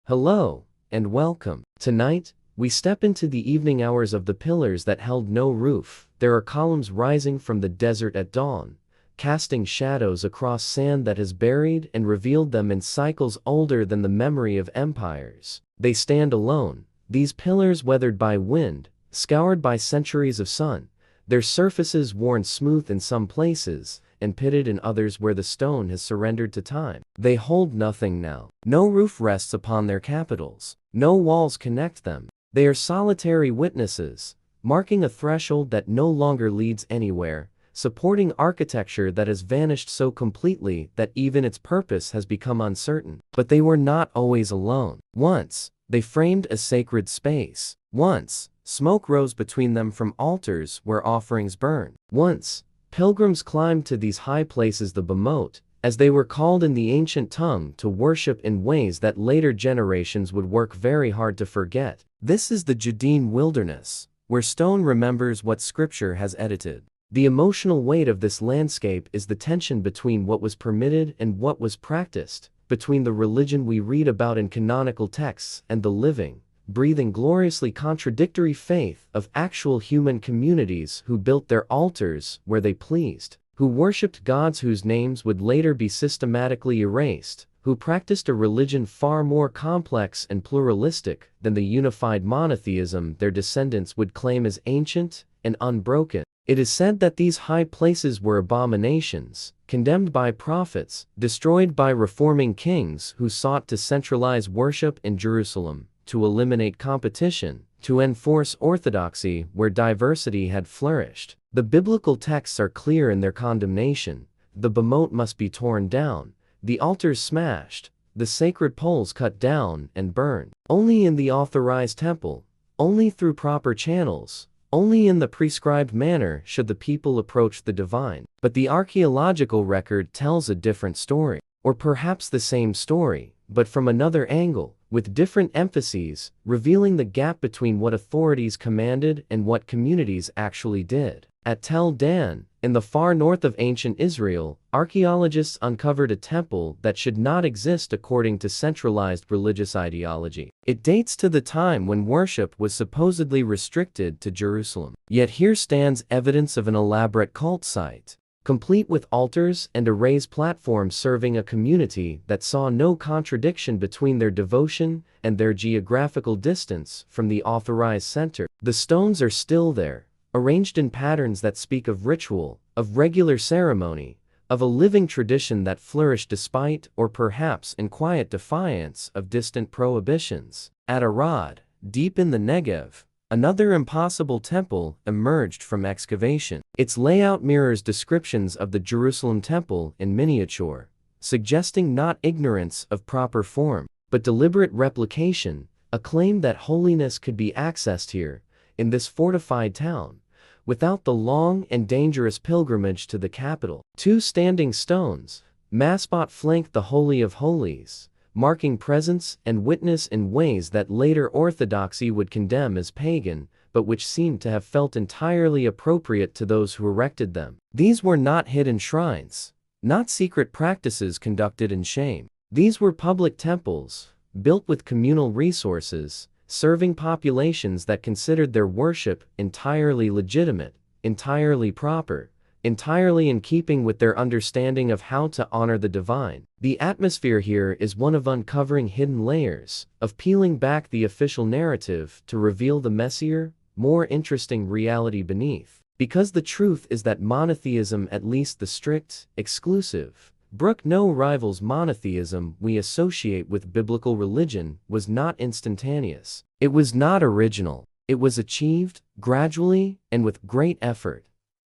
Hello, and welcome. Tonight, we step into the evening hours of the pillars that held no roof. There are columns rising from the desert at dawn, casting shadows across sand that has buried and revealed them in cycles older than the memory of empires. They stand alone, these pillars weathered by wind, scoured by centuries of sun, their surfaces worn smooth in some places, and pitted in others where the stone has surrendered to time. They hold nothing now. No roof rests upon their capitals. No walls connect them. They are solitary witnesses, marking a threshold that no longer leads anywhere, supporting architecture that has vanished so completely that even its purpose has become uncertain. But they were not always alone. Once, they framed a sacred space. Once, smoke rose between them from altars where offerings burned. Once, pilgrims climbed to these high places, the Bemot, as they were called in the ancient tongue, to worship in ways that later generations would work very hard to forget. This is the Judean wilderness, where stone remembers what scripture has edited. The emotional weight of this landscape is the tension between what was permitted and what was practiced, between the religion we read about in canonical texts and the living, breathing, gloriously contradictory faith of actual human communities who built their altars where they pleased, who worshipped gods whose names would later be systematically erased, who practiced a religion far more complex and pluralistic than the unified monotheism their descendants would claim as ancient and unbroken. It is said that these high places were abominations, condemned by prophets, destroyed by reforming kings who sought to centralize worship in Jerusalem, to eliminate competition, to enforce orthodoxy where diversity had flourished. The biblical texts are clear in their condemnation. The Bemot must be torn down, the altars smashed, the sacred poles cut down and burned. Only in the authorized temple, only through proper channels, only in the prescribed manner should the people approach the divine. But the archaeological record tells a different story, or perhaps the same story, but from another angle, with different emphases, revealing the gap between what authorities commanded and what communities actually did. At Tel Dan, in the far north of ancient Israel, archaeologists uncovered a temple that should not exist according to centralized religious ideology. It dates to the time when worship was supposedly restricted to Jerusalem. Yet here stands evidence of an elaborate cult site, complete with altars and a raised platform serving a community that saw no contradiction between their devotion and their geographical distance from the authorized center. The stones are still there, arranged in patterns that speak of ritual, of regular ceremony, of a living tradition that flourished despite, or perhaps in quiet defiance, of distant prohibitions. At Arad, deep in the Negev, another impossible temple emerged from excavation. Its layout mirrors descriptions of the Jerusalem temple in miniature, suggesting not ignorance of proper form, but deliberate replication, a claim that holiness could be accessed here, in this fortified town, without the long and dangerous pilgrimage to the capital. Two standing stones, Maspot, flank the Holy of Holies, marking presence and witness in ways that later orthodoxy would condemn as pagan, but which seemed to have felt entirely appropriate to those who erected them. These were not hidden shrines, not secret practices conducted in shame. These were public temples, built with communal resources, serving populations that considered their worship entirely legitimate, entirely proper, entirely in keeping with their understanding of how to honor the divine. The atmosphere here is one of uncovering hidden layers, of peeling back the official narrative to reveal the messier, more interesting reality beneath. Because the truth is that monotheism, at least the strict, exclusive, brook no rivals monotheism we associate with biblical religion, was not instantaneous. It was not original. It was achieved, gradually, and with great effort,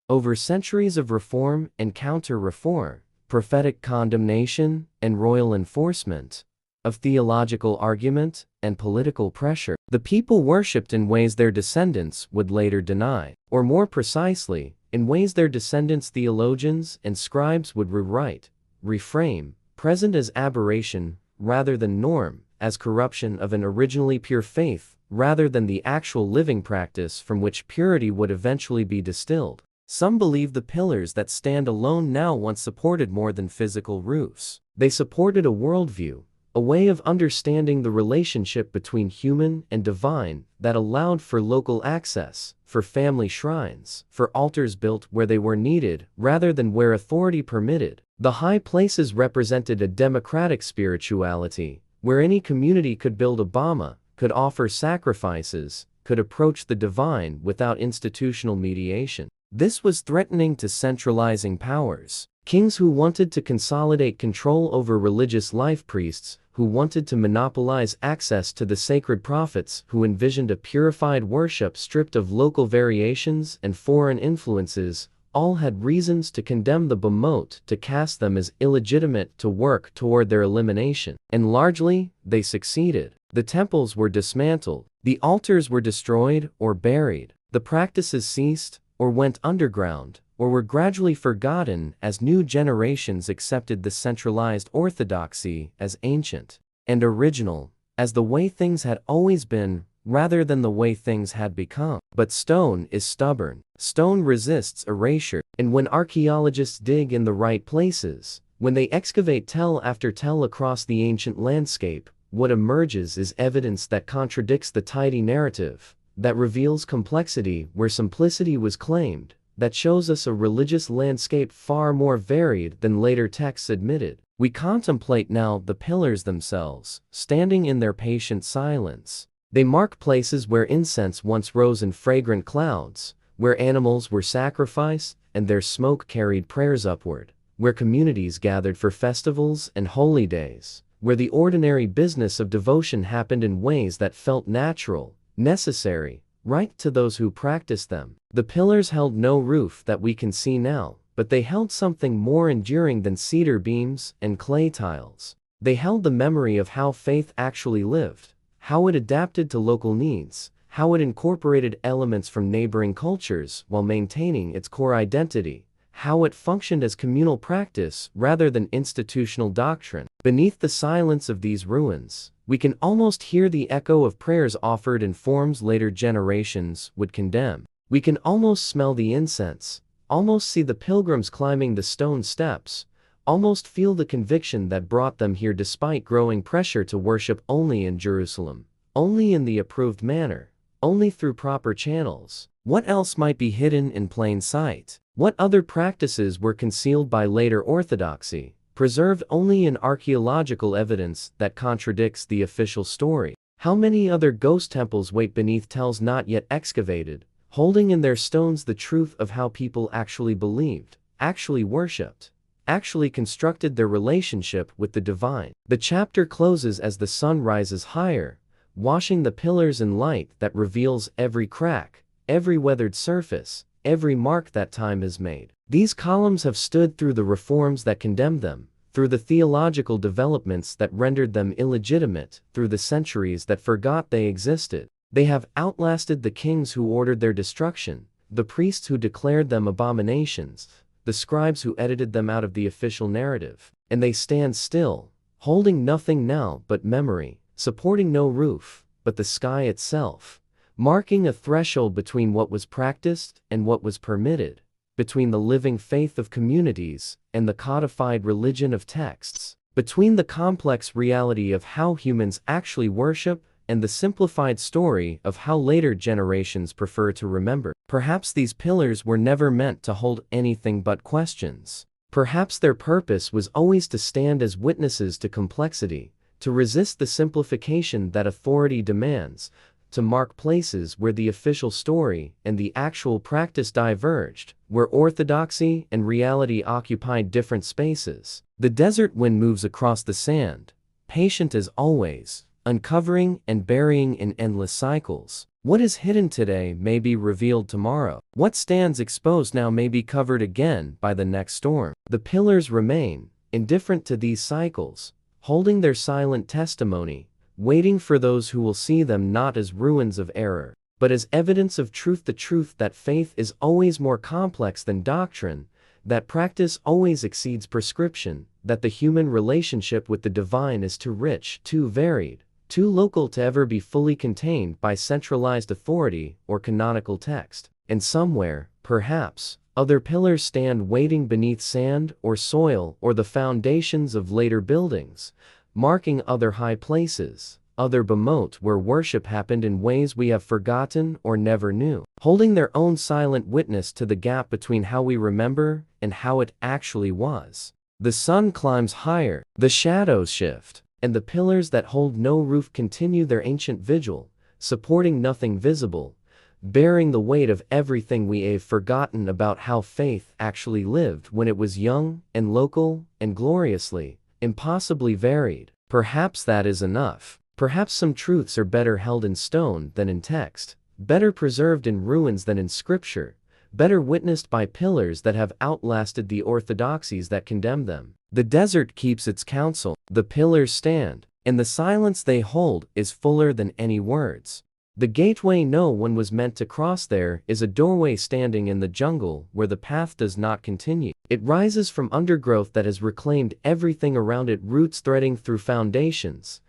over centuries of reform and counter-reform, prophetic condemnation and royal enforcement, of theological argument and political pressure. The people worshipped in ways their descendants would later deny, or more precisely, in ways their descendants' theologians and scribes would rewrite, reframe, present as aberration rather than norm, as corruption of an originally pure faith rather than the actual living practice from which purity would eventually be distilled. Some believe the pillars that stand alone now once supported more than physical roofs. They supported a worldview, a way of understanding the relationship between human and divine that allowed for local access, for family shrines, for altars built where they were needed rather than where authority permitted. The high places represented a democratic spirituality, where any community could build a bama, could offer sacrifices, could approach the divine without institutional mediation. This was threatening to centralizing powers. Kings who wanted to consolidate control over religious life, priests who wanted to monopolize access to the sacred prophets, who envisioned a purified worship stripped of local variations and foreign influences, all had reasons to condemn the Bamot, to cast them as illegitimate, to work toward their elimination. And largely, they succeeded. The temples were dismantled, the altars were destroyed or buried, the practices ceased or went underground, or were gradually forgotten as new generations accepted the centralized orthodoxy as ancient and original, as the way things had always been, rather than the way things had become. But stone is stubborn. Stone resists erasure. And when archaeologists dig in the right places, when they excavate tell after tell across the ancient landscape, what emerges is evidence that contradicts the tidy narrative, that reveals complexity where simplicity was claimed, that shows us a religious landscape far more varied than later texts admitted. We contemplate now the pillars themselves, standing in their patient silence. They mark places where incense once rose in fragrant clouds, where animals were sacrificed and their smoke carried prayers upward, where communities gathered for festivals and holy days, where the ordinary business of devotion happened in ways that felt natural, necessary, right to those who practiced them. The pillars held no roof that we can see now, but they held something more enduring than cedar beams and clay tiles. They held the memory of how faith actually lived, how it adapted to local needs, how it incorporated elements from neighboring cultures while maintaining its core identity, how it functioned as communal practice rather than institutional doctrine. Beneath the silence of these ruins, we can almost hear the echo of prayers offered in forms later generations would condemn. We can almost smell the incense, almost see the pilgrims climbing the stone steps, almost feel the conviction that brought them here despite growing pressure to worship only in Jerusalem, only in the approved manner, only through proper channels. What else might be hidden in plain sight? What other practices were concealed by later orthodoxy, preserved only in archaeological evidence that contradicts the official story? How many other ghost temples wait beneath tells not yet excavated, holding in their stones the truth of how people actually believed, actually worshipped, actually constructed their relationship with the divine? The chapter closes as the sun rises higher, washing the pillars in light that reveals every crack, every weathered surface, every mark that time has made. These columns have stood through the reforms that condemned them, through the theological developments that rendered them illegitimate, through the centuries that forgot they existed. They have outlasted the kings who ordered their destruction, the priests who declared them abominations, the scribes who edited them out of the official narrative. And they stand still, holding nothing now but memory, supporting no roof but the sky itself, marking a threshold between what was practiced and what was permitted, between the living faith of communities and the codified religion of texts, between the complex reality of how humans actually worship and the simplified story of how later generations prefer to remember. Perhaps these pillars were never meant to hold anything but questions. Perhaps their purpose was always to stand as witnesses to complexity, to resist the simplification that authority demands, to mark places where the official story and the actual practice diverged, where orthodoxy and reality occupied different spaces. The desert wind moves across the sand, patient as always, uncovering and burying in endless cycles. What is hidden today may be revealed tomorrow. What stands exposed now may be covered again by the next storm. The pillars remain, indifferent to these cycles, holding their silent testimony, waiting for those who will see them not as ruins of error, but as evidence of truth. The truth that faith is always more complex than doctrine, that practice always exceeds prescription, that the human relationship with the divine is too rich, too varied, too local to ever be fully contained by centralized authority or canonical text. And somewhere, perhaps, other pillars stand waiting beneath sand or soil or the foundations of later buildings, marking other high places, other bemote where worship happened in ways we have forgotten or never knew, holding their own silent witness to the gap between how we remember and how it actually was. The sun climbs higher, the shadows shift, and the pillars that hold no roof continue their ancient vigil, supporting nothing visible, bearing the weight of everything we have forgotten about how faith actually lived when it was young and local and gloriously, impossibly varied. Perhaps that is enough. Perhaps some truths are better held in stone than in text, better preserved in ruins than in scripture, better witnessed by pillars that have outlasted the orthodoxies that condemn them. The desert keeps its counsel, the pillars stand, and the silence they hold is fuller than any words. The gateway no one was meant to cross there is a doorway standing in the jungle where the path does not continue. It rises from undergrowth that has reclaimed everything around it, roots threading through foundations,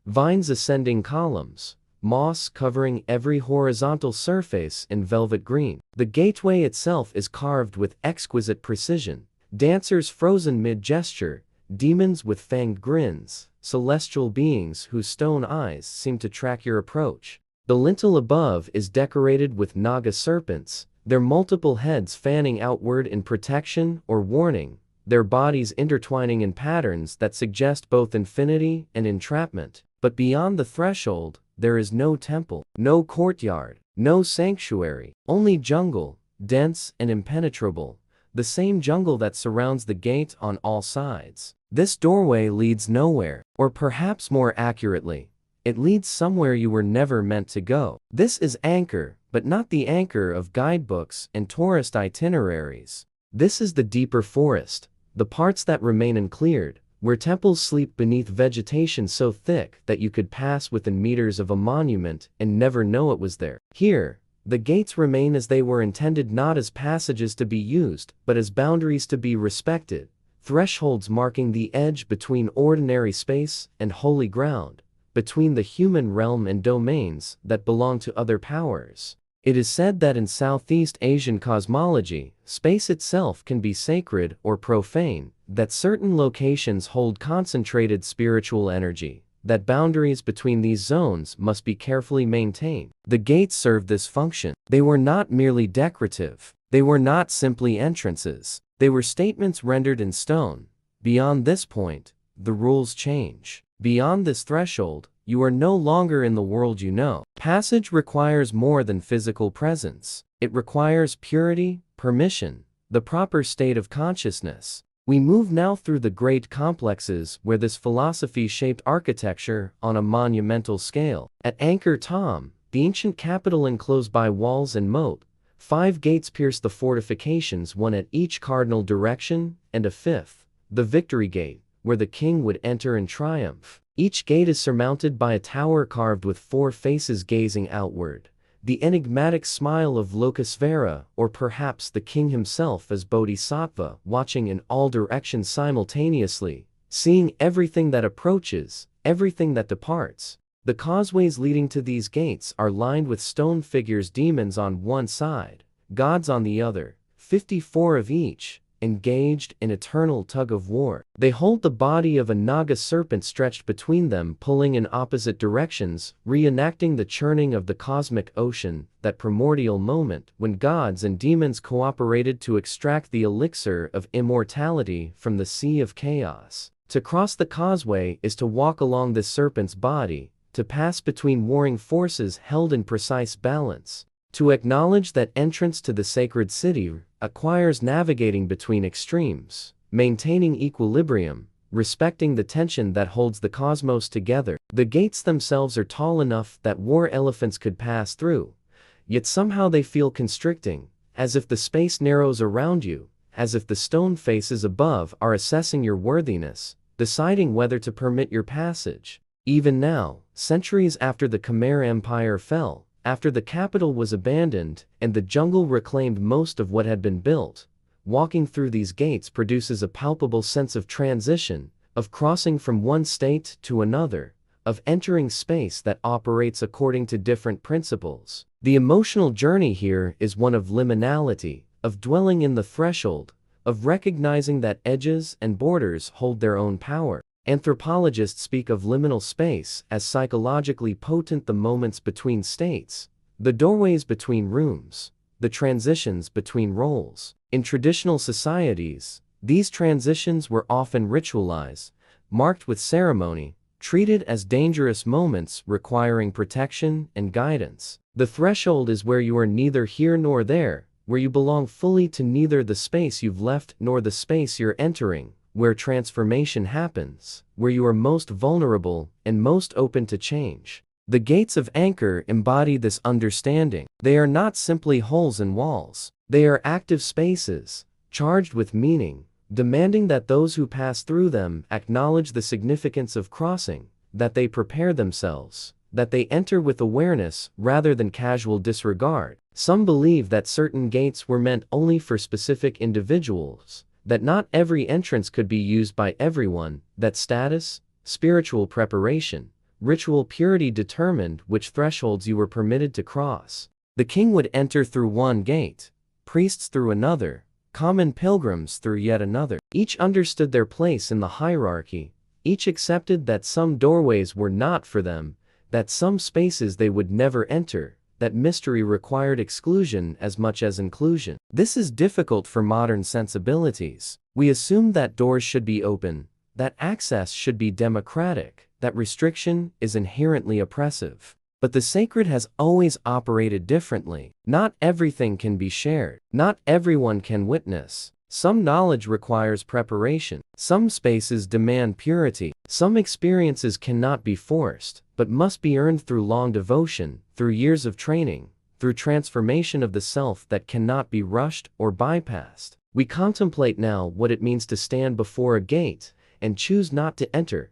vines ascending columns, moss covering every horizontal surface in velvet green. The gateway itself is carved with exquisite precision, dancers frozen mid-gesture, demons with fanged grins, celestial beings whose stone eyes seem to track your approach. The lintel above is decorated with naga serpents, their multiple heads fanning outward in protection or warning, their bodies intertwining in patterns that suggest both infinity and entrapment. But beyond the threshold, there is no temple, no courtyard, no sanctuary, only jungle, dense and impenetrable, the same jungle that surrounds the gate on all sides. This doorway leads nowhere, or perhaps more accurately, it leads somewhere you were never meant to go. This is Anchor, but not the anchor of guidebooks and tourist itineraries. This is the deeper forest, the parts that remain uncleared, where temples sleep beneath vegetation so thick that you could pass within meters of a monument and never know it was there. Here, the gates remain as they were intended, not as passages to be used, but as boundaries to be respected, thresholds marking the edge between ordinary space and holy ground, between the human realm and domains that belong to other powers. It is said that in Southeast Asian cosmology, space itself can be sacred or profane, that certain locations hold concentrated spiritual energy, that boundaries between these zones must be carefully maintained. The gates served this function. They were not merely decorative. They were not simply entrances. They were statements rendered in stone. Beyond this point, the rules change. Beyond this threshold, you are no longer in the world you know. Passage requires more than physical presence. It requires purity, permission, the proper state of consciousness. We move now through the great complexes where this philosophy shaped architecture on a monumental scale. At Angkor Thom, the ancient capital enclosed by walls and moat, 5 gates pierce the fortifications, one at each cardinal direction, and a fifth, the Victory Gate, where the king would enter in triumph. Each gate is surmounted by a tower carved with 4 faces gazing outward, the enigmatic smile of Lokasvara, or perhaps the king himself as Bodhisattva, watching in all directions simultaneously, seeing everything that approaches, everything that departs. The causeways leading to these gates are lined with stone figures, demons on one side, gods on the other, 54 of each, engaged in eternal tug-of-war. They hold the body of a naga serpent stretched between them, pulling in opposite directions, reenacting the churning of the cosmic ocean, that primordial moment when gods and demons cooperated to extract the elixir of immortality from the sea of chaos. To cross the causeway is to walk along this serpent's body, to pass between warring forces held in precise balance. To acknowledge that entrance to the sacred city requires navigating between extremes, maintaining equilibrium, respecting the tension that holds the cosmos together. The gates themselves are tall enough that war elephants could pass through, yet somehow they feel constricting, as if the space narrows around you, as if the stone faces above are assessing your worthiness, deciding whether to permit your passage. Even now, centuries after the Khmer Empire fell, after the capital was abandoned and the jungle reclaimed most of what had been built, walking through these gates produces a palpable sense of transition, of crossing from one state to another, of entering space that operates according to different principles. The emotional journey here is one of liminality, of dwelling in the threshold, of recognizing that edges and borders hold their own power. Anthropologists speak of liminal space as psychologically potent, the moments between states, the doorways between rooms, the transitions between roles. In traditional societies, these transitions were often ritualized, marked with ceremony, treated as dangerous moments requiring protection and guidance. The threshold is where you are neither here nor there, where you belong fully to neither the space you've left nor the space you're entering, where transformation happens, where you are most vulnerable and most open to change. The gates of Anchor embody this understanding. They are not simply holes in walls. They are active spaces, charged with meaning, demanding that those who pass through them acknowledge the significance of crossing, that they prepare themselves, that they enter with awareness rather than casual disregard. Some believe that certain gates were meant only for specific individuals, that not every entrance could be used by everyone, that status, spiritual preparation, ritual purity determined which thresholds you were permitted to cross. The king would enter through one gate, priests through another, common pilgrims through yet another. Each understood their place in the hierarchy, each accepted that some doorways were not for them, that some spaces they would never enter, that mystery required exclusion as much as inclusion. This is difficult for modern sensibilities. We assume that doors should be open, that access should be democratic, that restriction is inherently oppressive. But the sacred has always operated differently. Not everything can be shared. Not everyone can witness. Some knowledge requires preparation. Some spaces demand purity. Some experiences cannot be forced, but must be earned through long devotion, through years of training, through transformation of the self that cannot be rushed or bypassed. We contemplate now what it means to stand before a gate and choose not to enter,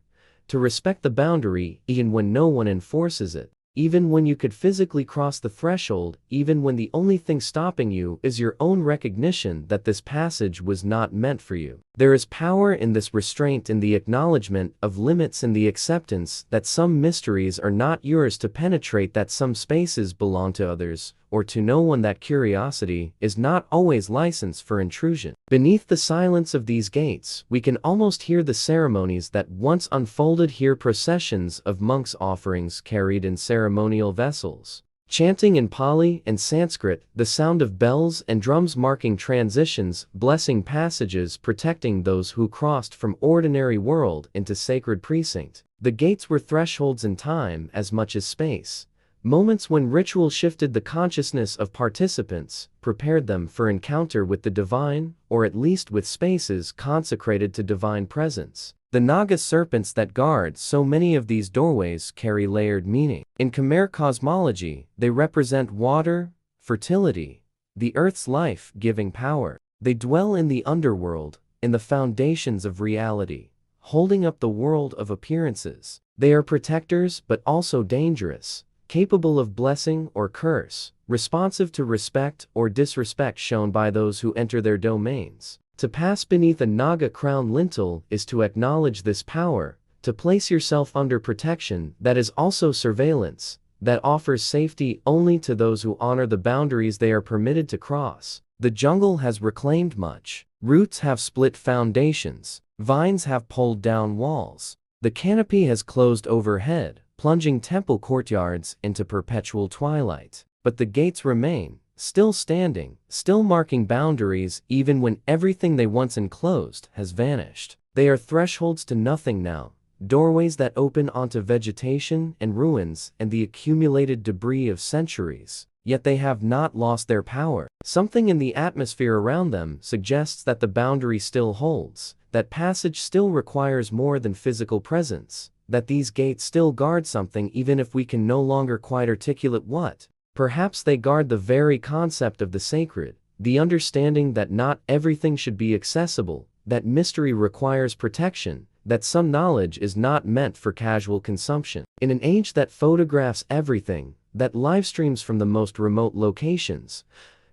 to respect the boundary even when no one enforces it. Even when you could physically cross the threshold, even when the only thing stopping you is your own recognition that this passage was not meant for you. There is power in this restraint, in the acknowledgement of limits, in the acceptance that some mysteries are not yours to penetrate, that some spaces belong to others, or to no one, that curiosity is not always license for intrusion. Beneath the silence of these gates, we can almost hear the ceremonies that once unfolded here, processions of monks' offerings carried in ceremonial vessels, chanting in Pali and Sanskrit, the sound of bells and drums marking transitions, blessing passages, protecting those who crossed from ordinary world into sacred precinct. The gates were thresholds in time as much as space. Moments when ritual shifted the consciousness of participants, prepared them for encounter with the divine, or at least with spaces consecrated to divine presence. The Naga serpents that guard so many of these doorways carry layered meaning. In Khmer cosmology, they represent water, fertility, the earth's life-giving power. They dwell in the underworld, in the foundations of reality, holding up the world of appearances. They are protectors but also dangerous, capable of blessing or curse, responsive to respect or disrespect shown by those who enter their domains. To pass beneath a Naga crown lintel is to acknowledge this power, to place yourself under protection that is also surveillance, that offers safety only to those who honor the boundaries they are permitted to cross. The jungle has reclaimed much. Roots have split foundations. Vines have pulled down walls. The canopy has closed overhead, plunging temple courtyards into perpetual twilight. But the gates remain, still standing, still marking boundaries even when everything they once enclosed has vanished. They are thresholds to nothing now, doorways that open onto vegetation and ruins and the accumulated debris of centuries. Yet they have not lost their power. Something in the atmosphere around them suggests that the boundary still holds, that passage still requires more than physical presence, that these gates still guard something even if we can no longer quite articulate what. Perhaps they guard the very concept of the sacred, the understanding that not everything should be accessible, that mystery requires protection, that some knowledge is not meant for casual consumption. In an age that photographs everything, that live streams from the most remote locations,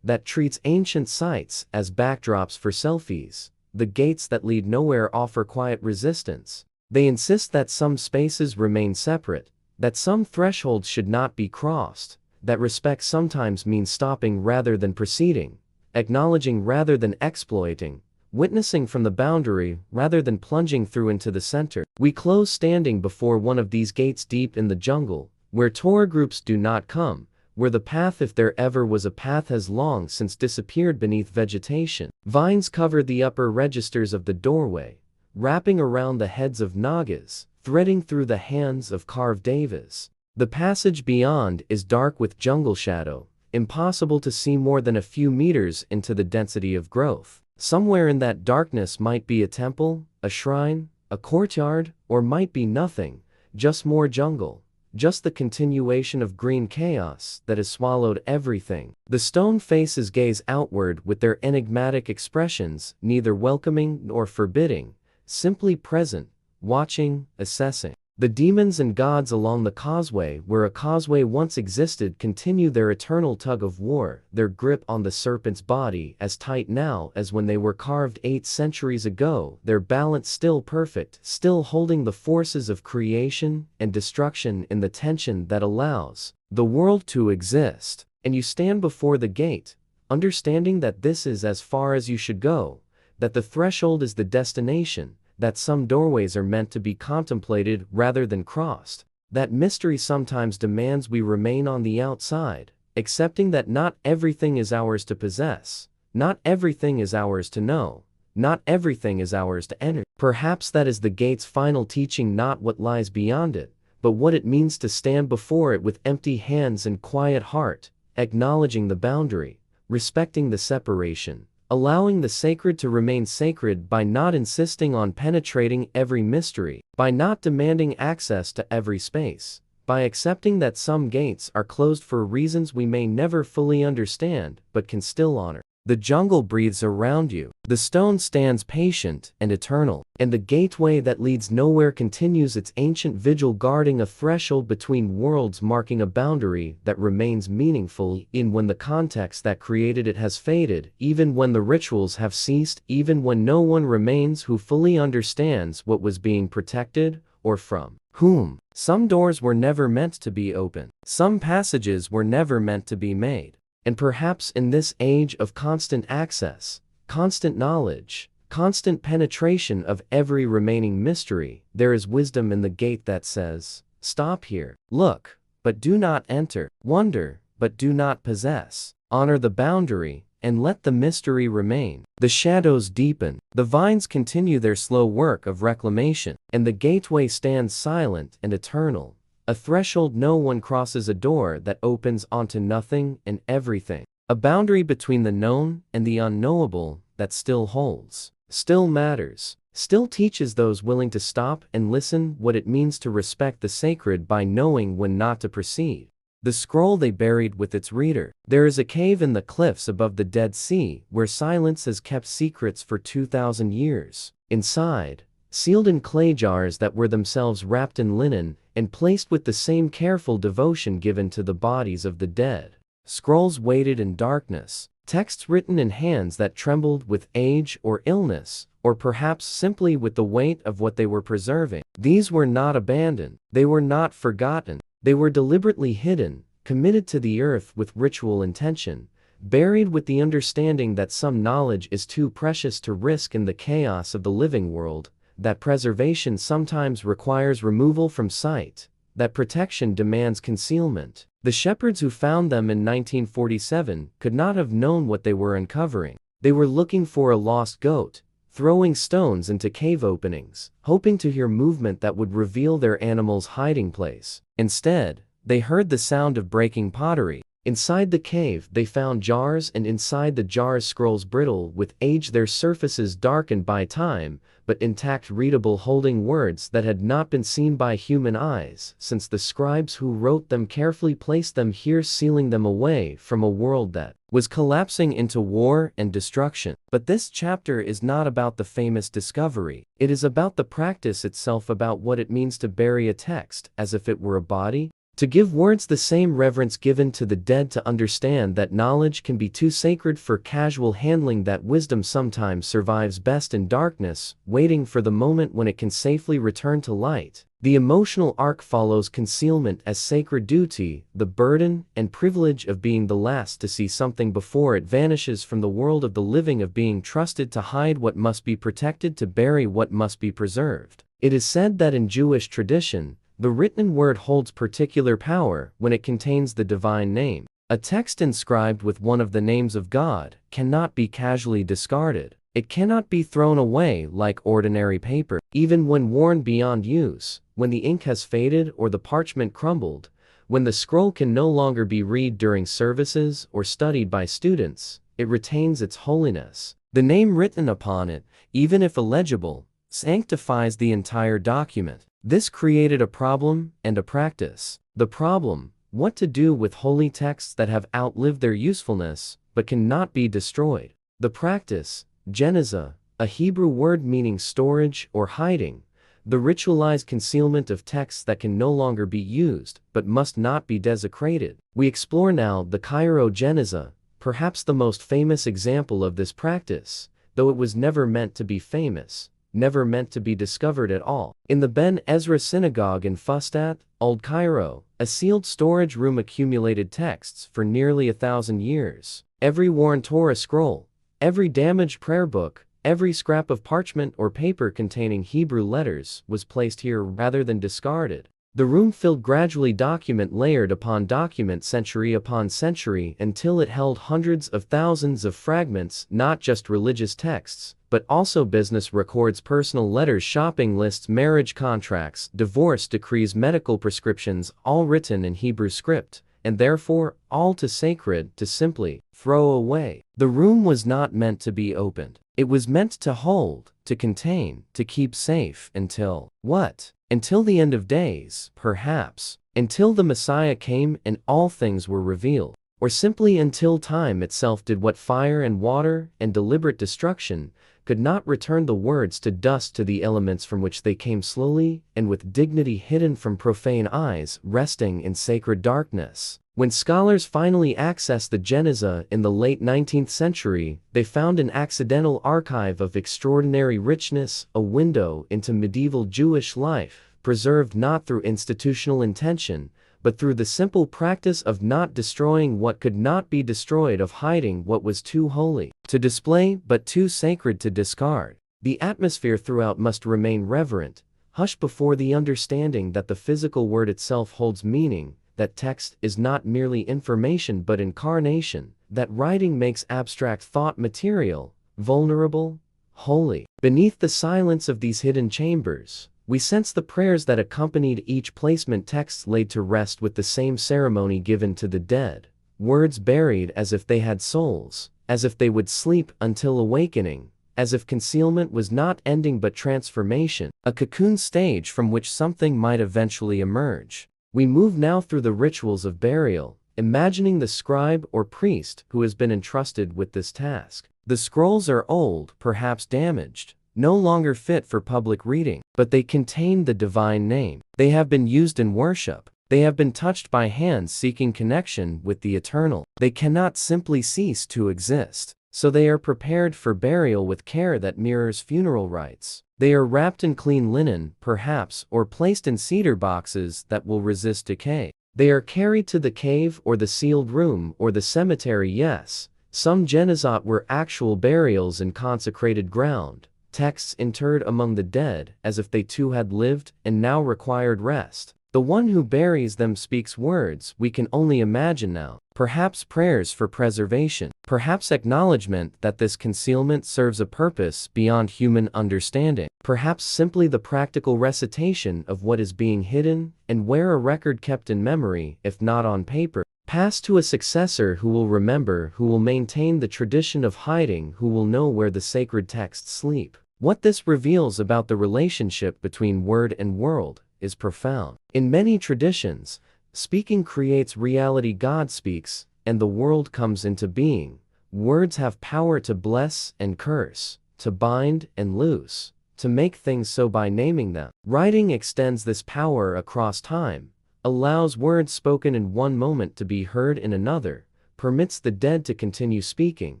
that treats ancient sites as backdrops for selfies, the gates that lead nowhere offer quiet resistance. They insist that some spaces remain separate, that some thresholds should not be crossed, that respect sometimes means stopping rather than proceeding, acknowledging rather than exploiting, witnessing from the boundary rather than plunging through into the center. We close standing before one of these gates deep in the jungle, where tour groups do not come, where the path, if there ever was a path, has long since disappeared beneath vegetation. Vines cover the upper registers of the doorway, wrapping around the heads of nagas, threading through the hands of carved devas. The passage beyond is dark with jungle shadow, impossible to see more than a few meters into the density of growth. Somewhere in that darkness might be a temple, a shrine, a courtyard, or might be nothing, just more jungle, just the continuation of green chaos that has swallowed everything. The stone faces gaze outward with their enigmatic expressions, neither welcoming nor forbidding, simply present, watching, assessing. The demons and gods along the causeway where a causeway once existed continue their eternal tug of war, their grip on the serpent's body as tight now as when they were carved 8 centuries ago, their balance still perfect, still holding the forces of creation and destruction in the tension that allows the world to exist. And you stand before the gate, understanding that this is as far as you should go, that the threshold is the destination, that some doorways are meant to be contemplated rather than crossed, that mystery sometimes demands we remain on the outside, accepting that not everything is ours to possess, not everything is ours to know, not everything is ours to enter. Perhaps that is the gate's final teaching, not what lies beyond it, but what it means to stand before it with empty hands and quiet heart, acknowledging the boundary, respecting the separation, allowing the sacred to remain sacred by not insisting on penetrating every mystery, by not demanding access to every space, by accepting that some gates are closed for reasons we may never fully understand but can still honor. The jungle breathes around you, the stone stands patient and eternal, and the gateway that leads nowhere continues its ancient vigil, guarding a threshold between worlds, marking a boundary that remains meaningful even when the context that created it has faded, even when the rituals have ceased, even when no one remains who fully understands what was being protected or from whom. Some doors were never meant to be open, some passages were never meant to be made. And perhaps in this age of constant access, constant knowledge, constant penetration of every remaining mystery, there is wisdom in the gate that says, stop here, look, but do not enter, wonder, but do not possess, honor the boundary, and let the mystery remain. The shadows deepen, the vines continue their slow work of reclamation, and the gateway stands silent and eternal. A threshold no one crosses, a door that opens onto nothing and everything. A boundary between the known and the unknowable that still holds, still matters, still teaches those willing to stop and listen what it means to respect the sacred by knowing when not to proceed. The scroll they buried with its reader. There is a cave in the cliffs above the Dead Sea where silence has kept secrets for 2,000 years. Inside, sealed in clay jars that were themselves wrapped in linen and placed with the same careful devotion given to the bodies of the dead. Scrolls waited in darkness, texts written in hands that trembled with age or illness, or perhaps simply with the weight of what they were preserving. These were not abandoned, they were not forgotten, they were deliberately hidden, committed to the earth with ritual intention, buried with the understanding that some knowledge is too precious to risk in the chaos of the living world, that preservation sometimes requires removal from sight, that protection demands concealment. The shepherds who found them in 1947 could not have known what they were uncovering. They were looking for a lost goat, throwing stones into cave openings, hoping to hear movement that would reveal their animal's hiding place. Instead, they heard the sound of breaking pottery. Inside the cave they found jars, and inside the jars scrolls brittle with age, their surfaces darkened by time, but intact, readable, holding words that had not been seen by human eyes since the scribes who wrote them carefully placed them here, sealing them away from a world that was collapsing into war and destruction. But this chapter is not about the famous discovery. It is about the practice itself, about what it means to bury a text as if it were a body, To give words the same reverence given to the dead, to understand that knowledge can be too sacred for casual handling, that wisdom sometimes survives best in darkness, waiting for the moment when it can safely return to light. The emotional arc follows concealment as sacred duty, the burden and privilege of being the last to see something before it vanishes from the world of the living, of being trusted to hide what must be protected, to bury what must be preserved. It is said that in Jewish tradition, the written word holds particular power when it contains the divine name. A text inscribed with one of the names of God cannot be casually discarded. It cannot be thrown away like ordinary paper. Even when worn beyond use, when the ink has faded or the parchment crumbled, when the scroll can no longer be read during services or studied by students, it retains its holiness. The name written upon it, even if illegible, sanctifies the entire document. This created a problem and a practice. The problem: what to do with holy texts that have outlived their usefulness but cannot be destroyed. The practice: geneza, a Hebrew word meaning storage or hiding, the ritualized concealment of texts that can no longer be used but must not be desecrated. We explore now the Cairo geneza, perhaps the most famous example of this practice, though it was never meant to be famous, never meant to be discovered at all. In the Ben Ezra synagogue in Fustat, Old Cairo, a sealed storage room accumulated texts for nearly 1,000 years. Every worn Torah scroll, every damaged prayer book, every scrap of parchment or paper containing Hebrew letters was placed here rather than discarded. The room filled gradually, document layered upon document, century upon century, until it held hundreds of thousands of fragments, not just religious texts, but also business records, personal letters, shopping lists, marriage contracts, divorce decrees, medical prescriptions, all written in Hebrew script, and therefore all too sacred to simply throw away. The room was not meant to be opened. It was meant to hold, to contain, to keep safe until what? Until the end of days, perhaps. Until the Messiah came and all things were revealed. Or simply until time itself did what fire and water and deliberate destruction could not: return the words to dust, to the elements from which they came, slowly and with dignity, hidden from profane eyes, resting in sacred darkness. When scholars finally accessed the Geneza in the late 19th century, they found an accidental archive of extraordinary richness, a window into medieval Jewish life, preserved not through institutional intention, but through the simple practice of not destroying what could not be destroyed, of hiding what was too holy to display but too sacred to discard. The atmosphere throughout must remain reverent, hushed before the understanding that the physical word itself holds meaning, that text is not merely information but incarnation, that writing makes abstract thought material, vulnerable, holy. Beneath the silence of these hidden chambers, we sense the prayers that accompanied each placement, texts laid to rest with the same ceremony given to the dead, words buried as if they had souls, as if they would sleep until awakening, as if concealment was not ending but transformation, a cocoon stage from which something might eventually emerge. We move now through the rituals of burial, imagining the scribe or priest who has been entrusted with this task. The scrolls are old, perhaps damaged, no longer fit for public reading, but they contain the divine name. They have been used in worship. They have been touched by hands seeking connection with the eternal. They cannot simply cease to exist. So they are prepared for burial with care that mirrors funeral rites. They are wrapped in clean linen, perhaps, or placed in cedar boxes that will resist decay. They are carried to the cave or the sealed room or the cemetery. Yes, some genezot were actual burials in consecrated ground, texts interred among the dead as if they too had lived and now required rest. The one who buries them speaks words we can only imagine now, perhaps prayers for preservation, perhaps acknowledgement that this concealment serves a purpose beyond human understanding, perhaps simply the practical recitation of what is being hidden, and where a record kept in memory, if not on paper, passed to a successor who will remember, who will maintain the tradition of hiding, who will know where the sacred texts sleep. What this reveals about the relationship between word and world is profound. In many traditions, speaking creates reality. God speaks, and the world comes into being. Words have power to bless and curse, to bind and loose, to make things so by naming them. Writing extends this power across time, allows words spoken in one moment to be heard in another, permits the dead to continue speaking,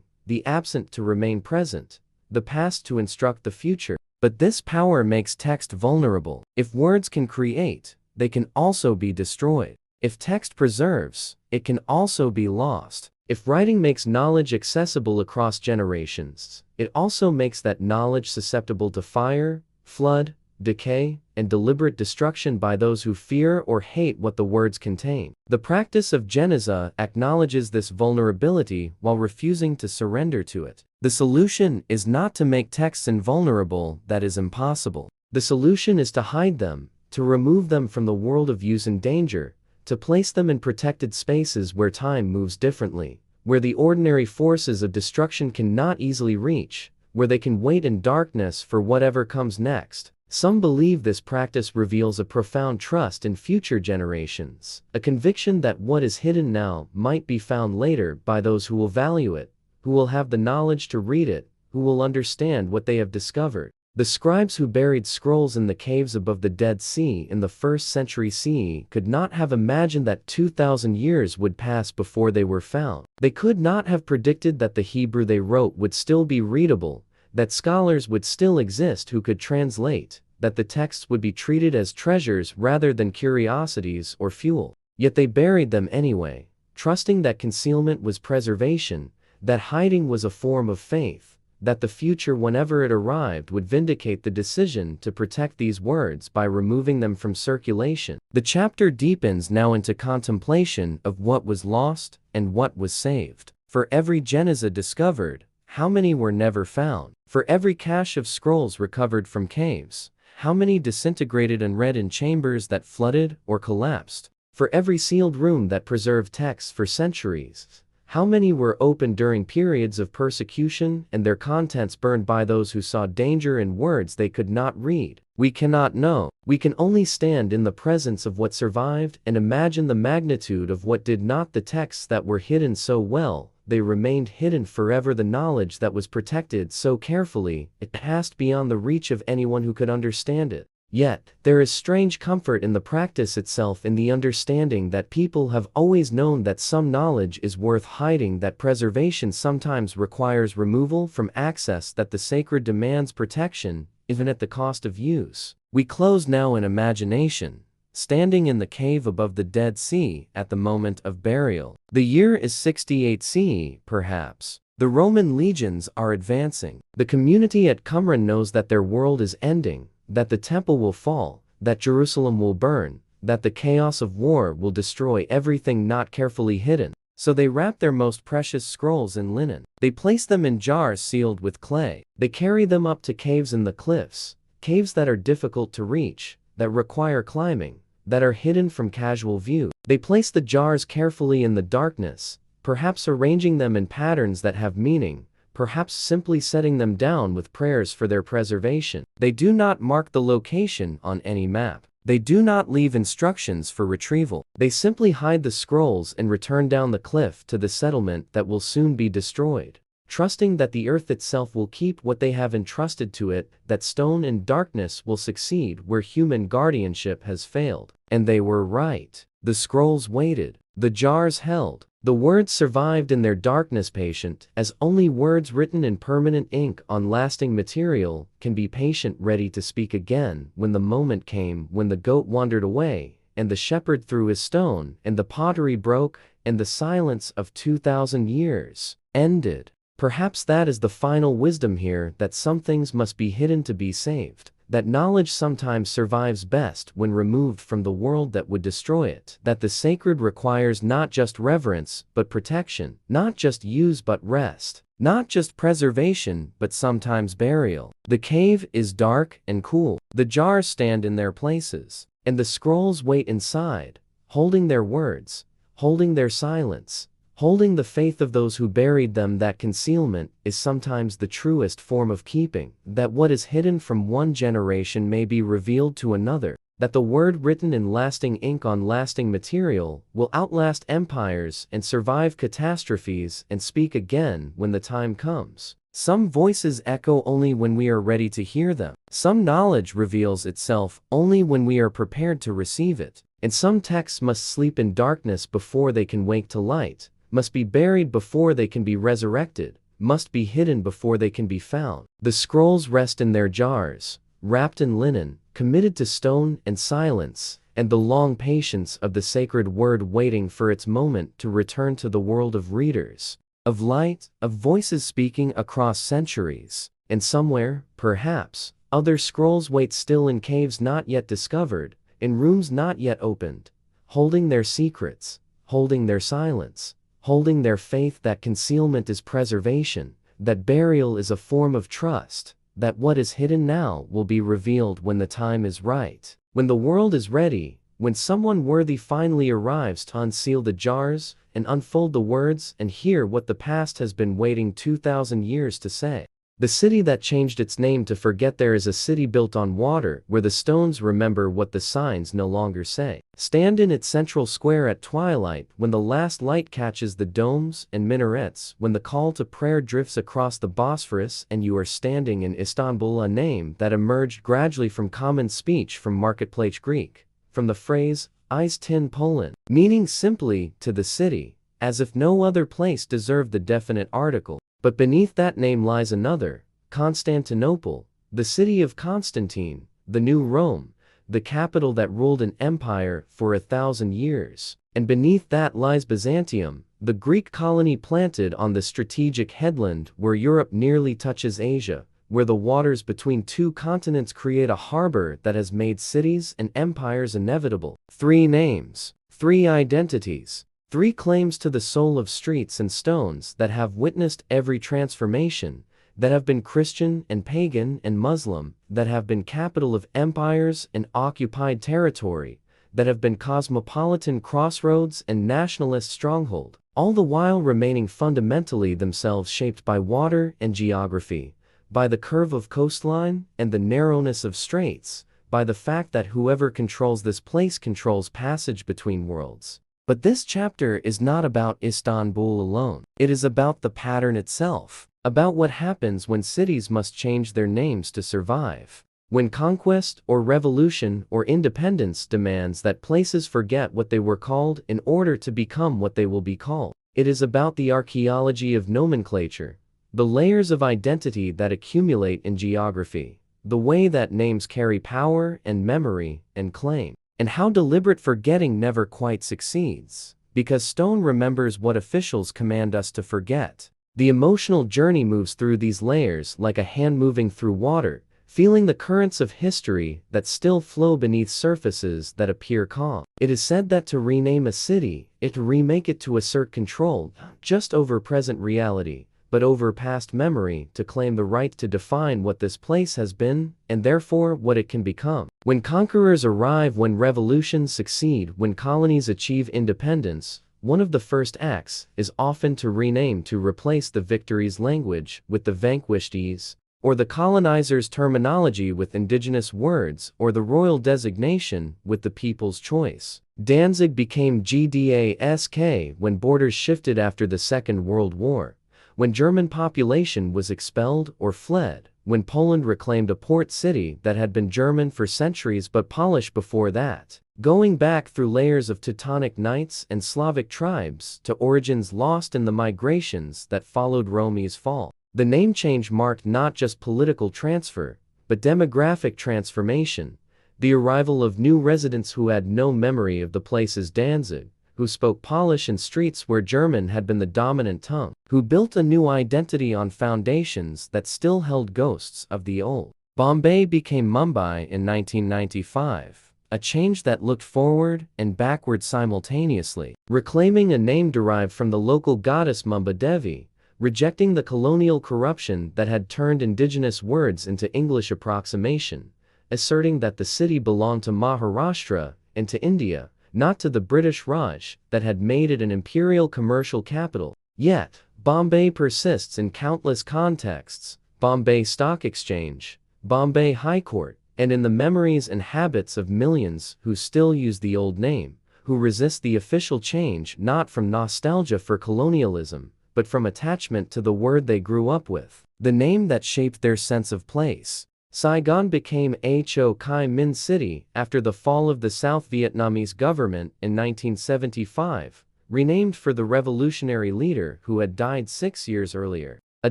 the absent to remain present, the past to instruct the future. But this power makes text vulnerable. If words can create, they can also be destroyed. If text preserves, it can also be lost. If writing makes knowledge accessible across generations, it also makes that knowledge susceptible to fire, flood, decay, and deliberate destruction by those who fear or hate what the words contain. The practice of Geniza acknowledges this vulnerability while refusing to surrender to it. The solution is not to make texts invulnerable, that is impossible. The solution is to hide them, to remove them from the world of use and danger, to place them in protected spaces where time moves differently, where the ordinary forces of destruction cannot easily reach, where they can wait in darkness for whatever comes next. Some believe this practice reveals a profound trust in future generations, a conviction that what is hidden now might be found later by those who will value it, who will have the knowledge to read it, who will understand what they have discovered. The scribes who buried scrolls in the caves above the Dead Sea in the 1st century CE could not have imagined that 2,000 years would pass before they were found. They could not have predicted that the Hebrew they wrote would still be readable, that scholars would still exist who could translate, that the texts would be treated as treasures rather than curiosities or fuel. Yet they buried them anyway, trusting that concealment was preservation, that hiding was a form of faith, that the future whenever it arrived would vindicate the decision to protect these words by removing them from circulation. The chapter deepens now into contemplation of what was lost and what was saved. For every Geniza discovered, how many were never found? For every cache of scrolls recovered from caves, how many disintegrated and read in chambers that flooded or collapsed? For every sealed room that preserved texts for centuries, how many were opened during periods of persecution and their contents burned by those who saw danger in words they could not read? We cannot know. We can only stand in the presence of what survived and imagine the magnitude of what did not. The texts that were hidden so well, they remained hidden forever. The knowledge that was protected so carefully, it passed beyond the reach of anyone who could understand it. Yet, there is strange comfort in the practice itself, in the understanding that people have always known that some knowledge is worth hiding, that preservation sometimes requires removal from access, that the sacred demands protection, even at the cost of use. We close now in imagination, standing in the cave above the Dead Sea at the moment of burial. The year is 68 CE, perhaps. The Roman legions are advancing. The community at Qumran knows that their world is ending, that the temple will fall, that Jerusalem will burn, that the chaos of war will destroy everything not carefully hidden. So they wrap their most precious scrolls in linen. They place them in jars sealed with clay. They carry them up to caves in the cliffs, caves that are difficult to reach, that require climbing, that are hidden from casual view. They place the jars carefully in the darkness, perhaps arranging them in patterns that have meaning, perhaps simply setting them down with prayers for their preservation. They do not mark the location on any map. They do not leave instructions for retrieval. They simply hide the scrolls and return down the cliff to the settlement that will soon be destroyed, trusting that the earth itself will keep what they have entrusted to it, that stone and darkness will succeed where human guardianship has failed. And they were right. The scrolls waited. The jars held. The words survived in their darkness, patient, as only words written in permanent ink on lasting material can be, patient, ready to speak again when the moment came, when the goat wandered away, and the shepherd threw his stone, and the pottery broke, and the silence of 2,000 years ended. Perhaps that is the final wisdom here, that some things must be hidden to be saved, that knowledge sometimes survives best when removed from the world that would destroy it, that the sacred requires not just reverence but protection, not just use but rest, not just preservation but sometimes burial. The cave is dark and cool. The jars stand in their places, and the scrolls wait inside, holding their words, holding their silence, holding the faith of those who buried them. That concealment is sometimes the truest form of keeping, that what is hidden from one generation may be revealed to another, that the word written in lasting ink on lasting material will outlast empires and survive catastrophes and speak again when the time comes. Some voices echo only when we are ready to hear them. Some knowledge reveals itself only when we are prepared to receive it. And some texts must sleep in darkness before they can wake to light, must be buried before they can be resurrected, must be hidden before they can be found. The scrolls rest in their jars, wrapped in linen, committed to stone and silence, and the long patience of the sacred word waiting for its moment to return to the world of readers, of light, of voices speaking across centuries. And somewhere, perhaps, other scrolls wait still in caves not yet discovered, in rooms not yet opened, holding their secrets, holding their silence, holding their faith that concealment is preservation, that burial is a form of trust, that what is hidden now will be revealed when the time is right, when the world is ready, when someone worthy finally arrives to unseal the jars and unfold the words and hear what the past has been waiting 2,000 years to say. The city that changed its name to forget there is a city built on water where the stones remember what the signs no longer say. Stand in its central square at twilight when the last light catches the domes and minarets, when the call to prayer drifts across the Bosphorus and you are standing in Istanbul, a name that emerged gradually from common speech from marketplace Greek, from the phrase, I's tin Poland, meaning simply, to the city, as if no other place deserved the definite article. But beneath that name lies another, Constantinople, the city of Constantine, the new Rome, the capital that ruled an empire for 1,000 years. And beneath that lies Byzantium, the Greek colony planted on the strategic headland where Europe nearly touches Asia, where the waters between two continents create a harbor that has made cities and empires inevitable. 3 names, 3 identities. 3 claims to the soul of streets and stones that have witnessed every transformation, that have been Christian and pagan and Muslim, that have been capital of empires and occupied territory, that have been cosmopolitan crossroads and nationalist stronghold, all the while remaining fundamentally themselves shaped by water and geography, by the curve of coastline and the narrowness of straits, by the fact that whoever controls this place controls passage between worlds. But this chapter is not about Istanbul alone. It is about the pattern itself, about what happens when cities must change their names to survive, when conquest or revolution or independence demands that places forget what they were called in order to become what they will be called. It is about the archaeology of nomenclature, the layers of identity that accumulate in geography, the way that names carry power and memory and claim. And how deliberate forgetting never quite succeeds, because stone remembers what officials command us to forget. The emotional journey moves through these layers like a hand moving through water, feeling the currents of history that still flow beneath surfaces that appear calm. It is said that to rename a city, is to remake it to assert control, not just over present reality, but over past memory, to claim the right to define what this place has been, and therefore what it can become. When conquerors arrive, when revolutions succeed, when colonies achieve independence, one of the first acts is often to rename, to replace the victory's language with the vanquishede's, or the colonizer's terminology with indigenous words, or the royal designation with the people's choice. Danzig became Gdask when borders shifted after the Second World War, when German population was expelled or fled, when Poland reclaimed a port city that had been German for centuries but Polish before that, going back through layers of Teutonic knights and Slavic tribes to origins lost in the migrations that followed Rome's fall. The name change marked not just political transfer, but demographic transformation, the arrival of new residents who had no memory of the place's Danzig, who spoke Polish in streets where German had been the dominant tongue, who built a new identity on foundations that still held ghosts of the old. Bombay became Mumbai in 1995, a change that looked forward and backward simultaneously, reclaiming a name derived from the local goddess Mumba Devi, rejecting the colonial corruption that had turned indigenous words into English approximation, asserting that the city belonged to Maharashtra and to India, not to the British Raj that had made it an imperial commercial capital. Yet, Bombay persists in countless contexts: Bombay Stock Exchange, Bombay High Court, and in the memories and habits of millions who still use the old name, who resist the official change not from nostalgia for colonialism, but from attachment to the word they grew up with, the name that shaped their sense of place. Saigon became Ho Chi Minh City after the fall of the South Vietnamese government in 1975, renamed for the revolutionary leader who had died 6 years earlier. A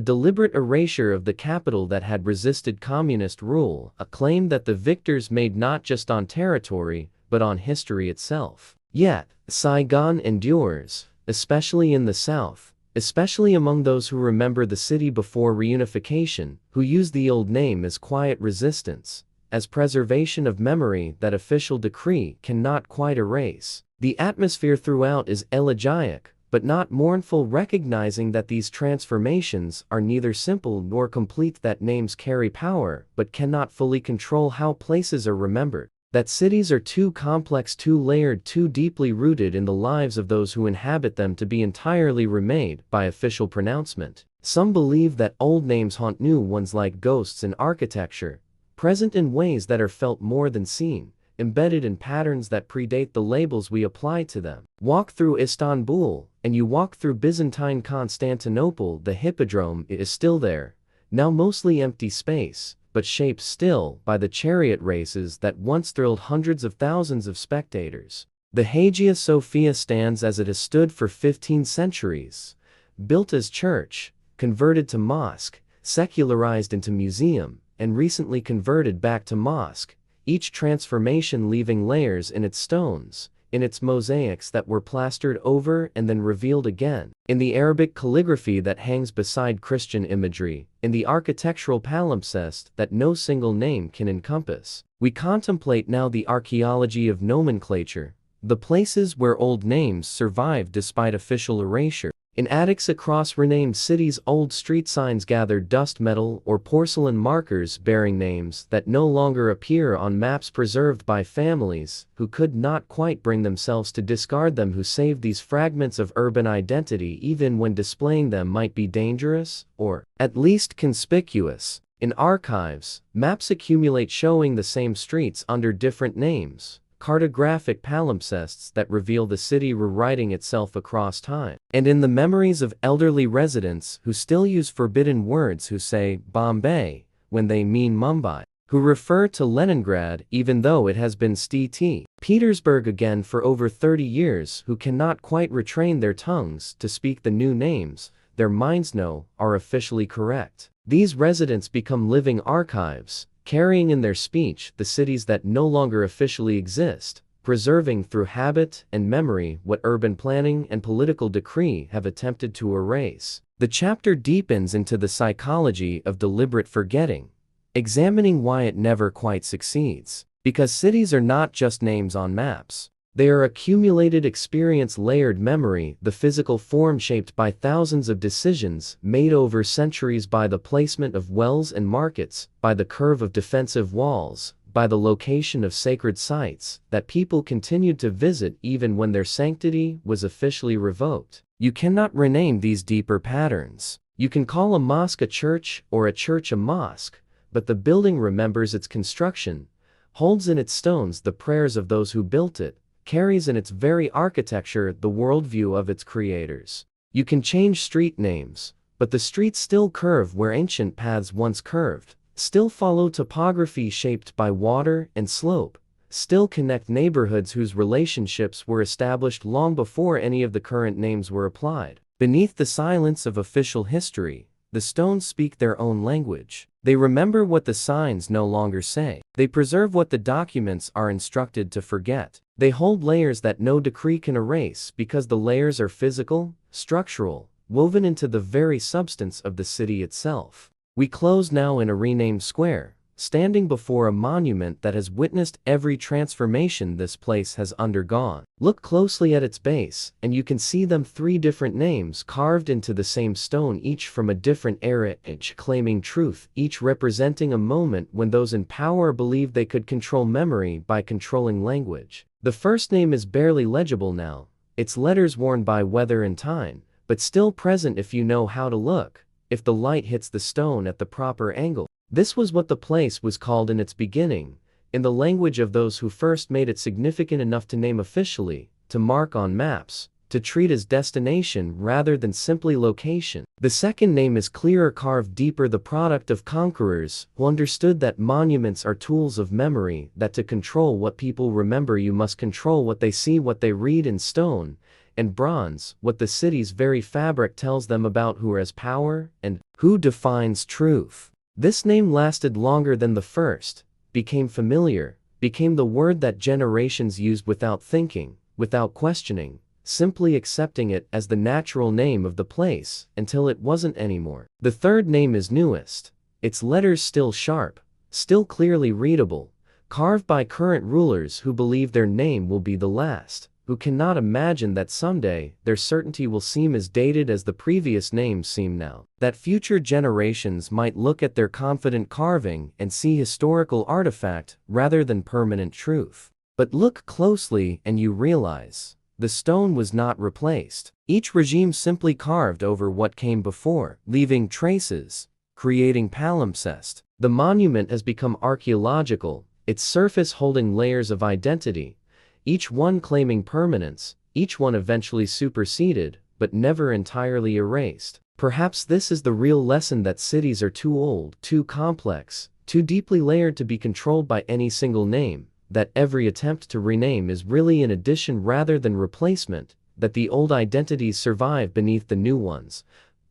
deliberate erasure of the capital that had resisted communist rule, a claim that the victors made not just on territory, but on history itself. Yet, Saigon endures, especially in the South, especially among those who remember the city before reunification, who use the old name as quiet resistance, as preservation of memory that official decree cannot quite erase. The atmosphere throughout is elegiac, but not mournful, recognizing that these transformations are neither simple nor complete, that names carry power but cannot fully control how places are remembered, that cities are too complex, too layered, too deeply rooted in the lives of those who inhabit them to be entirely remade by official pronouncement. Some believe that old names haunt new ones like ghosts in architecture, present in ways that are felt more than seen, embedded in patterns that predate the labels we apply to them. Walk through Istanbul, and you walk through Byzantine Constantinople. The hippodrome is still there, now mostly empty space, but shaped still by the chariot races that once thrilled hundreds of thousands of spectators. The Hagia Sophia stands as it has stood for 15 centuries, built as church, converted to mosque, secularized into museum, and recently converted back to mosque, each transformation leaving layers in its stones, in its mosaics that were plastered over and then revealed again, in the Arabic calligraphy that hangs beside Christian imagery, in the architectural palimpsest that no single name can encompass. We contemplate now the archaeology of nomenclature, the places where old names survive despite official erasure. In attics across renamed cities, old street signs gather dust, metal or porcelain markers bearing names that no longer appear on maps, preserved by families who could not quite bring themselves to discard them, who saved these fragments of urban identity even when displaying them might be dangerous, or at least conspicuous. In archives, maps accumulate showing the same streets under different names, cartographic palimpsests that reveal the city rewriting itself across time. And in the memories of elderly residents who still use forbidden words, who say Bombay when they mean Mumbai, who refer to Leningrad even though it has been St. Petersburg again for over 30 years, who cannot quite retrain their tongues to speak the new names their minds know are officially correct. These residents become living archives, carrying in their speech the cities that no longer officially exist, preserving through habit and memory what urban planning and political decree have attempted to erase. The chapter deepens into the psychology of deliberate forgetting, examining why it never quite succeeds. Because cities are not just names on maps. They are accumulated experience, layered memory, the physical form shaped by thousands of decisions made over centuries, by the placement of wells and markets, by the curve of defensive walls, by the location of sacred sites that people continued to visit even when their sanctity was officially revoked. You cannot rename these deeper patterns. You can call a mosque a church or a church a mosque, but the building remembers its construction, holds in its stones the prayers of those who built it, carries in its very architecture the worldview of its creators. You can change street names, but the streets still curve where ancient paths once curved, still follow topography shaped by water and slope, still connect neighborhoods whose relationships were established long before any of the current names were applied. Beneath the silence of official history, the stones speak their own language. They remember what the signs no longer say. They preserve what the documents are instructed to forget. They hold layers that no decree can erase because the layers are physical, structural, woven into the very substance of the city itself. We close now in a renamed square, standing before a monument that has witnessed every transformation this place has undergone. Look closely at its base, and you can see them: 3 different names carved into the same stone, each from a different era, each claiming truth, each representing a moment when those in power believed they could control memory by controlling language. The first name is barely legible now, its letters worn by weather and time, but still present if you know how to look, if the light hits the stone at the proper angle. This was what the place was called in its beginning, in the language of those who first made it significant enough to name officially, to mark on maps, to treat as destination rather than simply location. The second name is clearer, carved deeper, the product of conquerors who understood that monuments are tools of memory, that to control what people remember you must control what they see, what they read in stone and bronze, what the city's very fabric tells them about who has power and who defines truth. This name lasted longer than the first, became familiar, became the word that generations used without thinking, without questioning, simply accepting it as the natural name of the place, until it wasn't anymore. The third name is newest, its letters still sharp, still clearly readable, carved by current rulers who believe their name will be the last, who cannot imagine that someday their certainty will seem as dated as the previous names seem now, that future generations might look at their confident carving and see historical artifact rather than permanent truth. But look closely and you realize the stone was not replaced. Each regime simply carved over what came before, leaving traces, creating palimpsest. The monument has become archaeological, its surface holding layers of identity, each one claiming permanence, each one eventually superseded, but never entirely erased. Perhaps this is the real lesson, that cities are too old, too complex, too deeply layered to be controlled by any single name, that every attempt to rename is really an addition rather than replacement, that the old identities survive beneath the new ones,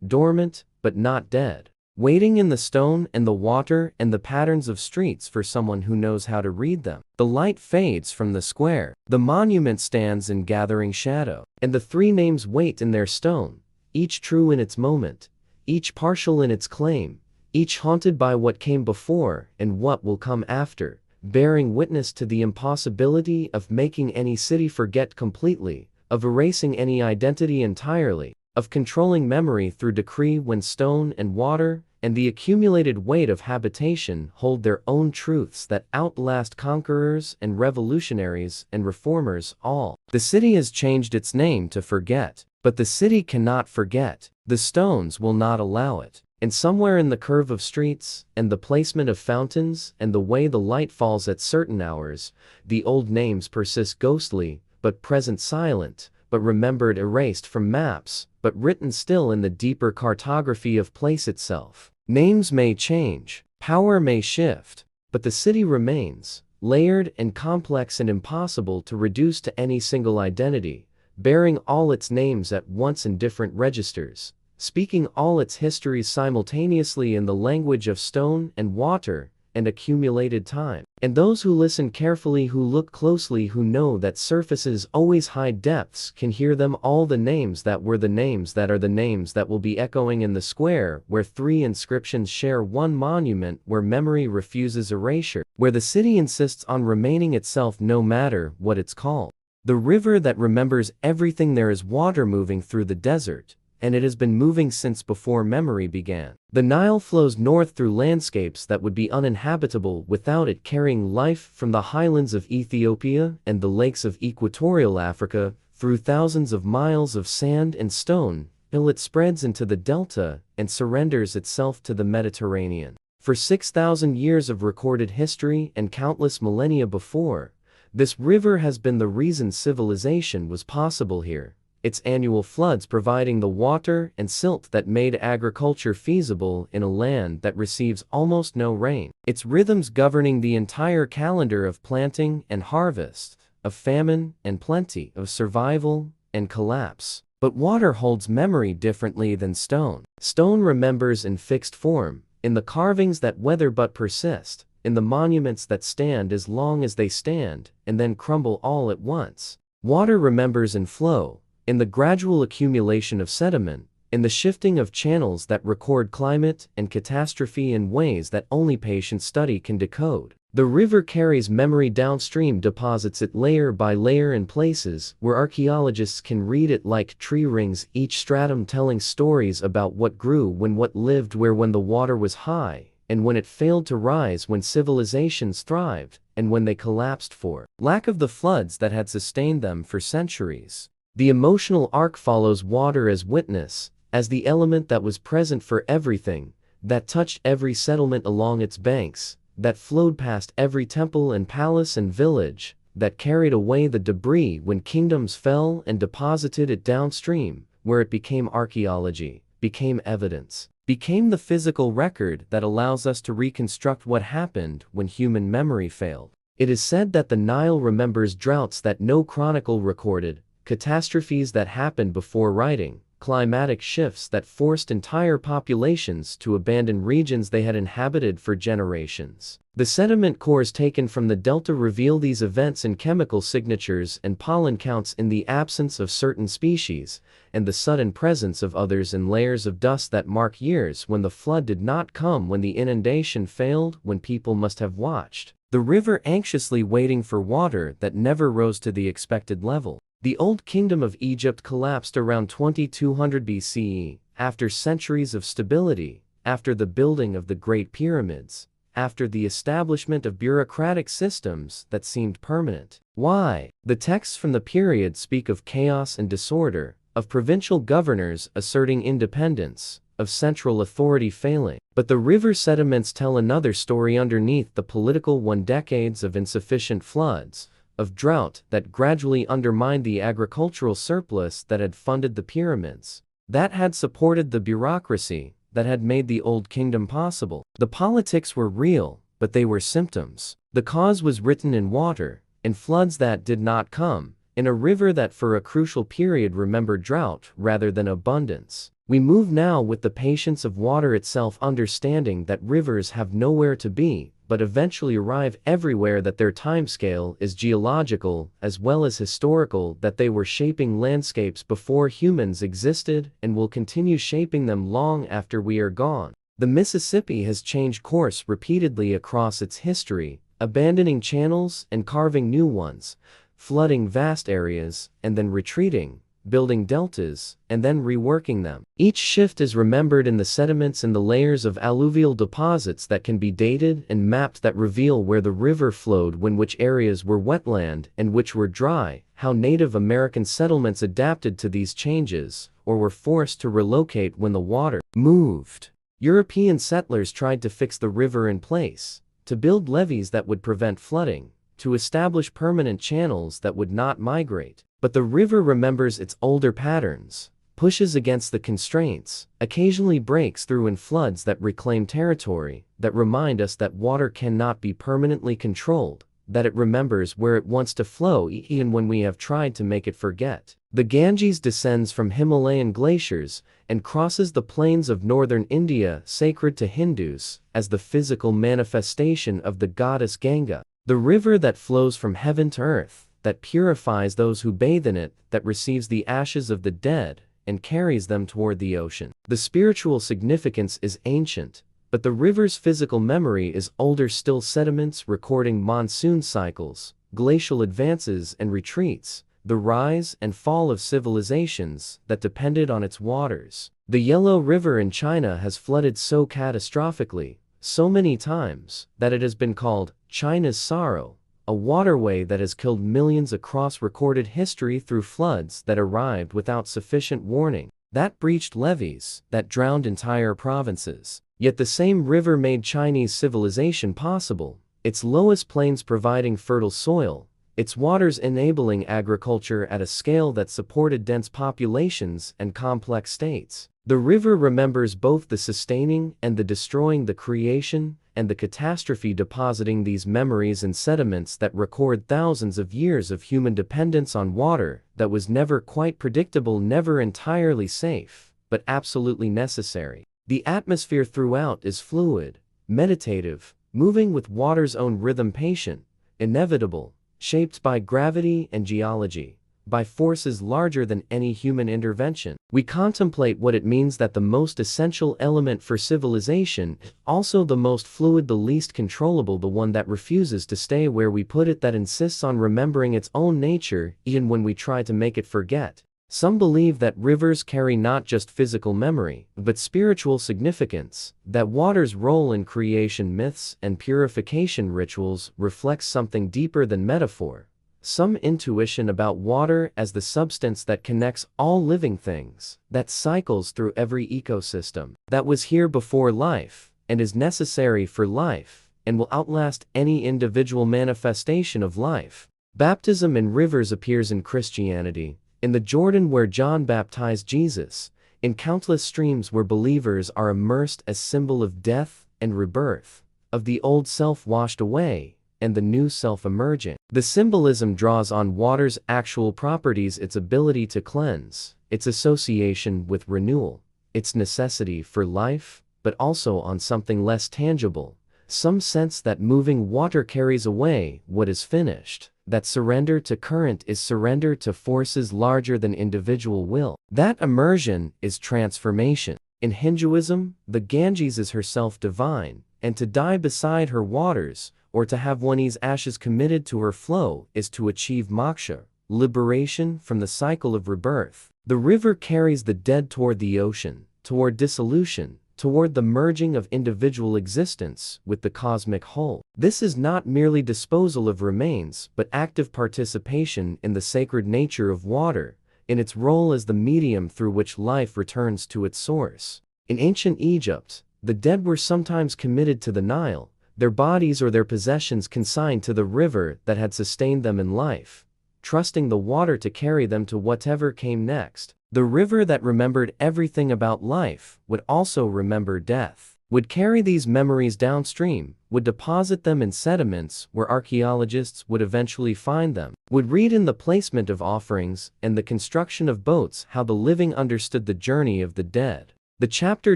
dormant but not dead, waiting in the stone and the water and the patterns of streets for someone who knows how to read them. The light fades from the square, the monument stands in gathering shadow, and the three names wait in their stone, each true in its moment, each partial in its claim, each haunted by what came before and what will come after, bearing witness to the impossibility of making any city forget completely, of erasing any identity entirely, of controlling memory through decree when stone and water and the accumulated weight of habitation hold their own truths that outlast conquerors and revolutionaries and reformers all. The city has changed its name to forget, but the city cannot forget. The stones will not allow it. And somewhere in the curve of streets, and the placement of fountains, and the way the light falls at certain hours, the old names persist ghostly, but present silent, but remembered erased from maps, but written still in the deeper cartography of place itself. Names may change, power may shift, but the city remains, layered and complex and impossible to reduce to any single identity, bearing all its names at once in different registers, speaking all its histories simultaneously in the language of stone and water and accumulated time. And those who listen carefully, who look closely, who know that surfaces always hide depths, can hear them all, the names that were the names that are the names that will be echoing in the square, where three inscriptions share one monument, where memory refuses erasure, where the city insists on remaining itself no matter what it's called. The river that remembers everything. There is water moving through the desert, and it has been moving since before memory began. The Nile flows north through landscapes that would be uninhabitable without it, carrying life from the highlands of Ethiopia and the lakes of equatorial Africa, through thousands of miles of sand and stone, till it spreads into the delta and surrenders itself to the Mediterranean. For 6,000 years of recorded history and countless millennia before, this river has been the reason civilization was possible here. Its annual floods providing the water and silt that made agriculture feasible in a land that receives almost no rain. Its rhythms governing the entire calendar of planting and harvest, of famine and plenty, of survival and collapse. But water holds memory differently than stone. Stone remembers in fixed form, in the carvings that weather but persist, in the monuments that stand as long as they stand and then crumble all at once. Water remembers in flow, in the gradual accumulation of sediment, in the shifting of channels that record climate and catastrophe in ways that only patient study can decode. The river carries memory downstream, deposits it layer by layer in places where archaeologists can read it like tree rings, each stratum telling stories about what grew when, what lived where when the water was high, and when it failed to rise, when civilizations thrived, and when they collapsed for lack of the floods that had sustained them for centuries. The emotional arc follows water as witness, as the element that was present for everything, that touched every settlement along its banks, that flowed past every temple and palace and village, that carried away the debris when kingdoms fell and deposited it downstream, where it became archaeology, became evidence, became the physical record that allows us to reconstruct what happened when human memory failed. It is said that the Nile remembers droughts that no chronicle recorded, catastrophes that happened before writing, climatic shifts that forced entire populations to abandon regions they had inhabited for generations. The sediment cores taken from the delta reveal these events in chemical signatures and pollen counts in the absence of certain species, and the sudden presence of others in layers of dust that mark years when the flood did not come, when the inundation failed, when people must have watched the river anxiously waiting for water that never rose to the expected level. The Old Kingdom of Egypt collapsed around 2200 BCE, after centuries of stability, after the building of the Great Pyramids, after the establishment of bureaucratic systems that seemed permanent. Why? The texts from the period speak of chaos and disorder, of provincial governors asserting independence, of central authority failing. But the river sediments tell another story underneath the political one: decades of insufficient floods, of drought that gradually undermined the agricultural surplus that had funded the pyramids, that had supported the bureaucracy, that had made the Old Kingdom possible. The politics were real, but they were symptoms. The cause was written in water, in floods that did not come, in a river that for a crucial period remembered drought rather than abundance. We move now with the patience of water itself, understanding that rivers have nowhere to be, but eventually arrive everywhere, that their timescale is geological as well as historical, that they were shaping landscapes before humans existed and will continue shaping them long after we are gone. The Mississippi has changed course repeatedly across its history, abandoning channels and carving new ones, flooding vast areas and then retreating, building deltas, and then reworking them. Each shift is remembered in the sediments and the layers of alluvial deposits that can be dated and mapped, that reveal where the river flowed, when which areas were wetland and which were dry, how Native American settlements adapted to these changes or were forced to relocate when the water moved. European settlers tried to fix the river in place, to build levees that would prevent flooding, to establish permanent channels that would not migrate. But the river remembers its older patterns, pushes against the constraints, occasionally breaks through in floods that reclaim territory, that remind us that water cannot be permanently controlled, that it remembers where it wants to flow even when we have tried to make it forget. The Ganges descends from Himalayan glaciers and crosses the plains of northern India, sacred to Hindus, as the physical manifestation of the goddess Ganga. The river that flows from heaven to earth, that purifies those who bathe in it, that receives the ashes of the dead and carries them toward the ocean. The spiritual significance is ancient, but the river's physical memory is older still. Sediments recording monsoon cycles, glacial advances and retreats, the rise and fall of civilizations that depended on its waters. The Yellow River in China has flooded so catastrophically, so many times, that it has been called China's sorrow, a waterway that has killed millions across recorded history through floods that arrived without sufficient warning, that breached levees, that drowned entire provinces. Yet the same river made Chinese civilization possible, its lowest plains providing fertile soil, its waters enabling agriculture at a scale that supported dense populations and complex states. The river remembers both the sustaining and the destroying, the creation and the catastrophe, depositing these memories in sediments that record thousands of years of human dependence on water that was never quite predictable, never entirely safe, but absolutely necessary. The atmosphere throughout is fluid, meditative, moving with water's own rhythm, patient, inevitable, shaped by gravity and geology, by forces larger than any human intervention. We contemplate what it means that the most essential element for civilization, also the most fluid, the least controllable, the one that refuses to stay where we put it, that insists on remembering its own nature even when we try to make it forget. Some believe that rivers carry not just physical memory, but spiritual significance, that water's role in creation myths and purification rituals reflects something deeper than metaphor. Some intuition about water as the substance that connects all living things, that cycles through every ecosystem, that was here before life, and is necessary for life, and will outlast any individual manifestation of life. Baptism in rivers appears in Christianity, in the Jordan where John baptized Jesus, in countless streams where believers are immersed as symbol of death and rebirth, of the old self washed away, and the new self emerging. The symbolism draws on water's actual properties, its ability to cleanse, its association with renewal, its necessity for life, but also on something less tangible, some sense that moving water carries away what is finished, that surrender to current is surrender to forces larger than individual will. That immersion is transformation. In Hinduism, the Ganges is herself divine, and to die beside her waters, or to have one's ashes committed to her flow, is to achieve moksha, liberation from the cycle of rebirth. The river carries the dead toward the ocean, toward dissolution, toward the merging of individual existence with the cosmic whole. This is not merely disposal of remains, but active participation in the sacred nature of water, in its role as the medium through which life returns to its source. In ancient Egypt, the dead were sometimes committed to the Nile, their bodies or their possessions consigned to the river that had sustained them in life, trusting the water to carry them to whatever came next. The river that remembered everything about life would also remember death, would carry these memories downstream, would deposit them in sediments where archaeologists would eventually find them, would read in the placement of offerings and the construction of boats how the living understood the journey of the dead. The chapter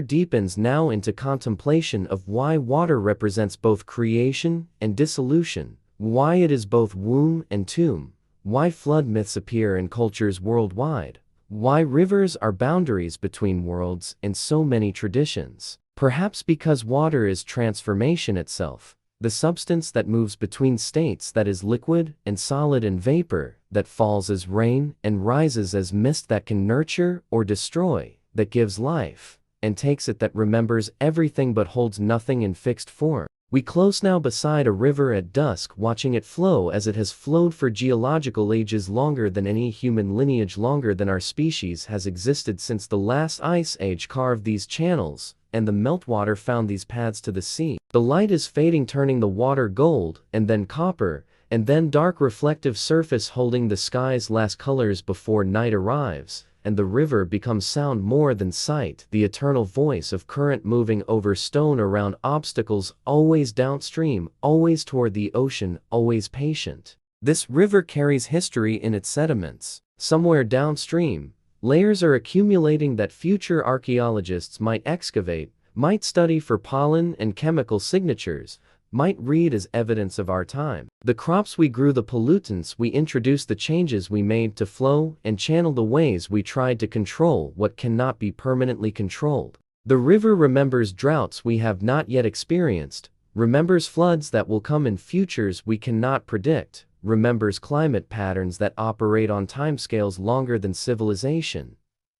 deepens now into contemplation of why water represents both creation and dissolution, why it is both womb and tomb, why flood myths appear in cultures worldwide, why rivers are boundaries between worlds and so many traditions. Perhaps because water is transformation itself, the substance that moves between states, that is liquid and solid and vapor, that falls as rain and rises as mist, that can nurture or destroy, that gives life, and takes it, that remembers everything but holds nothing in fixed form. We close now beside a river at dusk, watching it flow as it has flowed for geological ages, longer than any human lineage, longer than our species has existed since the last ice age carved these channels, and the meltwater found these paths to the sea. The light is fading, turning the water gold, and then copper, and then dark reflective surface holding the sky's last colors before night arrives, and the river becomes sound more than sight, the eternal voice of current moving over stone, around obstacles, always downstream, always toward the ocean, always patient. This river carries history in its sediments. Somewhere downstream, layers are accumulating that future archaeologists might excavate, might study for pollen and chemical signatures, might read as evidence of our time. The crops we grew, the pollutants we introduced, the changes we made to flow and channel, the ways we tried to control what cannot be permanently controlled. The river remembers droughts we have not yet experienced, remembers floods that will come in futures we cannot predict, remembers climate patterns that operate on timescales longer than civilization,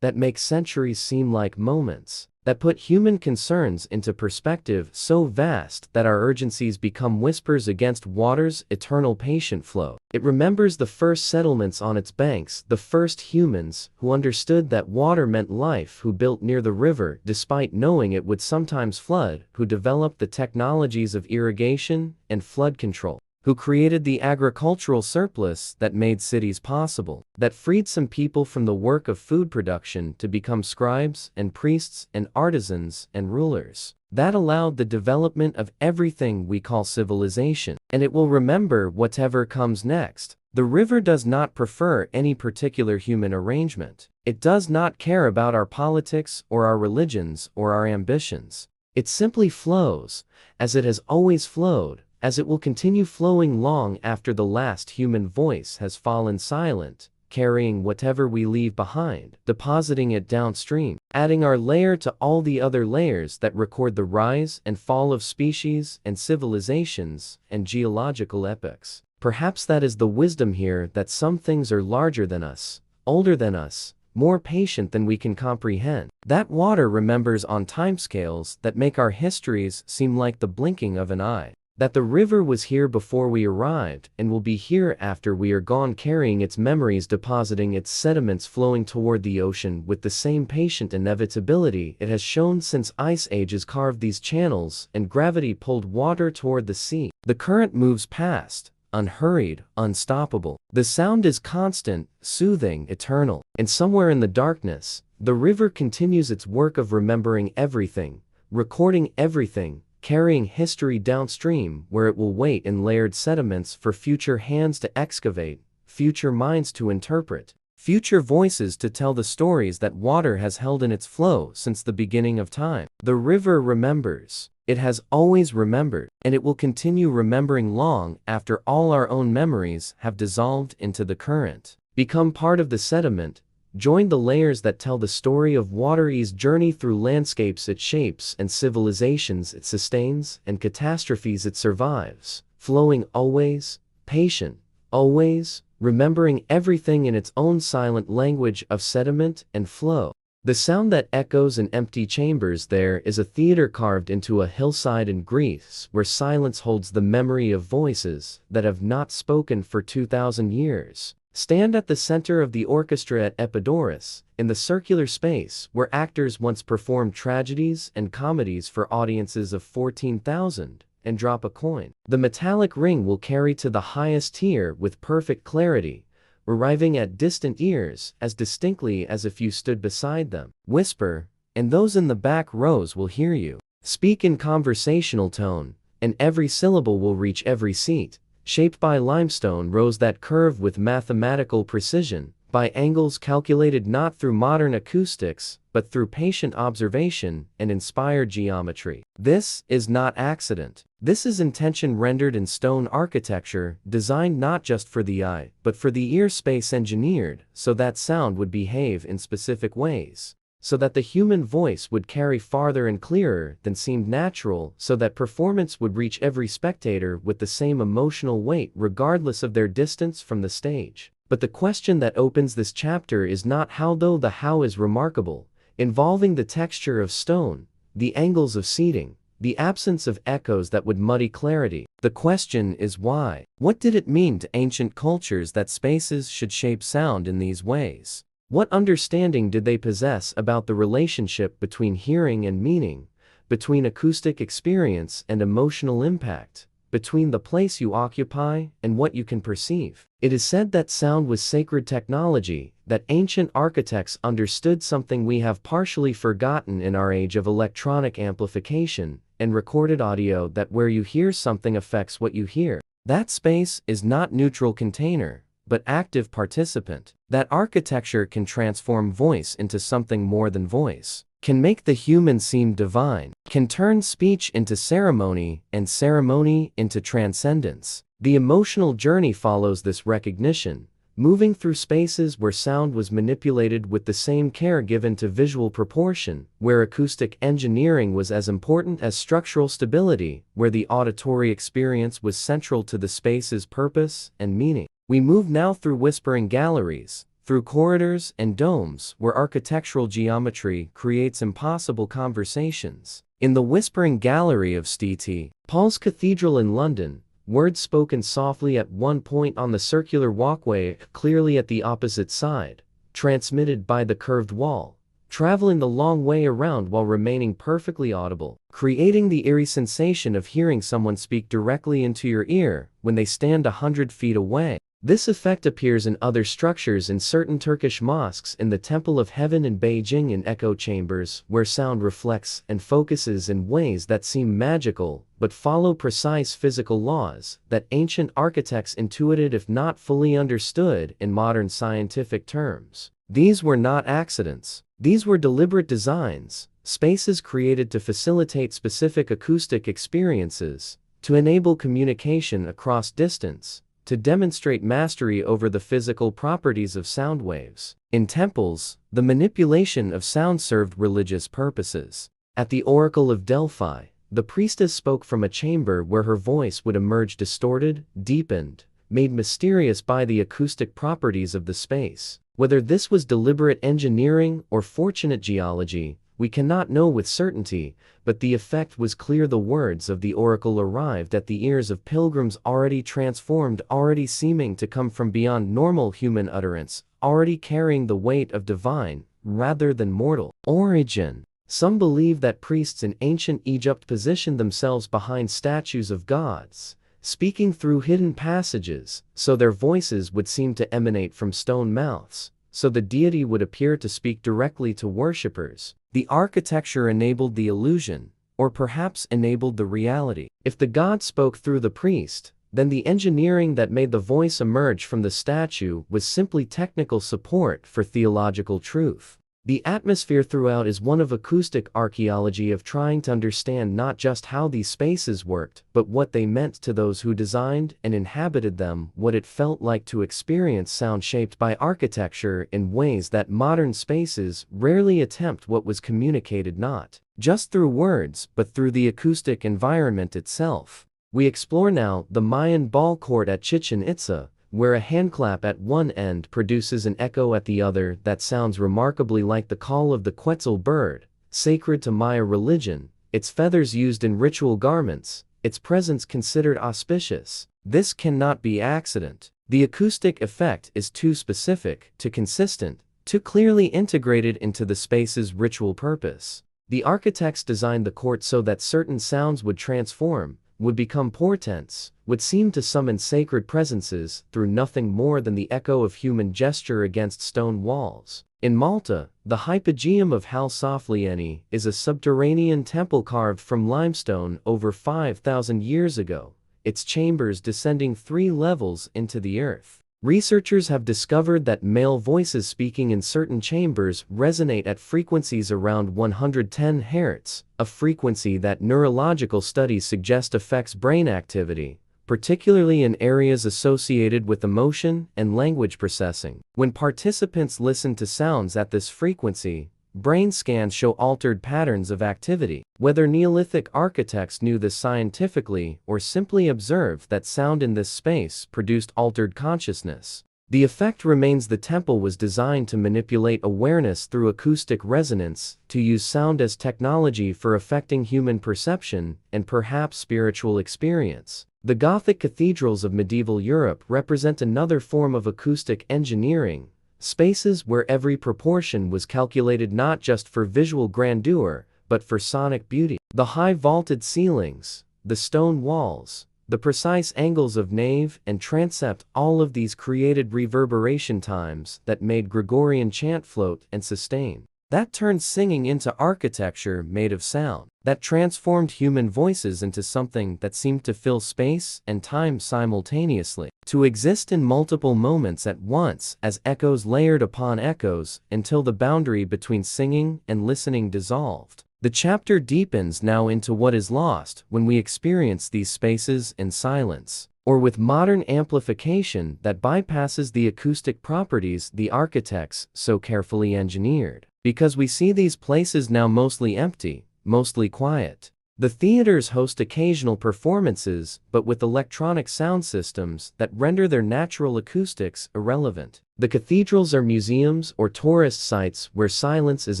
that make centuries seem like moments, that put human concerns into perspective so vast that our urgencies become whispers against water's eternal patient flow. It remembers the first settlements on its banks, the first humans who understood that water meant life, who built near the river despite knowing it would sometimes flood, who developed the technologies of irrigation and flood control, who created the agricultural surplus that made cities possible, that freed some people from the work of food production to become scribes and priests and artisans and rulers, that allowed the development of everything we call civilization. And it will remember whatever comes next. The river does not prefer any particular human arrangement. It does not care about our politics or our religions or our ambitions. It simply flows, as it has always flowed, as it will continue flowing long after the last human voice has fallen silent, carrying whatever we leave behind, depositing it downstream, adding our layer to all the other layers that record the rise and fall of species and civilizations and geological epochs. Perhaps that is the wisdom here, that some things are larger than us, older than us, more patient than we can comprehend. That water remembers on timescales that make our histories seem like the blinking of an eye. That the river was here before we arrived and will be here after we are gone, carrying its memories, depositing its sediments, flowing toward the ocean with the same patient inevitability it has shown since ice ages carved these channels and gravity pulled water toward the sea. The current moves past, unhurried, unstoppable. The sound is constant, soothing, eternal. And somewhere in the darkness, the river continues its work of remembering everything, recording everything, carrying history downstream where it will wait in layered sediments for future hands to excavate, future minds to interpret, future voices to tell the stories that water has held in its flow since the beginning of time. The river remembers. It has always remembered, and it will continue remembering long after all our own memories have dissolved into the current. Become part of the sediment. Join the layers that tell the story of water's journey through landscapes it shapes and civilizations it sustains and catastrophes it survives, flowing always, patient, always, remembering everything in its own silent language of sediment and flow. The sound that echoes in empty chambers there is a theater carved into a hillside in Greece where silence holds the memory of voices that have not spoken for 2,000 years. Stand at the center of the orchestra at Epidaurus, in the circular space where actors once performed tragedies and comedies for audiences of 14,000, and drop a coin. The metallic ring will carry to the highest tier with perfect clarity, arriving at distant ears as distinctly as if you stood beside them. Whisper, and those in the back rows will hear you. Speak in conversational tone, and every syllable will reach every seat, shaped by limestone rows that curve with mathematical precision, by angles calculated not through modern acoustics, but through patient observation and inspired geometry. This is not accident. This is intention rendered in stone architecture, designed not just for the eye, but for the ear, space engineered, so that sound would behave in specific ways, so that the human voice would carry farther and clearer than seemed natural, so that performance would reach every spectator with the same emotional weight regardless of their distance from the stage. But the question that opens this chapter is not how, though the how is remarkable, involving the texture of stone, the angles of seating, the absence of echoes that would muddy clarity. The question is why. What did it mean to ancient cultures that spaces should shape sound in these ways? What understanding did they possess about the relationship between hearing and meaning, between acoustic experience and emotional impact, between the place you occupy and what you can perceive? It is said that sound was sacred technology, that ancient architects understood something we have partially forgotten in our age of electronic amplification and recorded audio, that where you hear something affects what you hear. That space is not neutral container, but active participant. That architecture can transform voice into something more than voice, can make the human seem divine, can turn speech into ceremony and ceremony into transcendence. The emotional journey follows this recognition, moving through spaces where sound was manipulated with the same care given to visual proportion, where acoustic engineering was as important as structural stability, where the auditory experience was central to the space's purpose and meaning. We move now through whispering galleries, through corridors and domes where architectural geometry creates impossible conversations. In the Whispering Gallery of St. Paul's Cathedral in London, words spoken softly at one point on the circular walkway, clearly at the opposite side, transmitted by the curved wall, traveling the long way around while remaining perfectly audible, creating the eerie sensation of hearing someone speak directly into your ear when they stand 100 feet away. This effect appears in other structures in certain Turkish mosques, in the Temple of Heaven in Beijing, in echo chambers where sound reflects and focuses in ways that seem magical but follow precise physical laws that ancient architects intuited if not fully understood in modern scientific terms. These were not accidents. These were deliberate designs, spaces created to facilitate specific acoustic experiences, to enable communication across distance, to demonstrate mastery over the physical properties of sound waves. In temples, the manipulation of sound served religious purposes. At the Oracle of Delphi, the priestess spoke from a chamber where her voice would emerge distorted, deepened, made mysterious by the acoustic properties of the space. Whether this was deliberate engineering or fortunate geology, we cannot know with certainty, but the effect was clear. The words of the oracle arrived at the ears of pilgrims already transformed, already seeming to come from beyond normal human utterance, already carrying the weight of divine, rather than mortal, origin. Some believe that priests in ancient Egypt positioned themselves behind statues of gods, speaking through hidden passages, so their voices would seem to emanate from stone mouths, so the deity would appear to speak directly to worshippers. The architecture enabled the illusion, or perhaps enabled the reality. If the god spoke through the priest, then the engineering that made the voice emerge from the statue was simply technical support for theological truth. The atmosphere throughout is one of acoustic archaeology, of trying to understand not just how these spaces worked, but what they meant to those who designed and inhabited them, what it felt like to experience sound shaped by architecture in ways that modern spaces rarely attempt, what was communicated not just through words, but through the acoustic environment itself. We explore now the Mayan ball court at Chichen Itza, where a handclap at one end produces an echo at the other that sounds remarkably like the call of the Quetzal bird, sacred to Maya religion, its feathers used in ritual garments, its presence considered auspicious. This cannot be accident. The acoustic effect is too specific, too consistent, too clearly integrated into the space's ritual purpose. The architects designed the court so that certain sounds would transform, would become portents, would seem to summon sacred presences through nothing more than the echo of human gesture against stone walls. In Malta, the Hypogeum of Halsaflieni is a subterranean temple carved from limestone over 5,000 years ago, its chambers descending 3 levels into the earth. Researchers have discovered that male voices speaking in certain chambers resonate at frequencies around 110 Hz, a frequency that neurological studies suggest affects brain activity, particularly in areas associated with emotion and language processing. When participants listen to sounds at this frequency, brain scans show altered patterns of activity. Whether Neolithic architects knew this scientifically or simply observed that sound in this space produced altered consciousness, the effect remains. The temple was designed to manipulate awareness through acoustic resonance, to use sound as technology for affecting human perception and perhaps spiritual experience. The Gothic cathedrals of medieval Europe represent another form of acoustic engineering, spaces where every proportion was calculated not just for visual grandeur, but for sonic beauty. The high vaulted ceilings, the stone walls, the precise angles of nave and transept, all of these created reverberation times that made Gregorian chant float and sustain. That turned singing into architecture made of sound, that transformed human voices into something that seemed to fill space and time simultaneously, to exist in multiple moments at once as echoes layered upon echoes until the boundary between singing and listening dissolved. The chapter deepens now into what is lost when we experience these spaces in silence, or with modern amplification that bypasses the acoustic properties the architects so carefully engineered. Because we see these places now mostly empty, mostly quiet. The theaters host occasional performances, but with electronic sound systems that render their natural acoustics irrelevant. The cathedrals are museums or tourist sites where silence is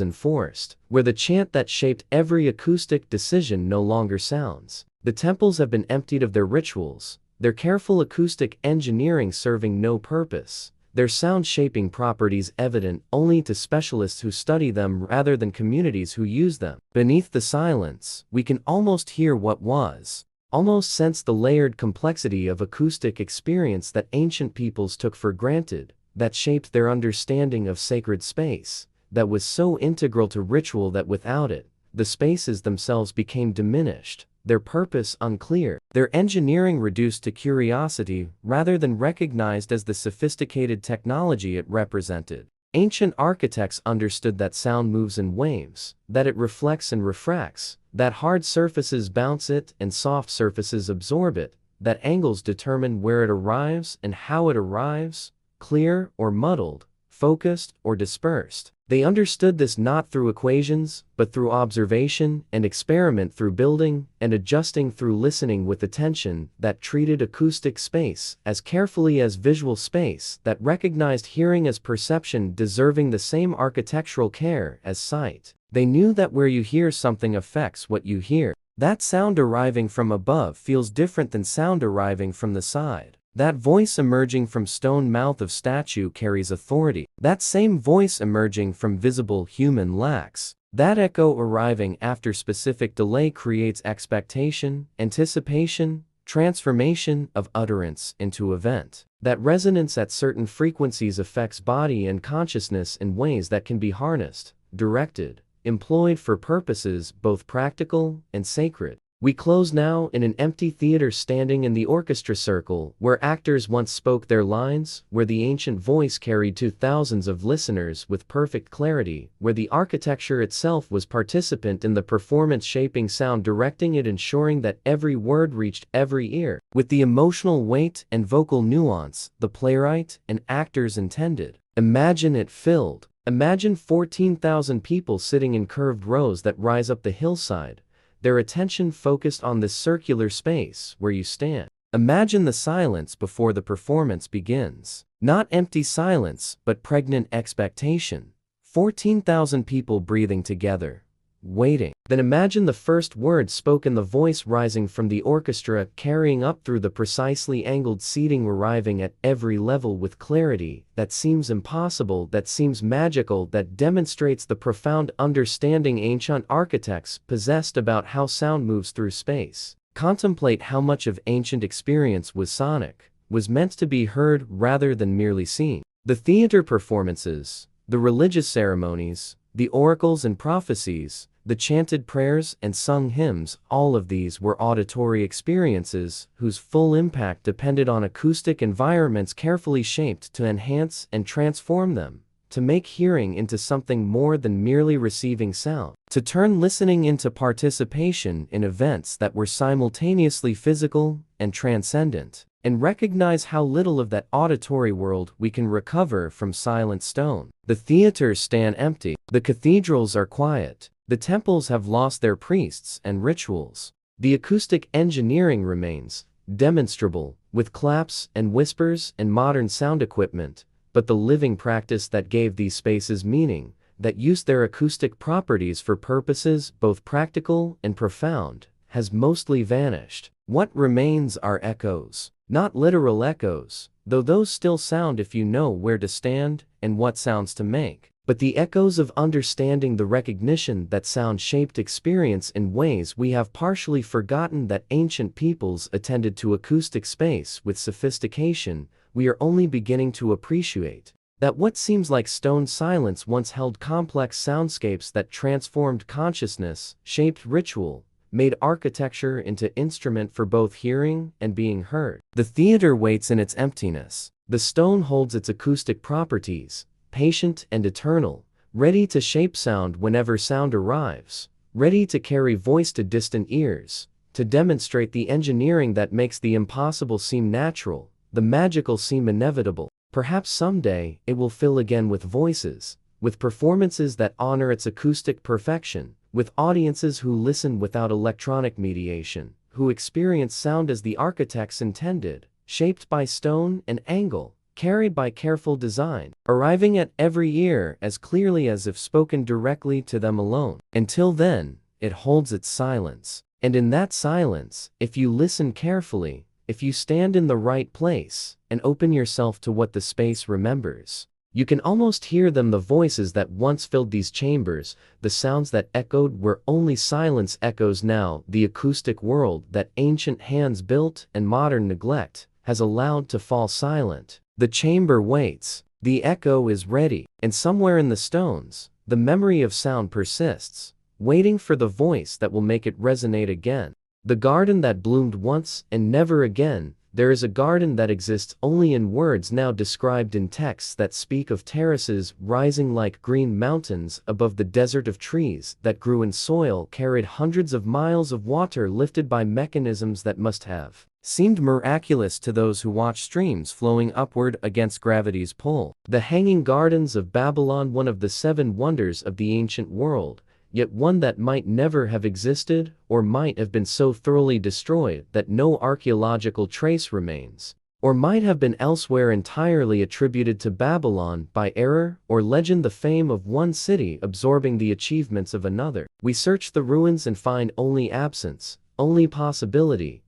enforced, where the chant that shaped every acoustic decision no longer sounds. The temples have been emptied of their rituals, their careful acoustic engineering serving no purpose, their sound-shaping properties evident only to specialists who study them rather than communities who use them. Beneath the silence, we can almost hear what was, almost sense the layered complexity of acoustic experience that ancient peoples took for granted, that shaped their understanding of sacred space, that was so integral to ritual that without it, the spaces themselves became diminished, their purpose unclear, their engineering reduced to curiosity rather than recognized as the sophisticated technology it represented. Ancient architects understood that sound moves in waves, that it reflects and refracts, that hard surfaces bounce it and soft surfaces absorb it, that angles determine where it arrives and how it arrives, clear or muddled, focused or dispersed. They understood this not through equations, but through observation and experiment, through building and adjusting, through listening with attention that treated acoustic space as carefully as visual space, that recognized hearing as perception deserving the same architectural care as sight. They knew that where you hear something affects what you hear. That sound arriving from above feels different than sound arriving from the side. That voice emerging from stone mouth of statue carries authority. That same voice emerging from visible human lacks. That echo arriving after specific delay creates expectation, anticipation, transformation of utterance into event. That resonance at certain frequencies affects body and consciousness in ways that can be harnessed, directed, employed for purposes both practical and sacred. We close now in an empty theater standing in the orchestra circle, where actors once spoke their lines, where the ancient voice carried to thousands of listeners with perfect clarity, where the architecture itself was participant in the performance, shaping sound, directing it, ensuring that every word reached every ear, with the emotional weight and vocal nuance the playwright and actors intended. Imagine it filled. Imagine 14,000 people sitting in curved rows that rise up the hillside, their attention focused on this circular space where you stand. Imagine the silence before the performance begins. Not empty silence, but pregnant expectation. 14,000 people breathing together, waiting. Then imagine the first words spoken, the voice rising from the orchestra, carrying up through the precisely angled seating, arriving at every level with clarity that seems impossible, that seems magical, that demonstrates the profound understanding ancient architects possessed about how sound moves through space. Contemplate how much of ancient experience was sonic, was meant to be heard rather than merely seen. The theater performances, the religious ceremonies, the oracles and prophecies, the chanted prayers and sung hymns, all of these were auditory experiences whose full impact depended on acoustic environments carefully shaped to enhance and transform them, to make hearing into something more than merely receiving sound, to turn listening into participation in events that were simultaneously physical and transcendent. And recognize how little of that auditory world we can recover from silent stone. The theaters stand empty. The cathedrals are quiet. The temples have lost their priests and rituals. The acoustic engineering remains demonstrable, with claps and whispers and modern sound equipment, but the living practice that gave these spaces meaning, that used their acoustic properties for purposes both practical and profound, has mostly vanished. What remains are echoes. Not literal echoes, though those still sound if you know where to stand and what sounds to make, but the echoes of understanding, the recognition that sound shaped experience in ways we have partially forgotten, that ancient peoples attended to acoustic space with sophistication we are only beginning to appreciate, that what seems like stone silence once held complex soundscapes that transformed consciousness, shaped ritual, made architecture into instrument for both hearing and being heard. The theater waits in its emptiness. The stone holds its acoustic properties, patient and eternal, ready to shape sound whenever sound arrives, ready to carry voice to distant ears, to demonstrate the engineering that makes the impossible seem natural, the magical seem inevitable. Perhaps someday it will fill again with voices, with performances that honor its acoustic perfection, with audiences who listen without electronic mediation, who experience sound as the architects intended, shaped by stone and angle, carried by careful design, arriving at every ear as clearly as if spoken directly to them alone. Until then, it holds its silence. And in that silence, if you listen carefully, if you stand in the right place, and open yourself to what the space remembers, you can almost hear them, the voices that once filled these chambers, the sounds that echoed where only silence echoes now, the acoustic world that ancient hands built and modern neglect has allowed to fall silent. The chamber waits. The echo is ready. And somewhere in the stones, the memory of sound persists, waiting for the voice that will make it resonate again. The garden that bloomed once and never again. There is a garden that exists only in words, now described in texts that speak of terraces rising like green mountains above the desert, of trees that grew in soil carried hundreds of miles of water, lifted by mechanisms that must have seemed miraculous to those who watched streams flowing upward against gravity's pull. The Hanging Gardens of Babylon, one of the 7 wonders of the ancient world, yet one that might never have existed, or might have been so thoroughly destroyed that no archaeological trace remains, or might have been elsewhere, entirely attributed to Babylon by error or legend, the fame of one city absorbing the achievements of another. We search the ruins and find only absence, only possibility,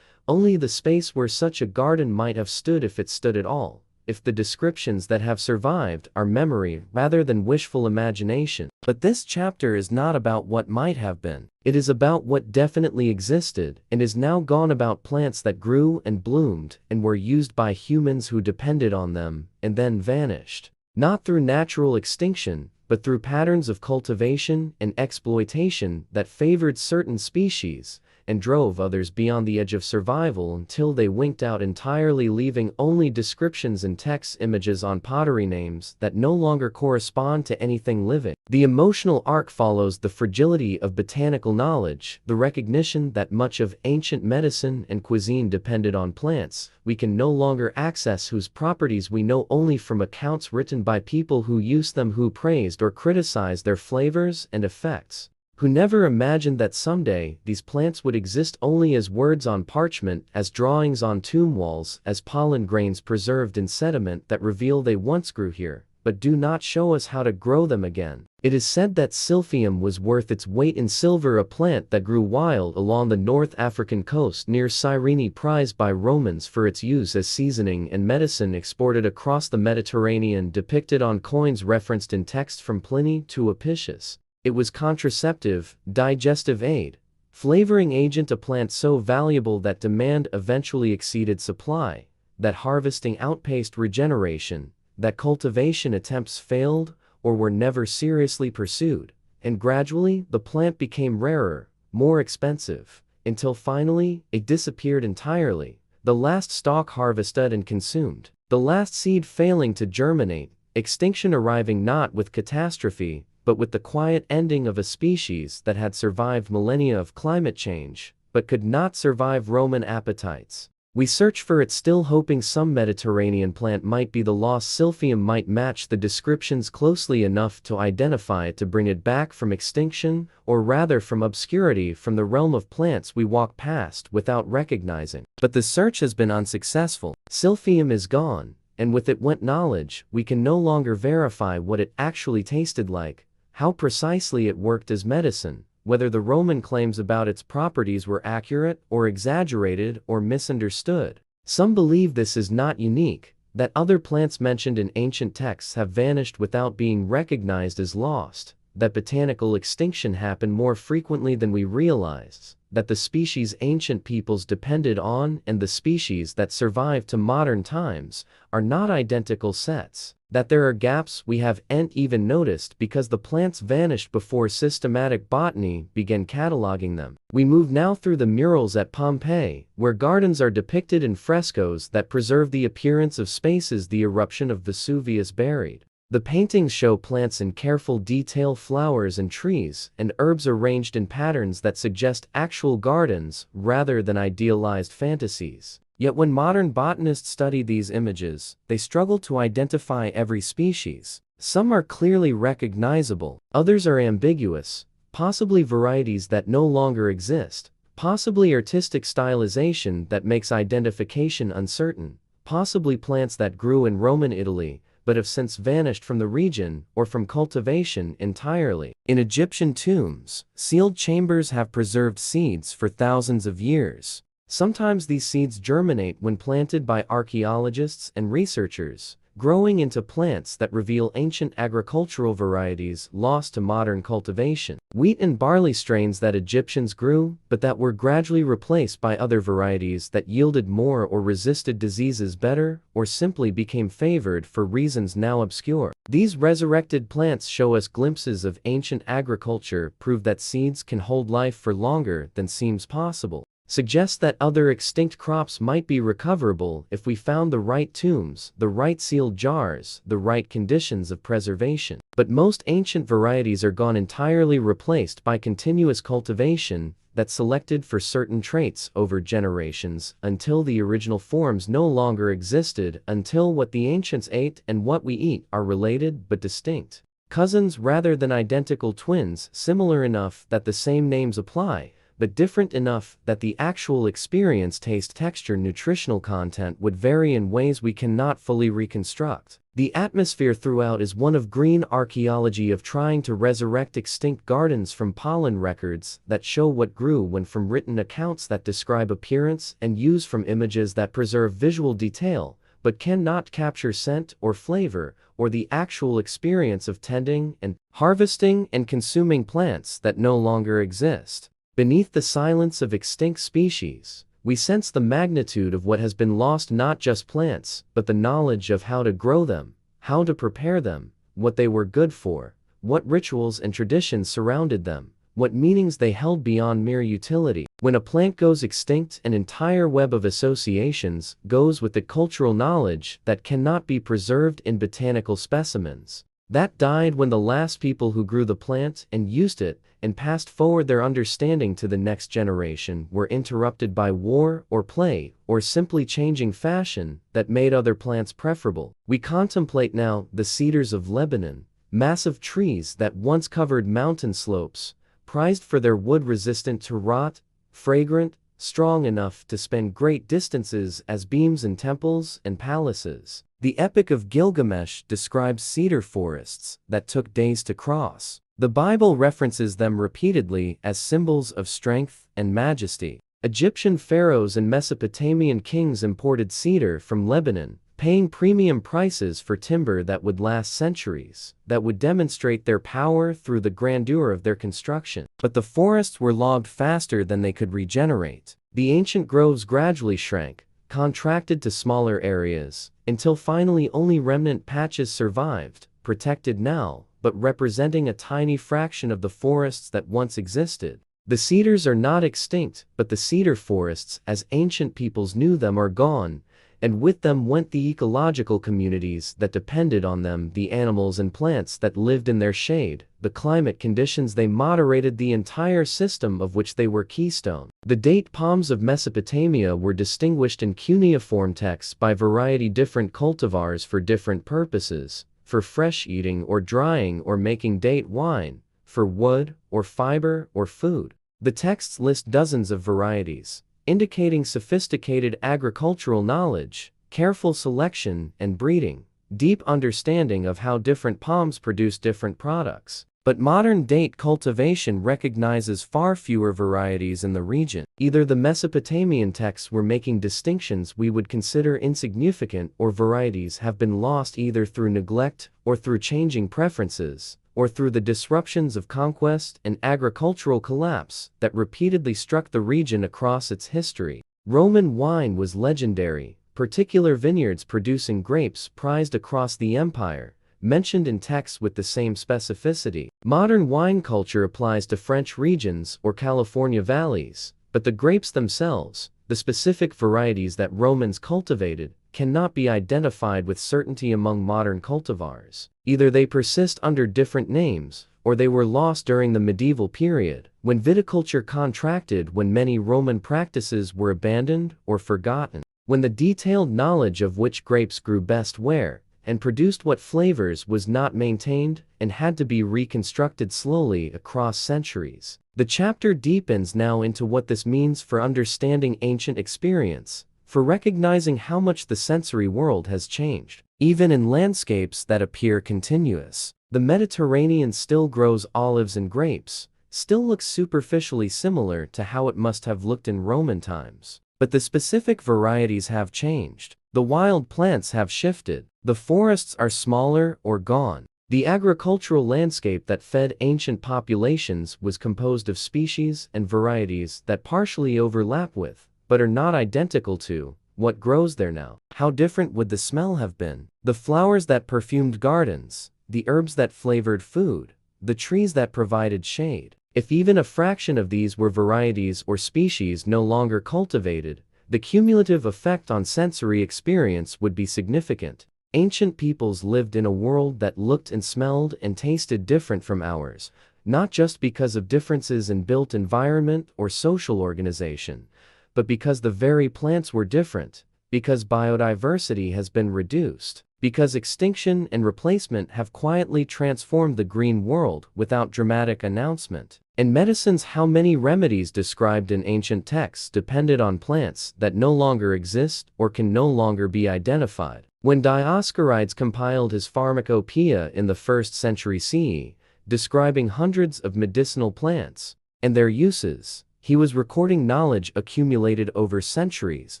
only the space where such a garden might have stood if it stood at all. if the descriptions that have survived are memory rather than wishful imagination. But this chapter is not about what might have been. It is about what definitely existed and is now gone, about plants that grew and bloomed and were used by humans who depended on them and then vanished. Not through natural extinction, but through patterns of cultivation and exploitation that favored certain species and drove others beyond the edge of survival until they winked out entirely, leaving only descriptions and text images on pottery names that no longer correspond to anything living. The emotional arc follows the fragility of botanical knowledge, the recognition that much of ancient medicine and cuisine depended on plants we can no longer access, whose properties we know only from accounts written by people who used them, who praised or criticized their flavors and effects, who never imagined that someday these plants would exist only as words on parchment, as drawings on tomb walls, as pollen grains preserved in sediment that reveal they once grew here, but do not show us how to grow them again. It is said that silphium was worth its weight in silver, a plant that grew wild along the North African coast near Cyrene, prized by Romans for its use as seasoning and medicine, exported across the Mediterranean, depicted on coins referenced in text from Pliny to Apicius. It was contraceptive, digestive aid, flavoring agent, a plant so valuable that demand eventually exceeded supply, that harvesting outpaced regeneration, that cultivation attempts failed or were never seriously pursued, and gradually the plant became rarer, more expensive, until finally it disappeared entirely, the last stalk harvested and consumed, the last seed failing to germinate, extinction arriving not with catastrophe, but with the quiet ending of a species that had survived millennia of climate change, but could not survive Roman appetites. We search for it, still hoping some Mediterranean plant might be the lost silphium, might match the descriptions closely enough to identify it, to bring it back from extinction, or rather from obscurity, from the realm of plants we walk past without recognizing. But the search has been unsuccessful. Silphium is gone, and with it went knowledge. We can no longer verify what it actually tasted like, how precisely it worked as medicine, whether the Roman claims about its properties were accurate or exaggerated or misunderstood. Some believe this is not unique, that other plants mentioned in ancient texts have vanished without being recognized as lost, that botanical extinction happened more frequently than we realized, that the species ancient peoples depended on and the species that survived to modern times are not identical sets, that there are gaps we haven't even noticed because the plants vanished before systematic botany began cataloging them. We move now through the murals at Pompeii, where gardens are depicted in frescoes that preserve the appearance of spaces the eruption of Vesuvius buried. The paintings show plants in careful detail, flowers and trees and herbs arranged in patterns that suggest actual gardens rather than idealized fantasies. Yet when modern botanists study these images, they struggle to identify every species. Some are clearly recognizable, others are ambiguous, possibly varieties that no longer exist, possibly artistic stylization that makes identification uncertain, possibly plants that grew in Roman Italy but have since vanished from the region or from cultivation entirely. In Egyptian tombs, sealed chambers have preserved seeds for thousands of years. Sometimes these seeds germinate when planted by archaeologists and researchers, growing into plants that reveal ancient agricultural varieties lost to modern cultivation. Wheat and barley strains that Egyptians grew, but that were gradually replaced by other varieties that yielded more or resisted diseases better, or simply became favored for reasons now obscure. These resurrected plants show us glimpses of ancient agriculture, prove that seeds can hold life for longer than seems possible, suggest that other extinct crops might be recoverable if we found the right tombs, the right sealed jars, the right conditions of preservation. But most ancient varieties are gone, entirely replaced by continuous cultivation that selected for certain traits over generations until the original forms no longer existed, until what the ancients ate and what we eat are related but distinct. Cousins rather than identical twins, similar enough that the same names apply, but different enough that the actual experience, taste, texture, nutritional content would vary in ways we cannot fully reconstruct. The atmosphere throughout is one of green archaeology, of trying to resurrect extinct gardens from pollen records that show what grew when, from written accounts that describe appearance, and use from images that preserve visual detail, but cannot capture scent or flavor, or the actual experience of tending and harvesting and consuming plants that no longer exist. Beneath the silence of extinct species, we sense the magnitude of what has been lost, not just plants, but the knowledge of how to grow them, how to prepare them, what they were good for, what rituals and traditions surrounded them, what meanings they held beyond mere utility. When a plant goes extinct, an entire web of associations goes with it, cultural knowledge that cannot be preserved in botanical specimens, that died when the last people who grew the plant and used it and passed forward their understanding to the next generation were interrupted by war or play or simply changing fashion that made other plants preferable. We contemplate now the cedars of Lebanon, massive trees that once covered mountain slopes, prized for their wood resistant to rot, fragrant, strong enough to span great distances as beams in temples and palaces. The Epic of Gilgamesh describes cedar forests that took days to cross. The Bible references them repeatedly as symbols of strength and majesty. Egyptian pharaohs and Mesopotamian kings imported cedar from Lebanon, paying premium prices for timber that would last centuries, that would demonstrate their power through the grandeur of their construction. But the forests were logged faster than they could regenerate. The ancient groves gradually shrank, contracted to smaller areas, until finally only remnant patches survived, protected now, but representing a tiny fraction of the forests that once existed. The cedars are not extinct, but the cedar forests, as ancient peoples knew them, are gone, and with them went the ecological communities that depended on them, the animals and plants that lived in their shade, the climate conditions they moderated, the entire system of which they were keystone. The date palms of Mesopotamia were distinguished in cuneiform texts by variety different cultivars for different purposes, for fresh eating or drying or making date wine, for wood or fiber or food. The texts list dozens of varieties, indicating sophisticated agricultural knowledge, careful selection and breeding, deep understanding of how different palms produce different products. But modern date cultivation recognizes far fewer varieties in the region. Either the Mesopotamian texts were making distinctions we would consider insignificant, or varieties have been lost either through neglect or through changing preferences, or through the disruptions of conquest and agricultural collapse that repeatedly struck the region across its history. Roman wine was legendary, particular vineyards producing grapes prized across the empire, mentioned in texts with the same specificity. Modern wine culture applies to French regions or California valleys, but the grapes themselves, the specific varieties that Romans cultivated, cannot be identified with certainty among modern cultivars. Either they persist under different names, or they were lost during the medieval period, when viticulture contracted, when many Roman practices were abandoned or forgotten, when the detailed knowledge of which grapes grew best where and produced what flavors was not maintained and had to be reconstructed slowly across centuries. The chapter deepens now into what this means for understanding ancient experience, for recognizing how much the sensory world has changed. Even in landscapes that appear continuous, the Mediterranean still grows olives and grapes, still looks superficially similar to how it must have looked in Roman times. But the specific varieties have changed. The wild plants have shifted. The forests are smaller or gone. The agricultural landscape that fed ancient populations was composed of species and varieties that partially overlap with, but are not identical to, what grows there now. How different would the smell have been? The flowers that perfumed gardens, the herbs that flavored food, the trees that provided shade. If even a fraction of these were varieties or species no longer cultivated, the cumulative effect on sensory experience would be significant. Ancient peoples lived in a world that looked and smelled and tasted different from ours, not just because of differences in built environment or social organization, but because the very plants were different, because biodiversity has been reduced, because extinction and replacement have quietly transformed the green world without dramatic announcement. In medicines, how many remedies described in ancient texts depended on plants that no longer exist or can no longer be identified. When Dioscorides compiled his Pharmacopoeia in the 1st century CE, describing hundreds of medicinal plants and their uses, he was recording knowledge accumulated over centuries,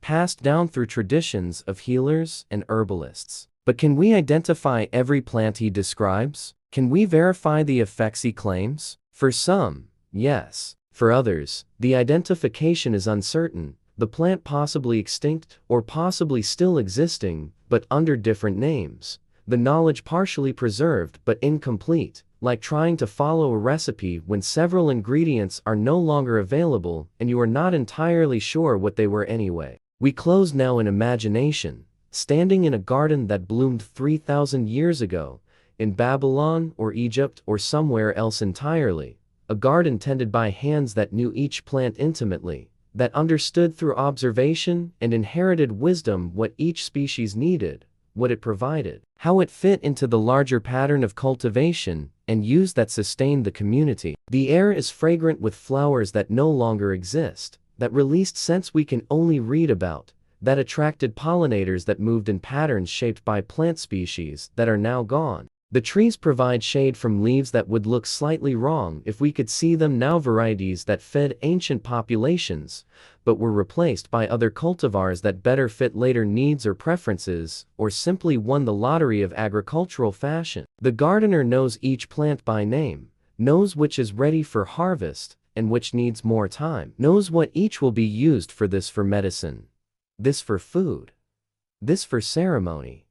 passed down through traditions of healers and herbalists. But can we identify every plant he describes? Can we verify the effects he claims? For some, yes. For others, the identification is uncertain, the plant possibly extinct or possibly still existing, but under different names. The knowledge partially preserved but incomplete, like trying to follow a recipe when several ingredients are no longer available and you are not entirely sure what they were anyway. We close now in imagination, standing in a garden that bloomed 3,000 years ago, in Babylon or Egypt or somewhere else entirely, a garden tended by hands that knew each plant intimately, that understood through observation and inherited wisdom what each species needed, what it provided, how it fit into the larger pattern of cultivation and use that sustained the community. The air is fragrant with flowers that no longer exist, that released scents we can only read about, that attracted pollinators that moved in patterns shaped by plant species that are now gone. The trees provide shade from leaves that would look slightly wrong if we could see them now, varieties that fed ancient populations, but were replaced by other cultivars that better fit later needs or preferences, or simply won the lottery of agricultural fashion. The gardener knows each plant by name, knows which is ready for harvest and which needs more time, knows what each will be used for, this for medicine, this for food, this for ceremony,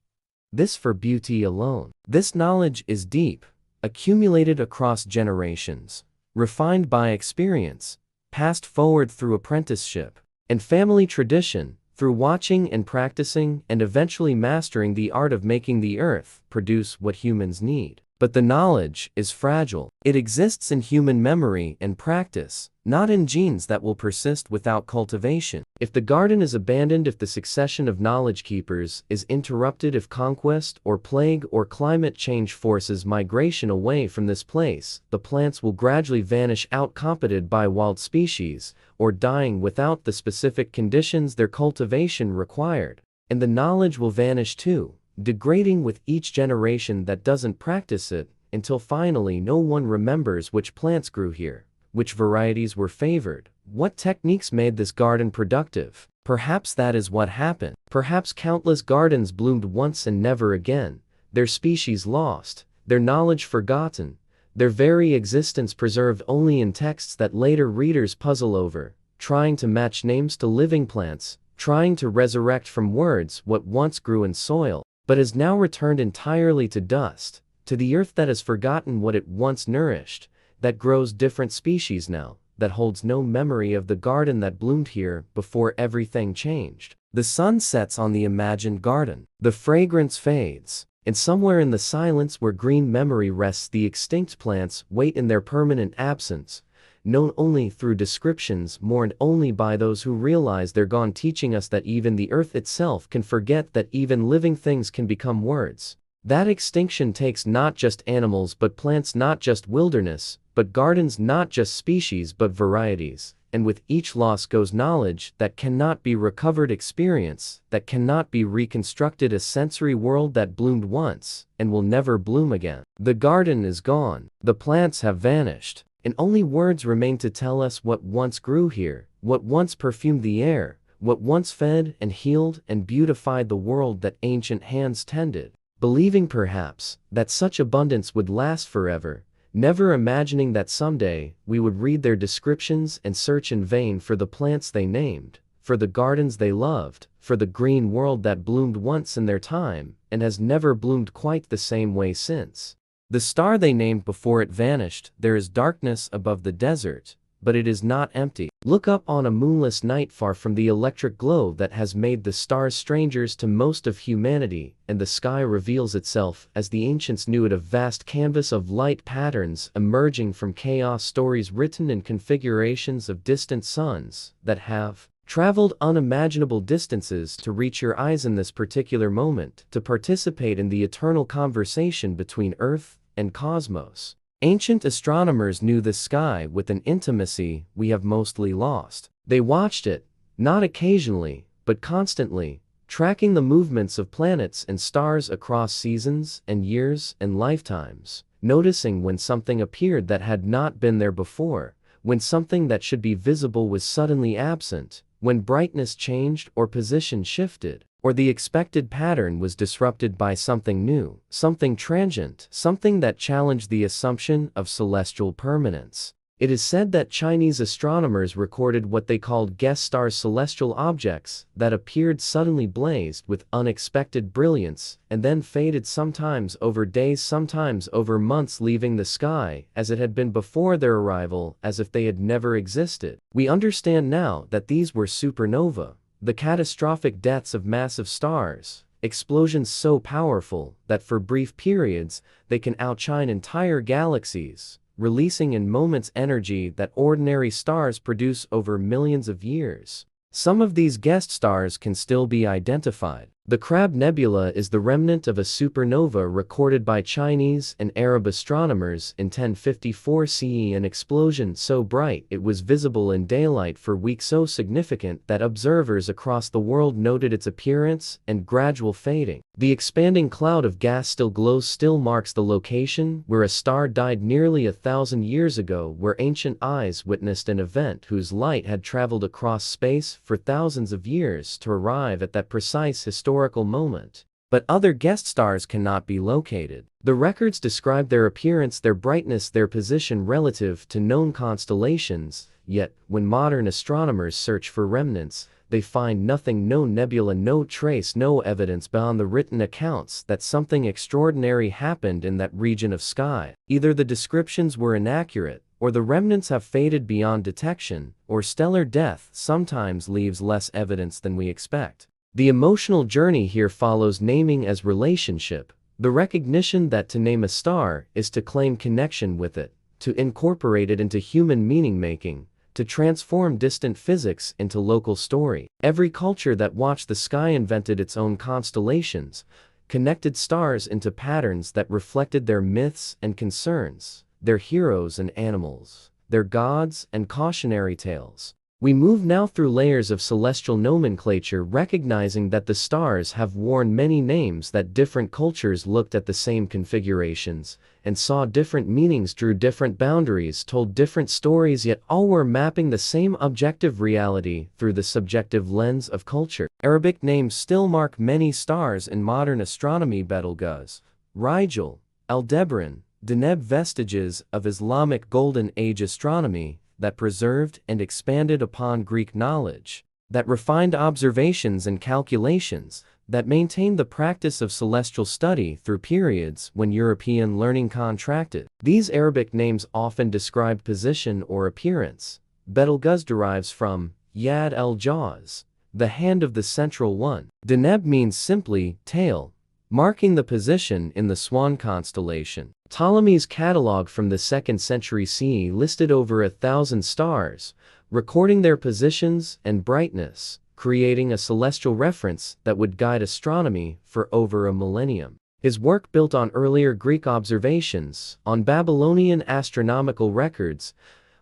this for beauty alone. This knowledge is deep, accumulated across generations, refined by experience, passed forward through apprenticeship and family tradition, through watching and practicing and eventually mastering the art of making the earth produce what humans need. But the knowledge is fragile. It exists in human memory and practice, not in genes that will persist without cultivation. If the garden is abandoned, if the succession of knowledge keepers is interrupted, if conquest or plague or climate change forces migration away from this place, the plants will gradually vanish, outcompeted by wild species, or dying without the specific conditions their cultivation required. And the knowledge will vanish too, degrading with each generation that doesn't practice it, until finally no one remembers which plants grew here, which varieties were favored, what techniques made this garden productive. Perhaps that is what happened. Perhaps countless gardens bloomed once and never again, their species lost, their knowledge forgotten, their very existence preserved only in texts that later readers puzzle over, trying to match names to living plants, trying to resurrect from words what once grew in soil, but has now returned entirely to dust, to the earth that has forgotten what it once nourished, that grows different species now, that holds no memory of the garden that bloomed here before everything changed. The sun sets on the imagined garden. The fragrance fades, and somewhere in the silence where green memory rests, the extinct plants wait in their permanent absence, known only through descriptions, mourned only by those who realize they're gone, teaching us that even the earth itself can forget, that even living things can become words. That extinction takes not just animals but plants, not just wilderness but gardens, not just species but varieties, and with each loss goes knowledge that cannot be recovered, experience that cannot be reconstructed, a sensory world that bloomed once and will never bloom again. The garden is gone, the plants have vanished, and only words remain to tell us what once grew here, what once perfumed the air, what once fed and healed and beautified the world that ancient hands tended, believing perhaps that such abundance would last forever, never imagining that someday we would read their descriptions and search in vain for the plants they named, for the gardens they loved, for the green world that bloomed once in their time and has never bloomed quite the same way since. The star they named before it vanished. There is darkness above the desert, but it is not empty. Look up on a moonless night, far from the electric glow that has made the stars strangers to most of humanity, and the sky reveals itself as the ancients knew it, a vast canvas of light patterns emerging from chaos, stories written in configurations of distant suns that have traveled unimaginable distances to reach your eyes in this particular moment, to participate in the eternal conversation between Earth and cosmos. Ancient astronomers knew the sky with an intimacy we have mostly lost. They watched it, not occasionally, but constantly, tracking the movements of planets and stars across seasons and years and lifetimes, noticing when something appeared that had not been there before, when something that should be visible was suddenly absent, when brightness changed or position shifted, or the expected pattern was disrupted by something new, something transient, something that challenged the assumption of celestial permanence. It is said that Chinese astronomers recorded what they called guest stars, celestial objects that appeared suddenly, blazed with unexpected brilliance, and then faded, sometimes over days, sometimes over months, leaving the sky as it had been before their arrival, as if they had never existed. We understand now that these were supernovae, the catastrophic deaths of massive stars, explosions so powerful that for brief periods they can outshine entire galaxies, releasing in moments energy that ordinary stars produce over millions of years. Some of these guest stars can still be identified. The Crab Nebula is the remnant of a supernova recorded by Chinese and Arab astronomers in 1054 CE, an explosion so bright it was visible in daylight for weeks, so significant that observers across the world noted its appearance and gradual fading. The expanding cloud of gas still glows, still marks the location where a star died nearly 1,000 years ago, where ancient eyes witnessed an event whose light had traveled across space for thousands of years to arrive at that precise historical moment. But other guest stars cannot be located. The records describe their appearance, their brightness, their position relative to known constellations, yet, when modern astronomers search for remnants, they find nothing, no nebula, no trace, no evidence beyond the written accounts that something extraordinary happened in that region of sky. Either the descriptions were inaccurate, or the remnants have faded beyond detection, or stellar death sometimes leaves less evidence than we expect. The emotional journey here follows naming as relationship, the recognition that to name a star is to claim connection with it, to incorporate it into human meaning-making, to transform distant physics into local story. Every culture that watched the sky invented its own constellations, connected stars into patterns that reflected their myths and concerns, their heroes and animals, their gods and cautionary tales. We move now through layers of celestial nomenclature, recognizing that the stars have worn many names, that different cultures looked at the same configurations and saw different meanings, drew different boundaries, told different stories, yet all were mapping the same objective reality through the subjective lens of culture. Arabic names still mark many stars in modern astronomy: Betelgeuse, Rigel, Aldebaran, Deneb, vestiges of Islamic Golden Age astronomy that preserved and expanded upon Greek knowledge, that refined observations and calculations, that maintained the practice of celestial study through periods when European learning contracted. These Arabic names often described position or appearance. Betelgeuse derives from Yad el-Jawz, the hand of the central one. Deneb means simply tail, marking the position in the Swan constellation. Ptolemy's catalogue from the 2nd century CE listed over 1,000 stars, recording their positions and brightness, creating a celestial reference that would guide astronomy for over a millennium. His work built on earlier Greek observations, on Babylonian astronomical records,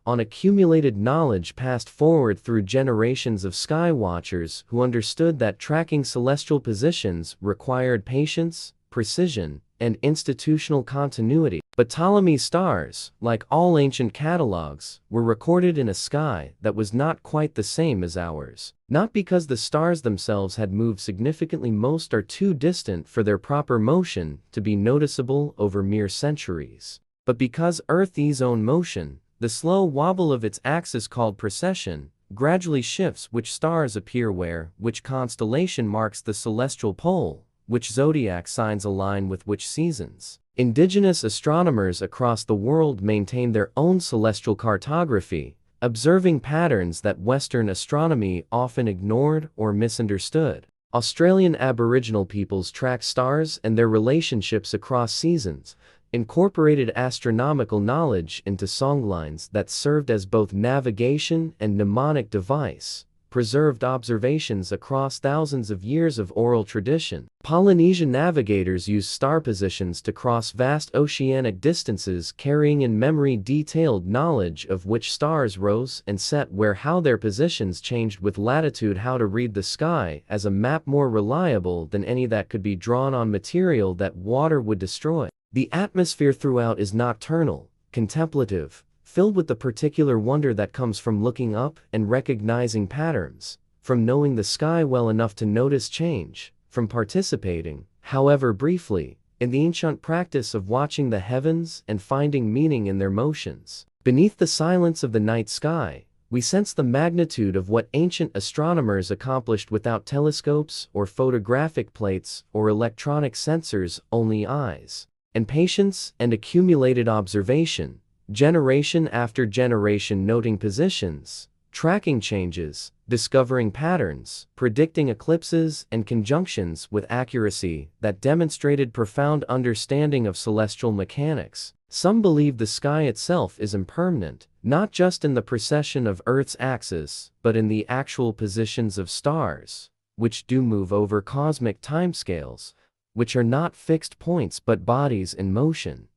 on accumulated knowledge passed forward through generations of sky watchers who understood that tracking celestial positions required patience, precision, and institutional continuity. But Ptolemy's stars, like all ancient catalogues, were recorded in a sky that was not quite the same as ours. Not because the stars themselves had moved significantly, most are too distant for their proper motion to be noticeable over mere centuries, but because Earth's own motion, the slow wobble of its axis called precession, gradually shifts which stars appear where, which constellation marks the celestial pole, which zodiac signs align with which seasons. Indigenous astronomers across the world maintain their own celestial cartography, observing patterns that Western astronomy often ignored or misunderstood. Australian Aboriginal peoples track stars and their relationships across seasons, incorporated astronomical knowledge into songlines that served as both navigation and mnemonic device, preserved observations across thousands of years of oral tradition. Polynesian navigators used star positions to cross vast oceanic distances, carrying in memory detailed knowledge of which stars rose and set where, how their positions changed with latitude, how to read the sky as a map more reliable than any that could be drawn on material that water would destroy. The atmosphere throughout is nocturnal, contemplative, filled with the particular wonder that comes from looking up and recognizing patterns, from knowing the sky well enough to notice change, from participating, however briefly, in the ancient practice of watching the heavens and finding meaning in their motions. Beneath the silence of the night sky, we sense the magnitude of what ancient astronomers accomplished without telescopes or photographic plates or electronic sensors, only eyes and patience and accumulated observation, generation after generation, noting positions, tracking changes, discovering patterns, predicting eclipses and conjunctions with accuracy that demonstrated profound understanding of celestial mechanics. Some believe the sky itself is impermanent, not just in the precession of Earth's axis, but in the actual positions of stars, which do move over cosmic timescales, which are not fixed points but bodies in motion.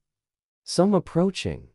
Some approaching,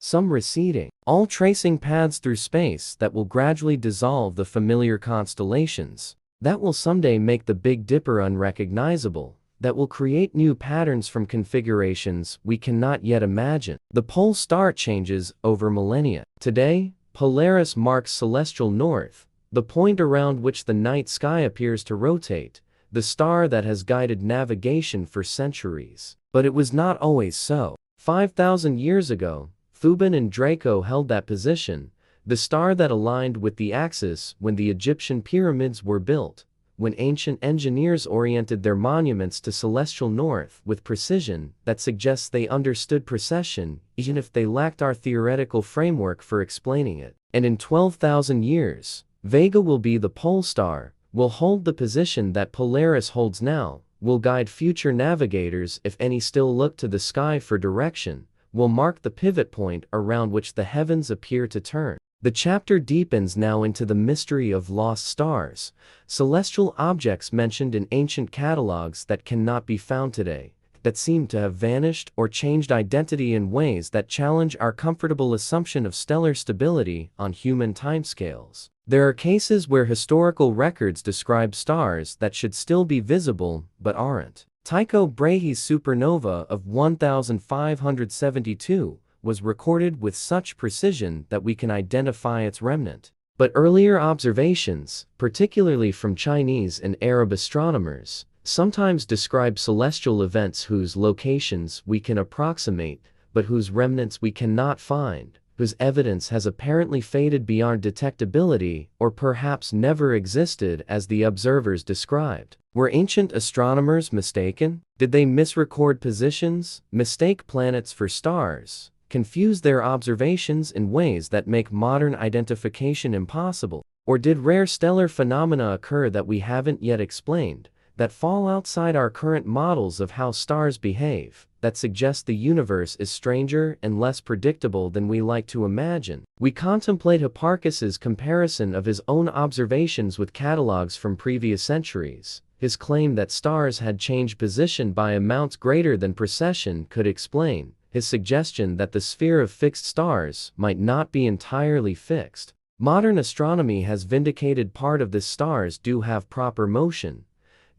some receding, all tracing paths through space that will gradually dissolve the familiar constellations, that will someday make the Big Dipper unrecognizable, that will create new patterns from configurations we cannot yet imagine. The pole star changes over millennia. Today, Polaris marks celestial north, the point around which the night sky appears to rotate, the star that has guided navigation for centuries. But it was not always so. 5,000 years ago, Thuban and Draco held that position, the star that aligned with the axis when the Egyptian pyramids were built, when ancient engineers oriented their monuments to celestial north with precision that suggests they understood precession, even if they lacked our theoretical framework for explaining it. And in 12,000 years, Vega will be the pole star, will hold the position that Polaris holds now, will guide future navigators if any still look to the sky for direction, will mark the pivot point around which the heavens appear to turn. The chapter deepens now into the mystery of lost stars, celestial objects mentioned in ancient catalogs that cannot be found today, that seem to have vanished or changed identity in ways that challenge our comfortable assumption of stellar stability on human timescales. There are cases where historical records describe stars that should still be visible but aren't. Tycho Brahe's supernova of 1572 was recorded with such precision that we can identify its remnant. But earlier observations, particularly from Chinese and Arab astronomers, sometimes describe celestial events whose locations we can approximate, but whose remnants we cannot find, whose evidence has apparently faded beyond detectability or perhaps never existed as the observers described. Were ancient astronomers mistaken? Did they misrecord positions, mistake planets for stars, confuse their observations in ways that make modern identification impossible? Or did rare stellar phenomena occur that we haven't yet explained, that fall outside our current models of how stars behave, that suggest the universe is stranger and less predictable than we like to imagine? We contemplate Hipparchus's comparison of his own observations with catalogs from previous centuries. His claim that stars had changed position by amounts greater than precession could explain his suggestion that the sphere of fixed stars might not be entirely fixed. Modern astronomy has vindicated part of this: stars do have proper motion,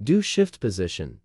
do shift position,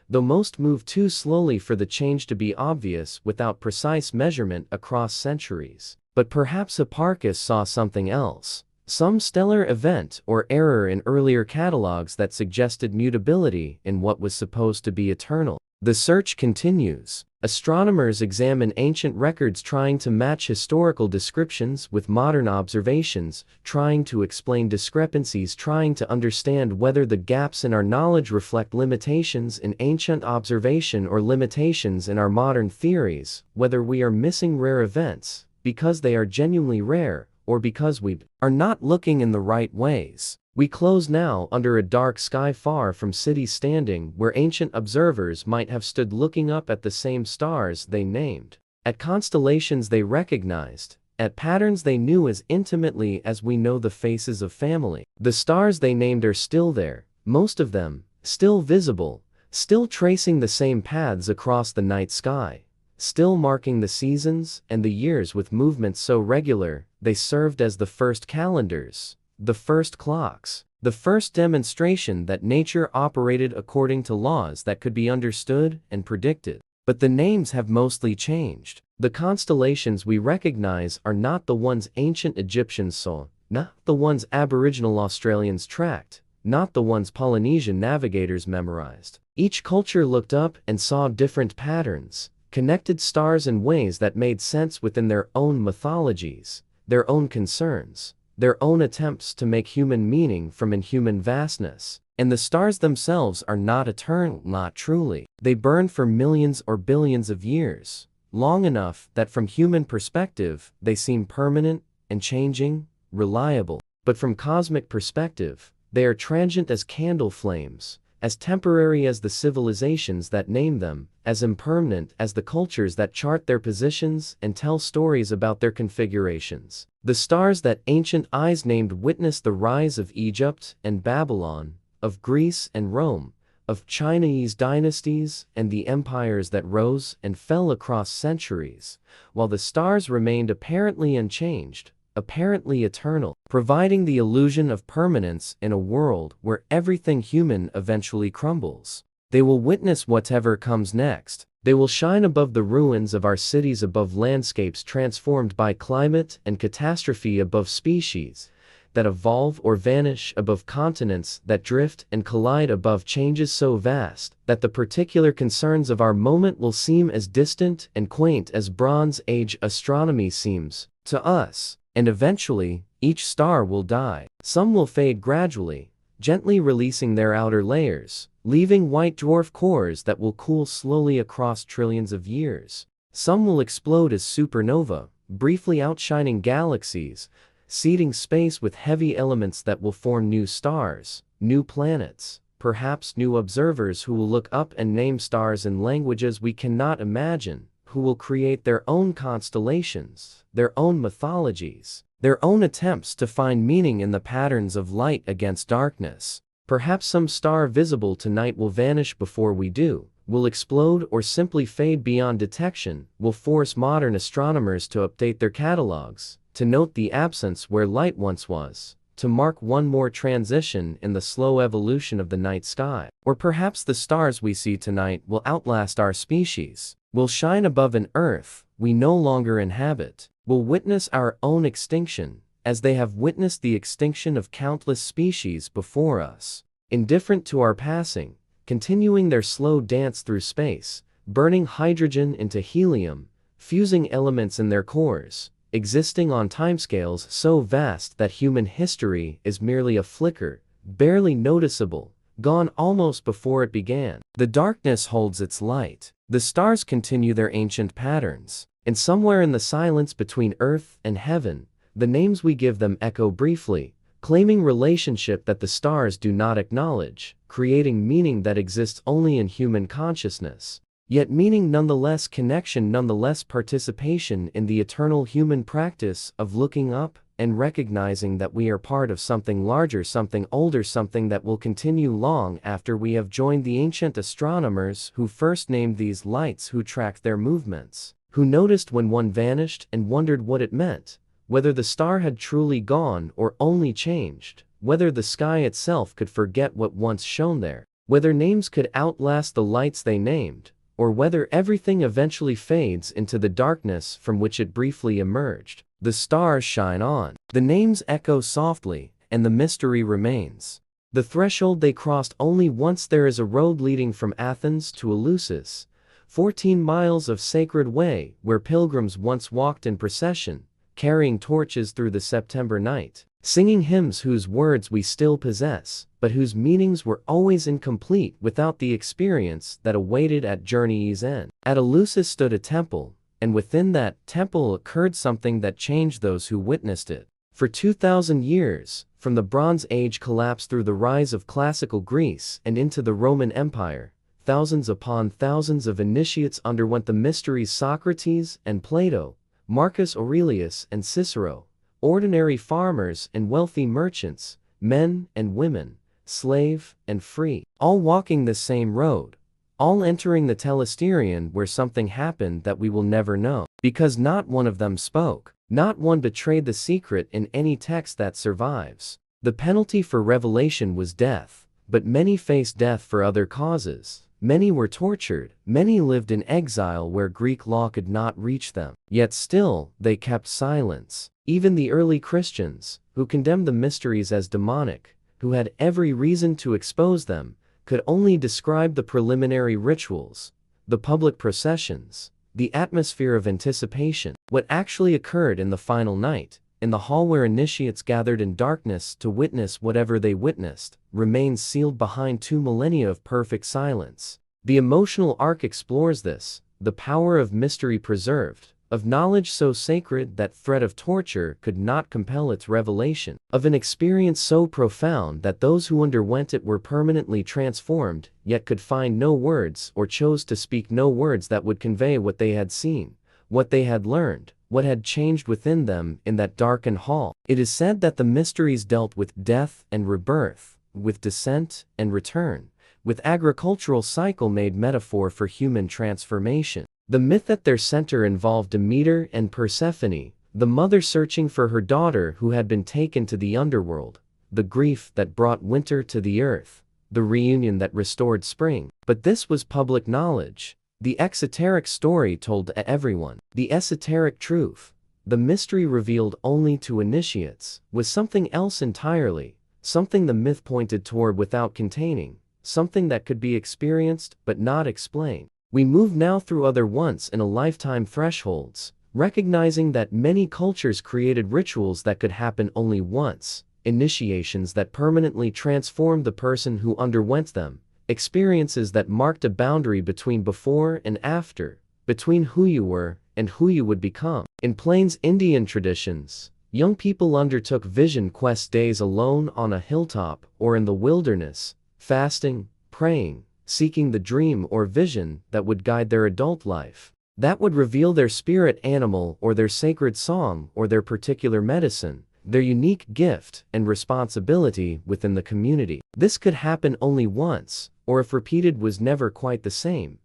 though most move too slowly for the change to be obvious without precise measurement across centuries. But perhaps Hipparchus saw something else, some stellar event or error in earlier catalogs that suggested mutability in what was supposed to be eternal. The search continues. Astronomers examine ancient records, trying to match historical descriptions with modern observations, trying to explain discrepancies, trying to understand whether the gaps in our knowledge reflect limitations in ancient observation or limitations in our modern theories, whether we are missing rare events because they are genuinely rare, or because we are not looking in the right ways. We close now under a dark sky, far from cities standing where ancient observers might have stood, looking up at the same stars they named, at constellations they recognized, at patterns they knew as intimately as we know the faces of family. The stars they named are still there, most of them, still visible, still tracing the same paths across the night sky, still marking the seasons and the years with movements so regular they served as the first calendars, the first clocks, the first demonstration that nature operated according to laws that could be understood and predicted. But the names have mostly changed. The constellations we recognize are not the ones ancient Egyptians saw, Not the ones Aboriginal Australians tracked, not the ones Polynesian navigators memorized. Each culture looked up and saw different patterns, connected stars in ways that made sense within their own mythologies, their own concerns, their own attempts to make human meaning from inhuman vastness. And the stars themselves are not eternal, not truly. They burn for millions or billions of years, long enough that from human perspective, they seem permanent and changing, reliable. But from cosmic perspective, they are transient as candle flames, as temporary as the civilizations that name them, as impermanent as the cultures that chart their positions and tell stories about their configurations. The stars that ancient eyes named witnessed the rise of Egypt and Babylon, of Greece and Rome, of Chinese dynasties and the empires that rose and fell across centuries, while the stars remained apparently unchanged, apparently eternal, providing the illusion of permanence in a world where everything human eventually crumbles. They will witness whatever comes next. They will shine above the ruins of our cities, above landscapes transformed by climate and catastrophe, above species that evolve or vanish, above continents that drift and collide, above changes so vast that the particular concerns of our moment will seem as distant and quaint as Bronze Age astronomy seems to us. And eventually, each star will die. Some will fade gradually, gently releasing their outer layers, leaving white dwarf cores that will cool slowly across trillions of years. Some will explode as supernova, briefly outshining galaxies, seeding space with heavy elements that will form new stars, new planets, perhaps new observers who will look up and name stars in languages we cannot imagine, who will create their own constellations, their own mythologies, their own attempts to find meaning in the patterns of light against darkness. Perhaps some star visible tonight will vanish before we do, will explode or simply fade beyond detection, will force modern astronomers to update their catalogs, to note the absence where light once was, to mark one more transition in the slow evolution of the night sky. Or perhaps the stars we see tonight will outlast our species, will shine above an Earth we no longer inhabit, will witness our own extinction, as they have witnessed the extinction of countless species before us. Indifferent to our passing, continuing their slow dance through space, burning hydrogen into helium, fusing elements in their cores, existing on timescales so vast that human history is merely a flicker, barely noticeable, gone almost before it began. The darkness holds its light. The stars continue their ancient patterns. And somewhere in the silence between earth and heaven, the names we give them echo briefly, claiming relationship that the stars do not acknowledge, creating meaning that exists only in human consciousness. Yet meaning nonetheless, connection nonetheless, participation in the eternal human practice of looking up and recognizing that we are part of something larger, something older, something that will continue long after we have joined the ancient astronomers who first named these lights, who tracked their movements, who noticed when one vanished and wondered what it meant, whether the star had truly gone or only changed, whether the sky itself could forget what once shone there, whether names could outlast the lights they named, or whether everything eventually fades into the darkness from which it briefly emerged. The stars shine on. The names echo softly, and the mystery remains. The threshold they crossed only once. There is a road leading from Athens to Eleusis, 14 miles of sacred way where pilgrims once walked in procession, carrying torches through the September night, singing hymns whose words we still possess, but whose meanings were always incomplete without the experience that awaited at journey's end. At Eleusis stood a temple, and within that temple occurred something that changed those who witnessed it. For 2,000 years, from the Bronze Age collapse through the rise of classical Greece and into the Roman Empire, thousands upon thousands of initiates underwent the mysteries. Socrates and Plato, Marcus Aurelius and Cicero, ordinary farmers and wealthy merchants, men and women, slave and free, all walking the same road, all entering the Telesterion, where something happened that we will never know, because not one of them spoke, not one betrayed the secret in any text that survives. The penalty for revelation was death, but many faced death for other causes. Many were tortured, many lived in exile where Greek law could not reach them. Yet still, they kept silence. Even the early Christians, who condemned the mysteries as demonic, who had every reason to expose them, could only describe the preliminary rituals, the public processions, the atmosphere of anticipation. What actually occurred in the final night, in the hall where initiates gathered in darkness to witness whatever they witnessed, remains sealed behind 2 millennia of perfect silence. The emotional arc explores this, the power of mystery preserved, of knowledge so sacred that threat of torture could not compel its revelation, of an experience so profound that those who underwent it were permanently transformed, yet could find no words or chose to speak no words that would convey what they had seen, what they had learned, what had changed within them in that darkened hall. It is said that the mysteries dealt with death and rebirth, with descent and return, with agricultural cycle made metaphor for human transformation. The myth at their center involved Demeter and Persephone, the mother searching for her daughter who had been taken to the underworld, the grief that brought winter to the earth, the reunion that restored spring. But this was public knowledge, the exoteric story told to everyone. The esoteric truth, the mystery revealed only to initiates, was something else entirely, something the myth pointed toward without containing, something that could be experienced but not explained. We move now through other once-in-a-lifetime thresholds, recognizing that many cultures created rituals that could happen only once, initiations that permanently transformed the person who underwent them, experiences that marked a boundary between before and after, between who you were and who you would become. In Plains Indian traditions, young people undertook vision quest days alone on a hilltop or in the wilderness, fasting, praying, seeking the dream or vision that would guide their adult life, that would reveal their spirit animal or their sacred song or their particular medicine, their unique gift and responsibility within the community. This could happen only once, or if repeated was never quite the same,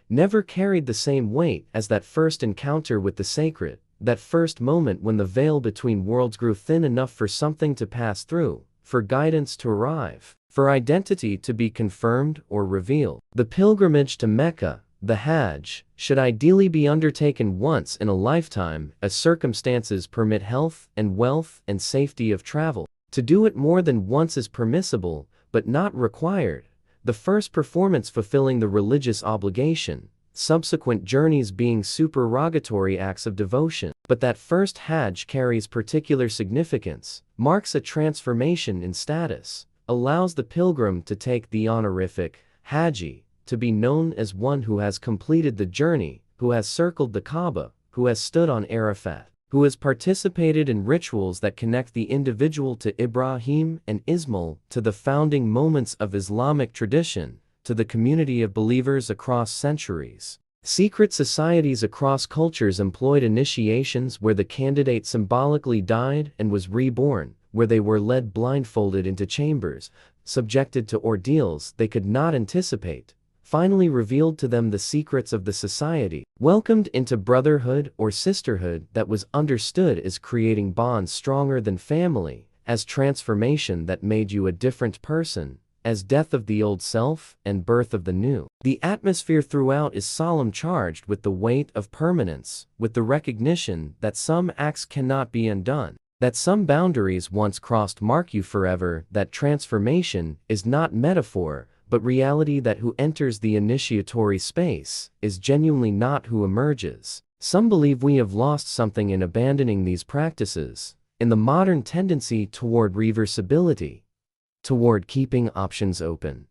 never carried the same weight as that first encounter with the sacred, that first moment when the veil between worlds grew thin enough for something to pass through, for guidance to arrive, for identity to be confirmed or revealed. The pilgrimage to Mecca, the Hajj, should ideally be undertaken once in a lifetime as circumstances permit health and wealth and safety of travel. To do it more than once is permissible, but not required, the first performance fulfilling the religious obligation, subsequent journeys being supererogatory acts of devotion. But that first Hajj carries particular significance, marks a transformation in status, allows the pilgrim to take the honorific Haji, to be known as one who has completed the journey, who has circled the Kaaba, who has stood on Arafat, who has participated in rituals that connect the individual to Ibrahim and Ismail, to the founding moments of Islamic tradition, to the community of believers across centuries. Secret societies across cultures employed initiations where the candidate symbolically died and was reborn, where they were led blindfolded into chambers, subjected to ordeals they could not anticipate, finally revealed to them the secrets of the society, welcomed into brotherhood or sisterhood that was understood as creating bonds stronger than family, as transformation that made you a different person, as death of the old self and birth of the new. The atmosphere throughout is solemn, charged with the weight of permanence, with the recognition that some acts cannot be undone, that some boundaries once crossed mark you forever, that transformation is not metaphor, but reality, that who enters the initiatory space is genuinely not who emerges. Some believe we have lost something in abandoning these practices, in the modern tendency toward reversibility, toward keeping options open,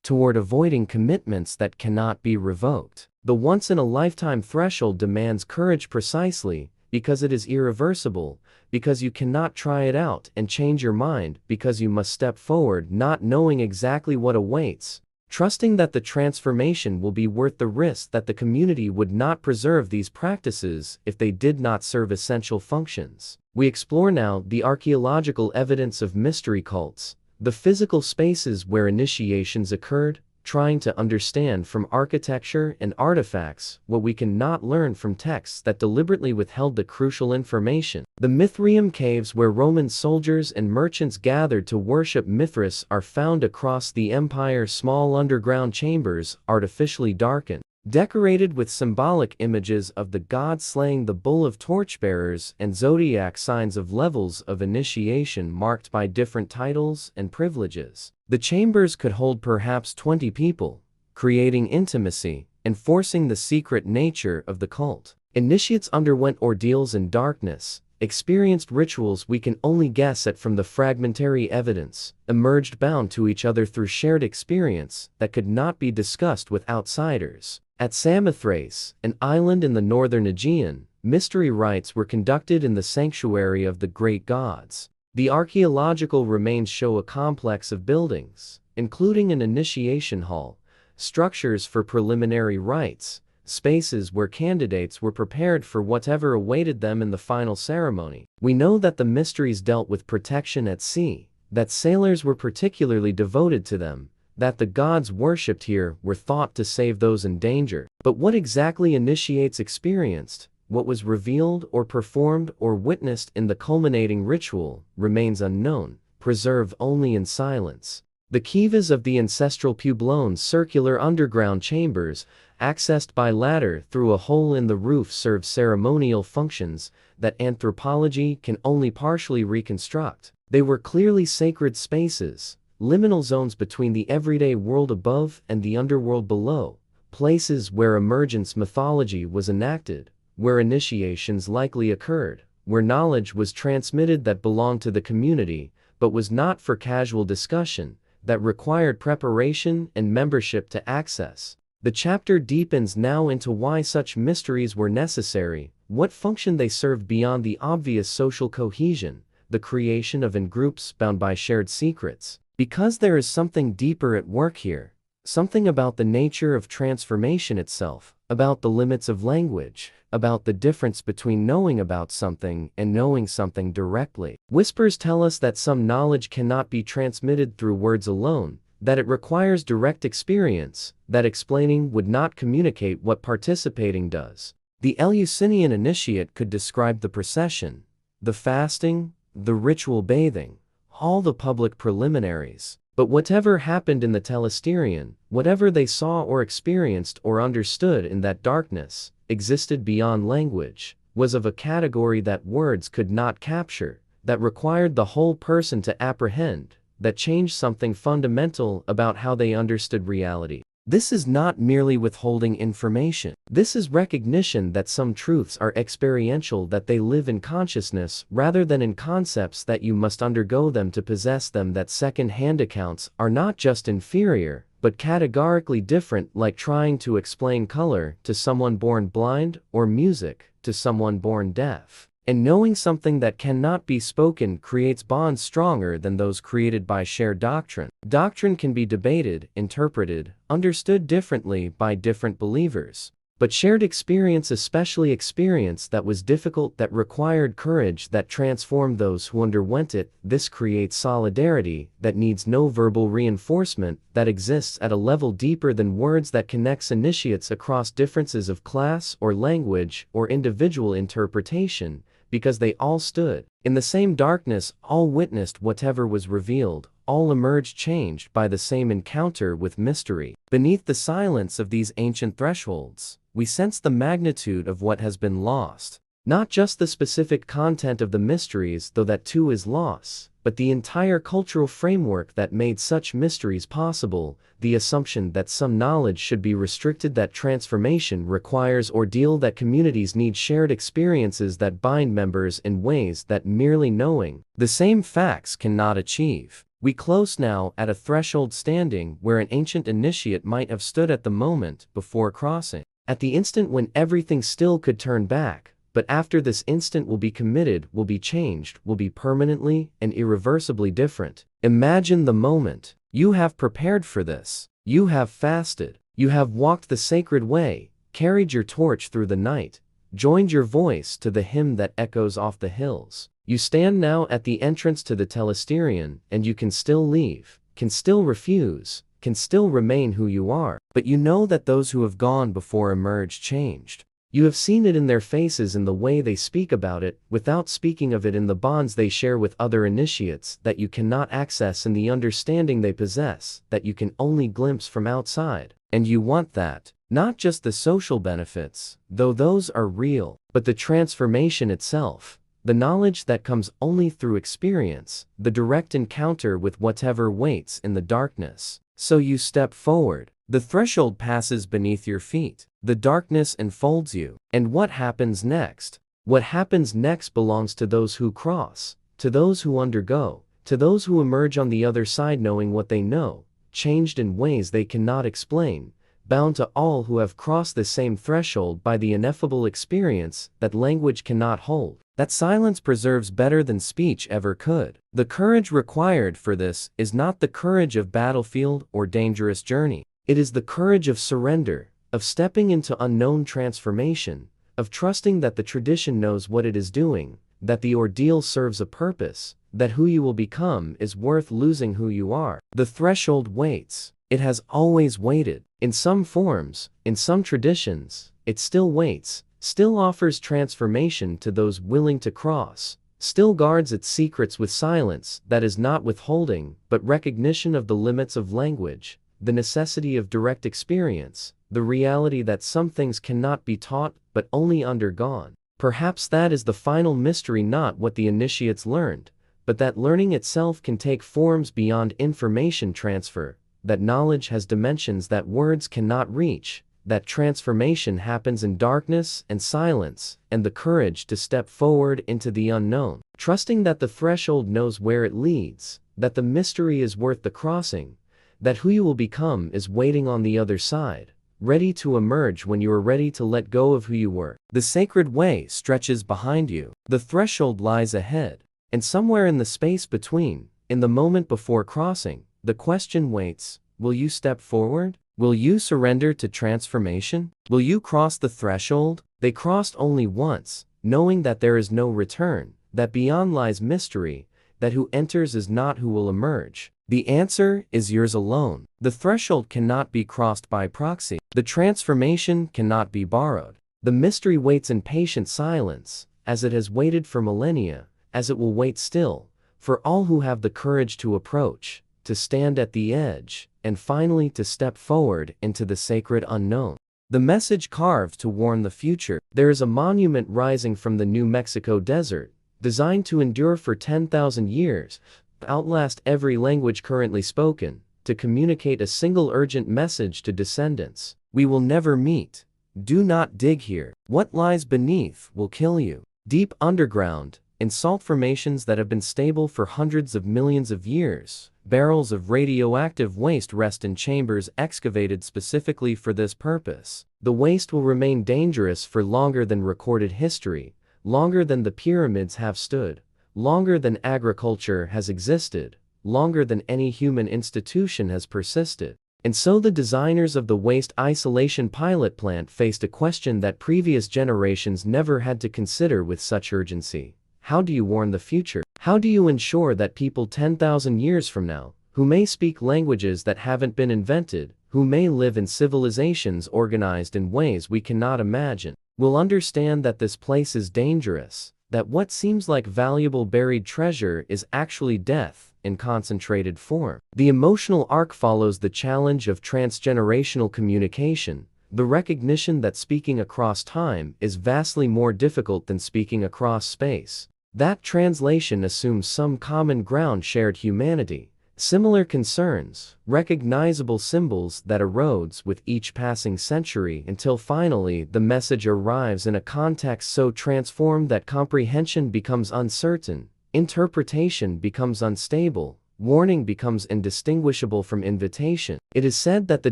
toward avoiding commitments that cannot be revoked. The once-in-a-lifetime threshold demands courage precisely because it is irreversible, because you cannot try it out and change your mind, because you must step forward not knowing exactly what awaits, trusting that the transformation will be worth the risk, that the community would not preserve these practices if they did not serve essential functions. We explore now the archaeological evidence of mystery cults, the physical spaces where initiations occurred, trying to understand from architecture and artifacts what we cannot learn from texts that deliberately withheld the crucial information. The Mithraeum caves where Roman soldiers and merchants gathered to worship Mithras are found across the empire. Small underground chambers, artificially darkened, decorated with symbolic images of the god slaying the bull of torchbearers and zodiac signs of levels of initiation marked by different titles and privileges. The chambers could hold perhaps 20 people, creating intimacy and forcing the secret nature of the cult. Initiates underwent ordeals in darkness, experienced rituals we can only guess at from the fragmentary evidence, emerged bound to each other through shared experience that could not be discussed with outsiders. At Samothrace, an island in the northern Aegean, mystery rites were conducted in the sanctuary of the great gods. The archaeological remains show a complex of buildings, including an initiation hall, structures for preliminary rites, spaces where candidates were prepared for whatever awaited them in the final ceremony. We know that the mysteries dealt with protection at sea, that sailors were particularly devoted to them, that the gods worshipped here were thought to save those in danger. But what exactly initiates experienced, what was revealed or performed or witnessed in the culminating ritual, remains unknown, preserved only in silence. The kivas of the ancestral Puebloan circular underground chambers, accessed by ladder through a hole in the roof, serve ceremonial functions that anthropology can only partially reconstruct. They were clearly sacred spaces, liminal zones between the everyday world above and the underworld below, places where emergence mythology was enacted, where initiations likely occurred, where knowledge was transmitted that belonged to the community but was not for casual discussion, that required preparation and membership to access. The chapter deepens now into why such mysteries were necessary, what function they served beyond the obvious social cohesion, the creation of in-groups bound by shared secrets. Because there is something deeper at work here, something about the nature of transformation itself, about the limits of language, about the difference between knowing about something and knowing something directly. Whispers tell us that some knowledge cannot be transmitted through words alone, that it requires direct experience, that explaining would not communicate what participating does. The Eleusinian initiate could describe the procession, the fasting, the ritual bathing, all the public preliminaries. But whatever happened in the Telesterion, whatever they saw or experienced or understood in that darkness, existed beyond language, was of a category that words could not capture, that required the whole person to apprehend, that changed something fundamental about how they understood reality. This is not merely withholding information. This is recognition that some truths are experiential, that they live in consciousness rather than in concepts, that you must undergo them to possess them, that second-hand accounts are not just inferior, but categorically different, like trying to explain color to someone born blind or music to someone born deaf. And knowing something that cannot be spoken creates bonds stronger than those created by shared doctrine. Doctrine can be debated, interpreted, understood differently by different believers. But shared experience, especially experience that was difficult, that required courage, that transformed those who underwent it, this creates solidarity that needs no verbal reinforcement, that exists at a level deeper than words, that connects initiates across differences of class or language or individual interpretation, because they all stood in the same darkness, all witnessed whatever was revealed, all emerged changed by the same encounter with mystery. Beneath the silence of these ancient thresholds, we sense the magnitude of what has been lost. Not just the specific content of the mysteries, though that too is loss, but the entire cultural framework that made such mysteries possible, the assumption that some knowledge should be restricted, that transformation requires ordeal, that communities need shared experiences that bind members in ways that merely knowing the same facts cannot achieve. We close now at a threshold standing where an ancient initiate might have stood at the moment before crossing, at the instant when everything still could turn back. But after this instant will be committed, will be changed, will be permanently and irreversibly different. Imagine the moment. You have prepared for this. You have fasted. You have walked the sacred way, carried your torch through the night, joined your voice to the hymn that echoes off the hills. You stand now at the entrance to the Telesterion, and you can still leave, can still refuse, can still remain who you are, but you know that those who have gone before emerge changed. You have seen it in their faces, in the way they speak about it, without speaking of it, in the bonds they share with other initiates that you cannot access, in the understanding they possess that you can only glimpse from outside. And you want that. Not just the social benefits, though those are real, but the transformation itself. The knowledge that comes only through experience, the direct encounter with whatever waits in the darkness. So you step forward. The threshold passes beneath your feet. The darkness enfolds you. And what happens next? What happens next belongs to those who cross, to those who undergo, to those who emerge on the other side knowing what they know, changed in ways they cannot explain, bound to all who have crossed the same threshold by the ineffable experience that language cannot hold, that silence preserves better than speech ever could. The courage required for this is not the courage of battlefield or dangerous journey. It is the courage of surrender, of stepping into unknown transformation, of trusting that the tradition knows what it is doing, that the ordeal serves a purpose, that who you will become is worth losing who you are. The threshold waits. It has always waited. In some forms, in some traditions, it still waits, still offers transformation to those willing to cross, still guards its secrets with silence that is not withholding, but recognition of the limits of language, the necessity of direct experience, the reality that some things cannot be taught but only undergone. Perhaps that is the final mystery, not what the initiates learned, but that learning itself can take forms beyond information transfer, that knowledge has dimensions that words cannot reach, that transformation happens in darkness and silence, and the courage to step forward into the unknown, trusting that the threshold knows where it leads, that the mystery is worth the crossing, that who you will become is waiting on the other side, ready to emerge when you are ready to let go of who you were. The sacred way stretches behind you. The threshold lies ahead, and somewhere in the space between, in the moment before crossing, the question waits: will you step forward? Will you surrender to transformation? Will you cross the threshold? They crossed only once, knowing that there is no return, that beyond lies mystery, that who enters is not who will emerge. The answer is yours alone. The threshold cannot be crossed by proxy. The transformation cannot be borrowed. The mystery waits in patient silence, as it has waited for millennia, as it will wait still, for all who have the courage to approach, to stand at the edge, and finally to step forward into the sacred unknown. The message carved to warn the future. There is a monument rising from the New Mexico desert, designed to endure for 10,000 years, outlast every language currently spoken, to communicate a single urgent message to descendants: we will never meet. Do not dig here. What lies beneath will kill you. Deep underground, in salt formations that have been stable for hundreds of millions of years, barrels of radioactive waste rest in chambers excavated specifically for this purpose. The waste will remain dangerous for longer than recorded history, longer than the pyramids have stood, longer than agriculture has existed, longer than any human institution has persisted. And so the designers of the waste isolation pilot plant faced a question that previous generations never had to consider with such urgency. How do you warn the future? How do you ensure that people 10,000 years from now, who may speak languages that haven't been invented, who may live in civilizations organized in ways we cannot imagine, will understand that this place is dangerous, that what seems like valuable buried treasure is actually death in concentrated form? The emotional arc follows the challenge of transgenerational communication, the recognition that speaking across time is vastly more difficult than speaking across space. That translation assumes some common ground: shared humanity, similar concerns, recognizable symbols that erodes with each passing century until finally the message arrives in a context so transformed that comprehension becomes uncertain, interpretation becomes unstable, warning becomes indistinguishable from invitation. It is said that the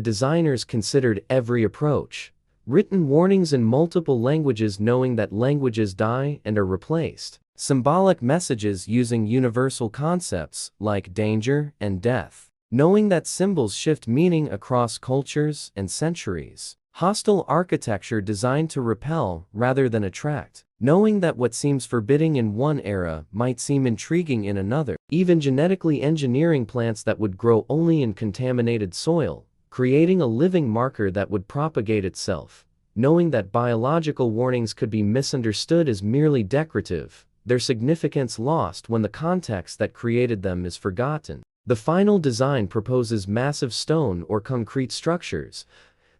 designers considered every approach, written warnings in multiple languages, knowing that languages die and are replaced, symbolic messages using universal concepts like danger and death, knowing that symbols shift meaning across cultures and centuries. Hostile architecture designed to repel rather than attract. Knowing that what seems forbidding in one era might seem intriguing in another. Even genetically engineering plants that would grow only in contaminated soil, creating a living marker that would propagate itself. Knowing that biological warnings could be misunderstood as merely decorative, their significance lost when the context that created them is forgotten. The final design proposes massive stone or concrete structures,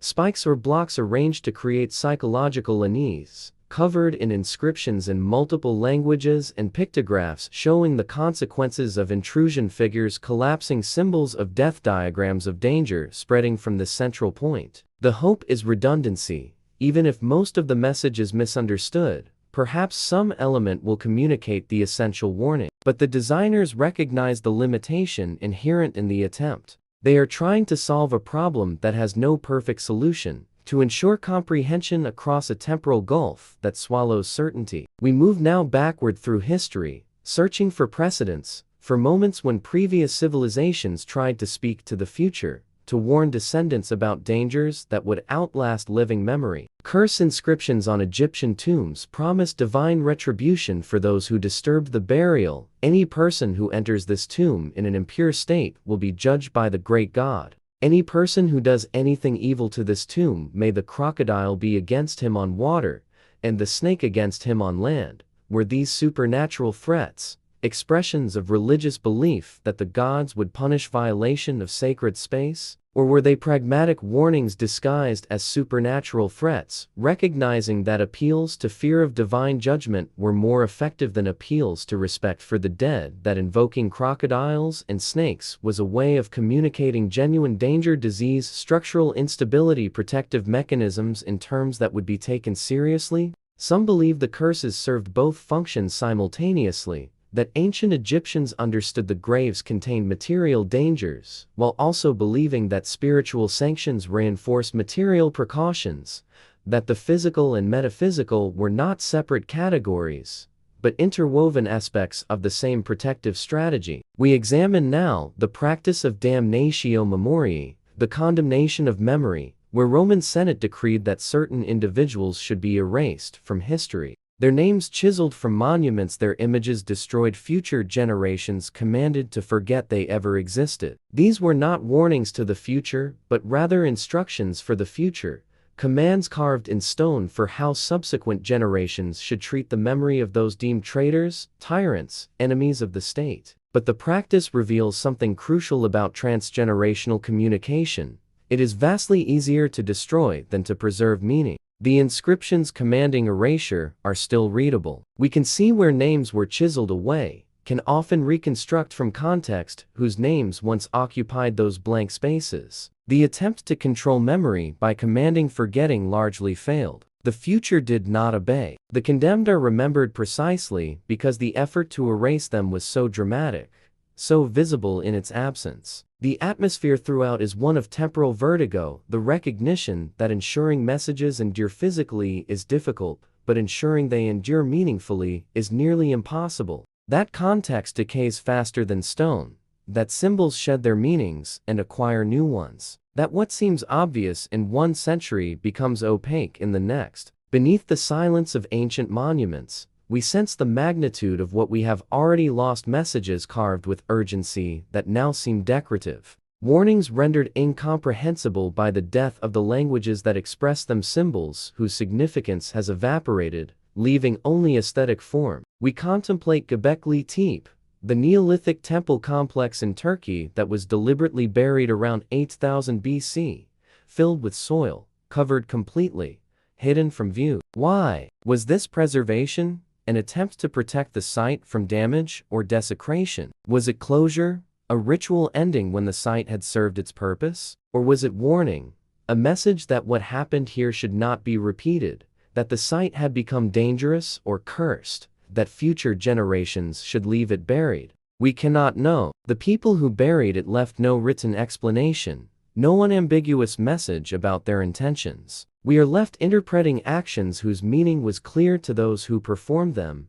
spikes or blocks arranged to create psychological unease, covered in inscriptions in multiple languages and pictographs showing the consequences of intrusion, figures collapsing, symbols of death, diagrams of danger spreading from the central point. The hope is redundancy. Even if most of the message is misunderstood, perhaps some element will communicate the essential warning. But the designers recognize the limitation inherent in the attempt. They are trying to solve a problem that has no perfect solution, to ensure comprehension across a temporal gulf that swallows certainty. We move now backward through history, searching for precedents, for moments when previous civilizations tried to speak to the future, to warn descendants about dangers that would outlast living memory. Curse inscriptions on Egyptian tombs promise divine retribution for those who disturbed the burial. Any person who enters this tomb in an impure state will be judged by the great God. Any person who does anything evil to this tomb, may the crocodile be against him on water, and the snake against him on land. Were these supernatural threats, expressions of religious belief that the gods would punish violation of sacred space? Or were they pragmatic warnings disguised as supernatural threats, recognizing that appeals to fear of divine judgment were more effective than appeals to respect for the dead, that invoking crocodiles and snakes was a way of communicating genuine danger, disease, structural instability, protective mechanisms in terms that would be taken seriously? Some believe the curses served both functions simultaneously, that ancient Egyptians understood the graves contained material dangers, while also believing that spiritual sanctions reinforced material precautions, that the physical and metaphysical were not separate categories, but interwoven aspects of the same protective strategy. We examine now the practice of damnatio memoriae, the condemnation of memory, where Roman Senate decreed that certain individuals should be erased from history. Their names chiseled from monuments, their images destroyed, future generations commanded to forget they ever existed. These were not warnings to the future, but rather instructions for the future, commands carved in stone for how subsequent generations should treat the memory of those deemed traitors, tyrants, enemies of the state. But the practice reveals something crucial about transgenerational communication. It is vastly easier to destroy than to preserve meaning. The inscriptions commanding erasure are still readable. We can see where names were chiseled away, can often reconstruct from context whose names once occupied those blank spaces. The attempt to control memory by commanding forgetting largely failed. The future did not obey. The condemned are remembered precisely because the effort to erase them was so dramatic, so visible in its absence. The atmosphere throughout is one of temporal vertigo, the recognition that ensuring messages endure physically is difficult, but ensuring they endure meaningfully is nearly impossible. That context decays faster than stone, that symbols shed their meanings and acquire new ones, that what seems obvious in one century becomes opaque in the next. Beneath the silence of ancient monuments, we sense the magnitude of what we have already lost, messages carved with urgency that now seem decorative, warnings rendered incomprehensible by the death of the languages that express them, symbols whose significance has evaporated, leaving only aesthetic form. We contemplate Göbekli Tepe, the Neolithic temple complex in Turkey that was deliberately buried around 8000 BC, filled with soil, covered completely, hidden from view. Why? Was this preservation an attempt to protect the site from damage or desecration? Was it closure, a ritual ending when the site had served its purpose? Or was it warning, a message that what happened here should not be repeated, that the site had become dangerous or cursed, that future generations should leave it buried? We cannot know. The people who buried it left no written explanation, no unambiguous message about their intentions. We are left interpreting actions whose meaning was clear to those who performed them,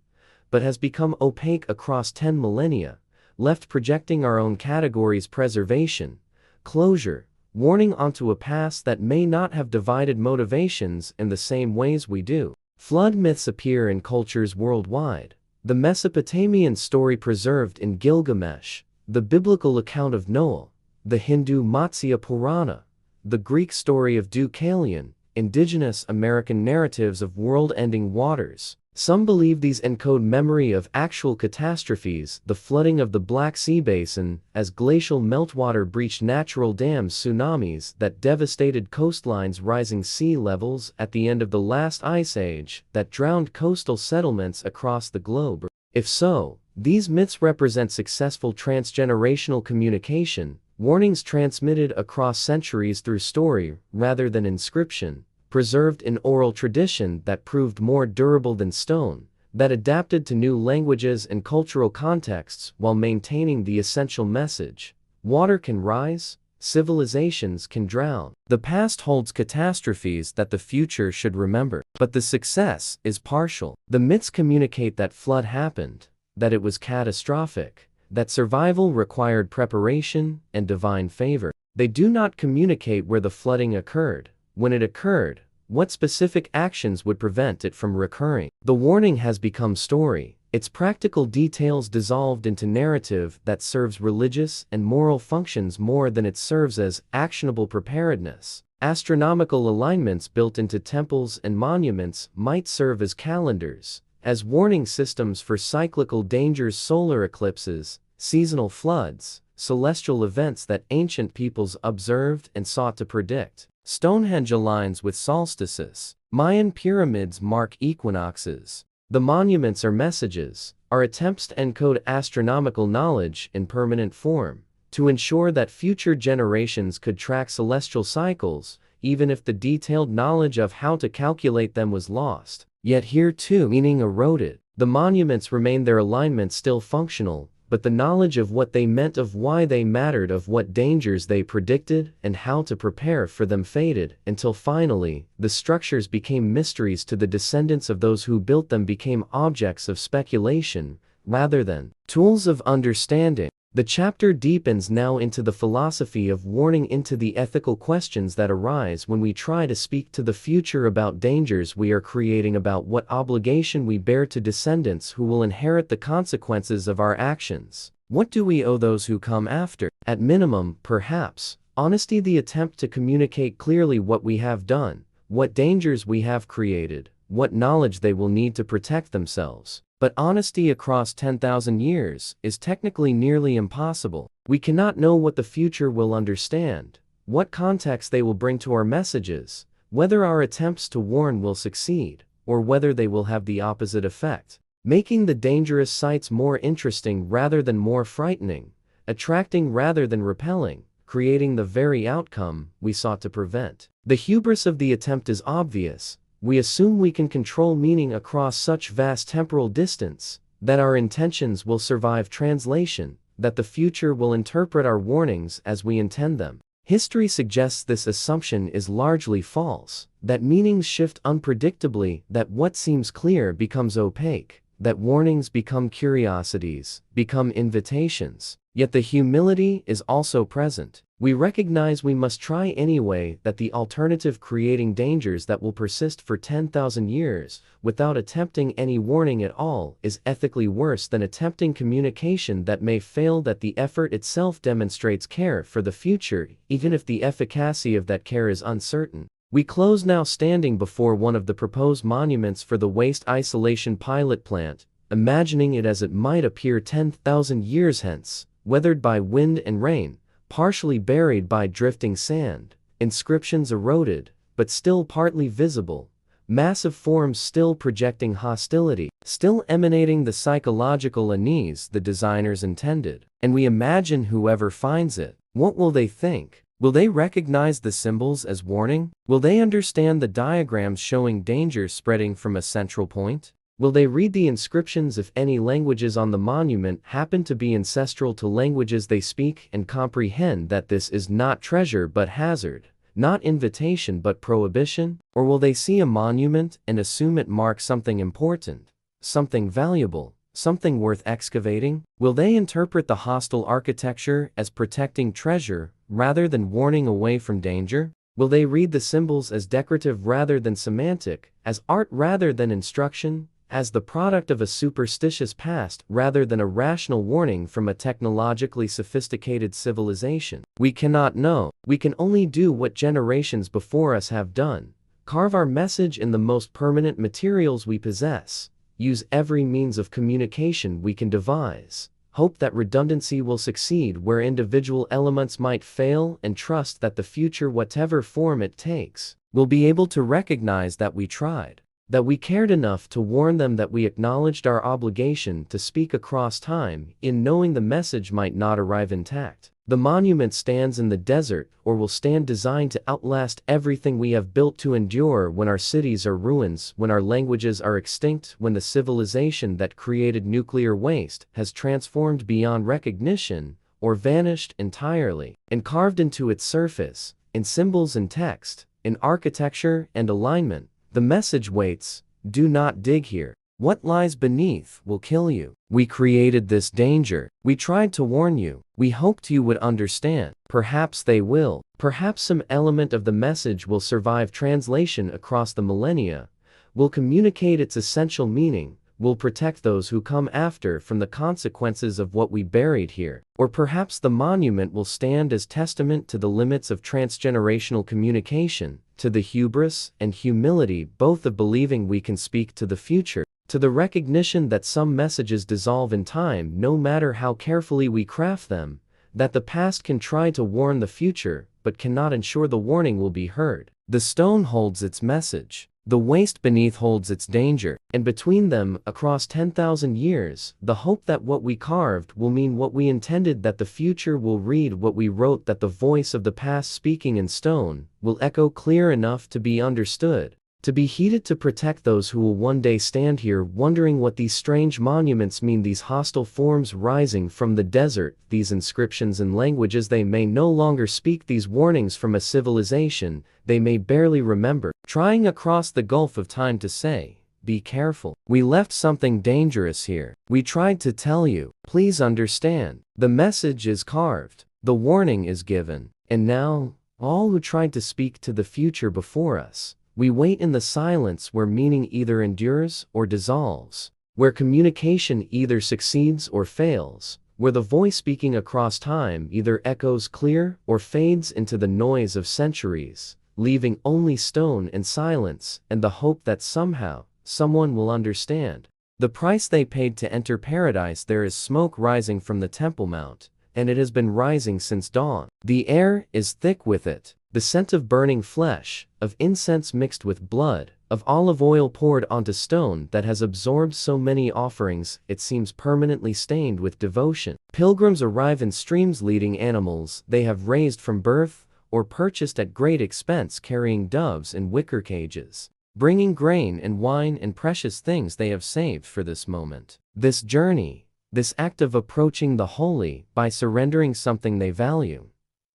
but has become opaque across 10 millennia, left projecting our own categories: preservation, closure, warning onto a past that may not have divided motivations in the same ways we do. Flood myths appear in cultures worldwide. The Mesopotamian story preserved in Gilgamesh, the biblical account of Noah, the Hindu Matsya Purana, the Greek story of Deucalion, indigenous American narratives of world-ending waters. Some believe these encode memory of actual catastrophes, the flooding of the Black Sea Basin, as glacial meltwater breached natural dams, tsunamis that devastated coastlines, rising sea levels at the end of the last ice age that drowned coastal settlements across the globe. If so, these myths represent successful transgenerational communication, warnings transmitted across centuries through story rather than inscription, preserved in oral tradition that proved more durable than stone, that adapted to new languages and cultural contexts while maintaining the essential message. Water can rise, civilizations can drown. The past holds catastrophes that the future should remember, but the success is partial. The myths communicate that flood happened, that it was catastrophic, that survival required preparation and divine favor. They do not communicate where the flooding occurred, when it occurred, what specific actions would prevent it from recurring. The warning has become story, its practical details dissolved into narrative that serves religious and moral functions more than it serves as actionable preparedness. Astronomical alignments built into temples and monuments might serve as calendars, as warning systems for cyclical dangers, solar eclipses, seasonal floods, celestial events that ancient peoples observed and sought to predict. Stonehenge aligns with solstices. Mayan pyramids mark equinoxes. The monuments are messages, are attempts to encode astronomical knowledge in permanent form, to ensure that future generations could track celestial cycles, even if the detailed knowledge of how to calculate them was lost. Yet here too, meaning eroded. The monuments remain, their alignment still functional, but the knowledge of what they meant, of why they mattered, of what dangers they predicted, and how to prepare for them faded, until finally, the structures became mysteries to the descendants of those who built them, became objects of speculation, rather than tools of understanding. The chapter deepens now into the philosophy of warning, into the ethical questions that arise when we try to speak to the future, about dangers we are creating, about what obligation we bear to descendants who will inherit the consequences of our actions. What do we owe those who come after? At minimum, perhaps, honesty, the attempt to communicate clearly what we have done, what dangers we have created, what knowledge they will need to protect themselves. But honesty across 10,000 years is technically nearly impossible. We cannot know what the future will understand, what context they will bring to our messages, whether our attempts to warn will succeed, or whether they will have the opposite effect, making the dangerous sites more interesting rather than more frightening, attracting rather than repelling, creating the very outcome we sought to prevent. The hubris of the attempt is obvious. We assume we can control meaning across such vast temporal distance, that our intentions will survive translation, that the future will interpret our warnings as we intend them. History suggests this assumption is largely false, that meanings shift unpredictably, that what seems clear becomes opaque, that warnings become curiosities, become invitations. Yet the humility is also present. We recognize we must try anyway, that the alternative, creating dangers that will persist for 10,000 years without attempting any warning at all, is ethically worse than attempting communication that may fail, that the effort itself demonstrates care for the future, even if the efficacy of that care is uncertain. We close now standing before one of the proposed monuments for the waste isolation pilot plant, imagining it as it might appear 10,000 years hence, weathered by wind and rain, partially buried by drifting sand, inscriptions eroded, but still partly visible, massive forms still projecting hostility, still emanating the psychological unease the designers intended. And we imagine whoever finds it, what will they think? Will they recognize the symbols as warning? Will they understand the diagrams showing danger spreading from a central point? Will they read the inscriptions if any languages on the monument happen to be ancestral to languages they speak, and comprehend that this is not treasure but hazard, not invitation but prohibition? Or will they see a monument and assume it marks something important, something valuable, something worth excavating? Will they interpret the hostile architecture as protecting treasure rather than warning away from danger? Will they read the symbols as decorative rather than semantic, as art rather than instruction, as the product of a superstitious past rather than a rational warning from a technologically sophisticated civilization? We cannot know. We can only do what generations before us have done: carve our message in the most permanent materials we possess, use every means of communication we can devise, hope that redundancy will succeed where individual elements might fail, and trust that the future, whatever form it takes, will be able to recognize that we tried, that we cared enough to warn them, that we acknowledged our obligation to speak across time, in knowing the message might not arrive intact. The monument stands in the desert, or will stand, designed to outlast everything we have built to endure when our cities are ruins, when our languages are extinct, when the civilization that created nuclear waste has transformed beyond recognition, or vanished entirely. And carved into its surface, in symbols and text, in architecture and alignment, the message waits: do not dig here. What lies beneath will kill you. We created this danger. We tried to warn you. We hoped you would understand. Perhaps they will. Perhaps some element of the message will survive translation across the millennia, will communicate its essential meaning, will protect those who come after from the consequences of what we buried here. Or perhaps the monument will stand as testament to the limits of transgenerational communication, to the hubris and humility both of believing we can speak to the future, to the recognition that some messages dissolve in time no matter how carefully we craft them, that the past can try to warn the future but cannot ensure the warning will be heard. The stone holds its message. The waste beneath holds its danger, and between them, across 10,000 years, the hope that what we carved will mean what we intended, that the future will read what we wrote, that the voice of the past speaking in stone will echo clear enough to be understood, to be heeded, to protect those who will one day stand here wondering what these strange monuments mean, these hostile forms rising from the desert, these inscriptions in languages they may no longer speak, these warnings from a civilization they may barely remember, trying across the gulf of time to say, be careful. We left something dangerous here. We tried to tell you. Please understand. The message is carved. The warning is given. And now, all who tried to speak to the future before us, we wait in the silence where meaning either endures or dissolves, where communication either succeeds or fails, where the voice speaking across time either echoes clear or fades into the noise of centuries, leaving only stone and silence and the hope that somehow, someone will understand. The price they paid to enter paradise. There is smoke rising from the Temple Mount, and it has been rising since dawn. The air is thick with it, the scent of burning flesh, of incense mixed with blood, of olive oil poured onto stone that has absorbed so many offerings it seems permanently stained with devotion. Pilgrims arrive in streams leading animals they have raised from birth or purchased at great expense, carrying doves in wicker cages, bringing grain and wine and precious things they have saved for this moment. This journey, this act of approaching the holy by surrendering something they value,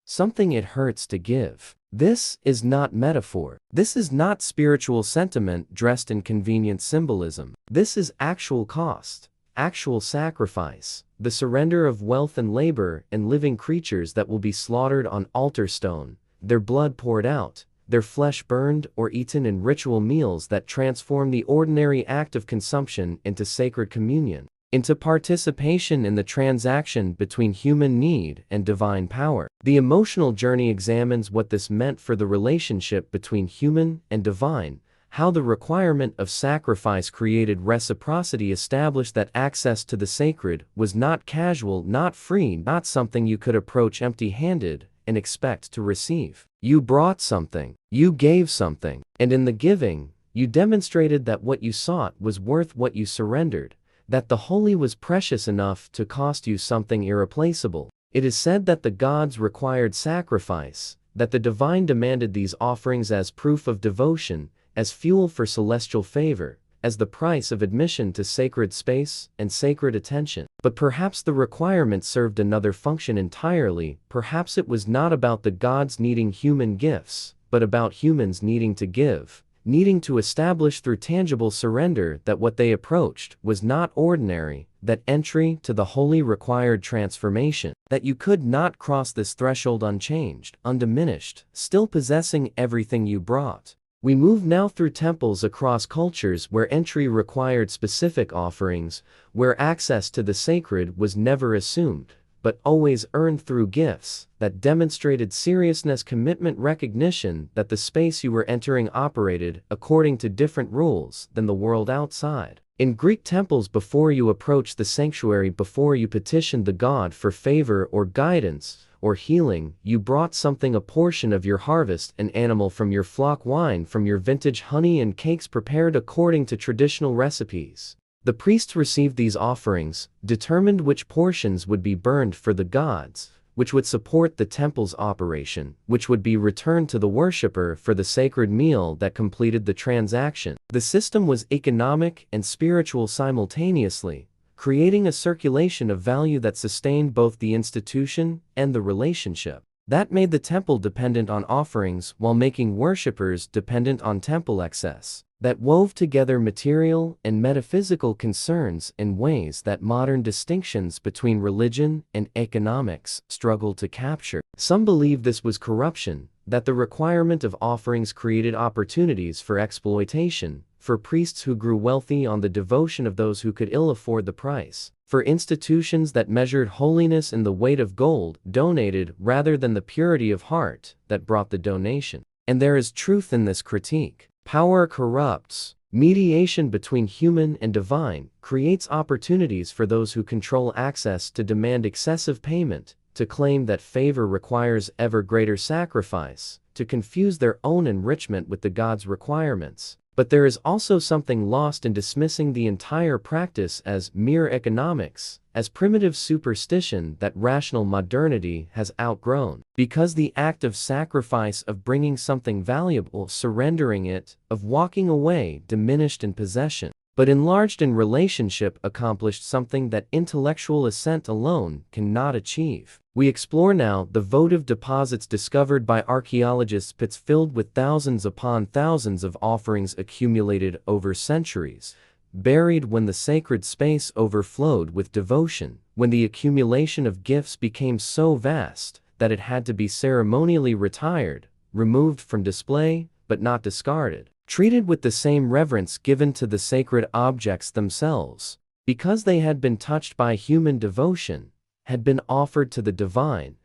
something it hurts to give. This is not metaphor. This is not spiritual sentiment dressed in convenient symbolism. This is actual cost, actual sacrifice, the surrender of wealth and labor and living creatures that will be slaughtered on altar stone, their blood poured out, their flesh burned or eaten in ritual meals that transform the ordinary act of consumption into sacred communion, into participation in the transaction between human need and divine power. The emotional journey examines what this meant for the relationship between human and divine, how the requirement of sacrifice created reciprocity, established that access to the sacred was not casual, not free, not something you could approach empty-handed and expect to receive. You brought something, you gave something, and in the giving, you demonstrated that what you sought was worth what you surrendered, that the holy was precious enough to cost you something irreplaceable. It is said that the gods required sacrifice, that the divine demanded these offerings as proof of devotion, as fuel for celestial favor, as the price of admission to sacred space and sacred attention. But perhaps the requirement served another function entirely. Perhaps it was not about the gods needing human gifts, but about humans needing to give, needing to establish through tangible surrender that what they approached was not ordinary, that entry to the holy required transformation, that you could not cross this threshold unchanged, undiminished, still possessing everything you brought. We move now through temples across cultures where entry required specific offerings, where access to the sacred was never assumed, but always earned through gifts that demonstrated seriousness, commitment, recognition that the space you were entering operated according to different rules than the world outside. In Greek temples, before you approached the sanctuary, before you petitioned the god for favor or guidance or healing, you brought something, a portion of your harvest, an animal from your flock, wine from your vintage, honey and cakes prepared according to traditional recipes. The priests received these offerings, determined which portions would be burned for the gods, which would support the temple's operation, which would be returned to the worshipper for the sacred meal that completed the transaction. The system was economic and spiritual simultaneously, creating a circulation of value that sustained both the institution and the relationship. That made the temple dependent on offerings while making worshippers dependent on temple excess. That wove together material and metaphysical concerns in ways that modern distinctions between religion and economics struggle to capture. Some believe this was corruption, that the requirement of offerings created opportunities for exploitation, for priests who grew wealthy on the devotion of those who could ill afford the price, for institutions that measured holiness in the weight of gold donated rather than the purity of heart that brought the donation. And there is truth in this critique. Power corrupts. Mediation between human and divine creates opportunities for those who control access to demand excessive payment, to claim that favor requires ever greater sacrifice, to confuse their own enrichment with the god's requirements. But there is also something lost in dismissing the entire practice as mere economics, as primitive superstition that rational modernity has outgrown. Because the act of sacrifice, of bringing something valuable, surrendering it, of walking away, diminished in possession, but enlarged in relationship, accomplished something that intellectual assent alone cannot achieve. We explore now the votive deposits discovered by archaeologists, pits filled with thousands upon thousands of offerings accumulated over centuries, buried when the sacred space overflowed with devotion, when the accumulation of gifts became so vast that it had to be ceremonially retired, removed from display, but not discarded, treated with the same reverence given to the sacred objects themselves, because they had been touched by human devotion, had been offered to the divine,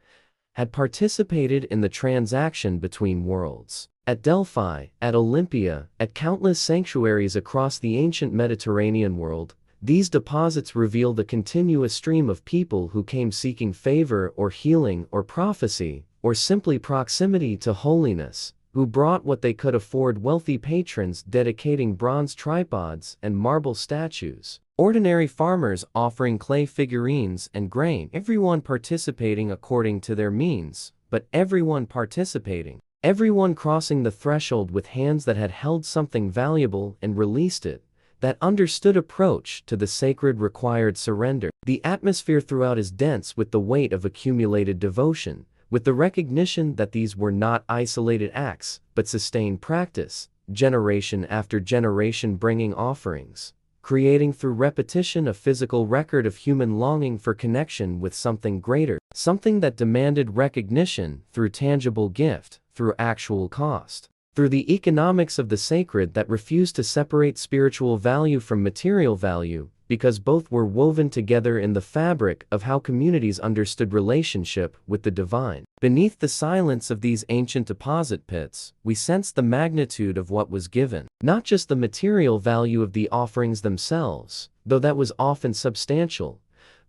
had participated in the transaction between worlds. At Delphi, at Olympia, at countless sanctuaries across the ancient Mediterranean world, these deposits reveal the continuous stream of people who came seeking favor or healing or prophecy, or simply proximity to holiness, who brought what they could afford: wealthy patrons dedicating bronze tripods and marble statues, ordinary farmers offering clay figurines and grain, everyone participating according to their means, but everyone participating, everyone crossing the threshold with hands that had held something valuable and released it, that understood approach to the sacred required surrender. The atmosphere throughout is dense with the weight of accumulated devotion, with the recognition that these were not isolated acts, but sustained practice, generation after generation bringing offerings, creating through repetition a physical record of human longing for connection with something greater, something that demanded recognition through tangible gift, through actual cost, through the economics of the sacred that refused to separate spiritual value from material value, because both were woven together in the fabric of how communities understood relationship with the divine. Beneath the silence of these ancient deposit pits, we sense the magnitude of what was given. Not just the material value of the offerings themselves, though that was often substantial,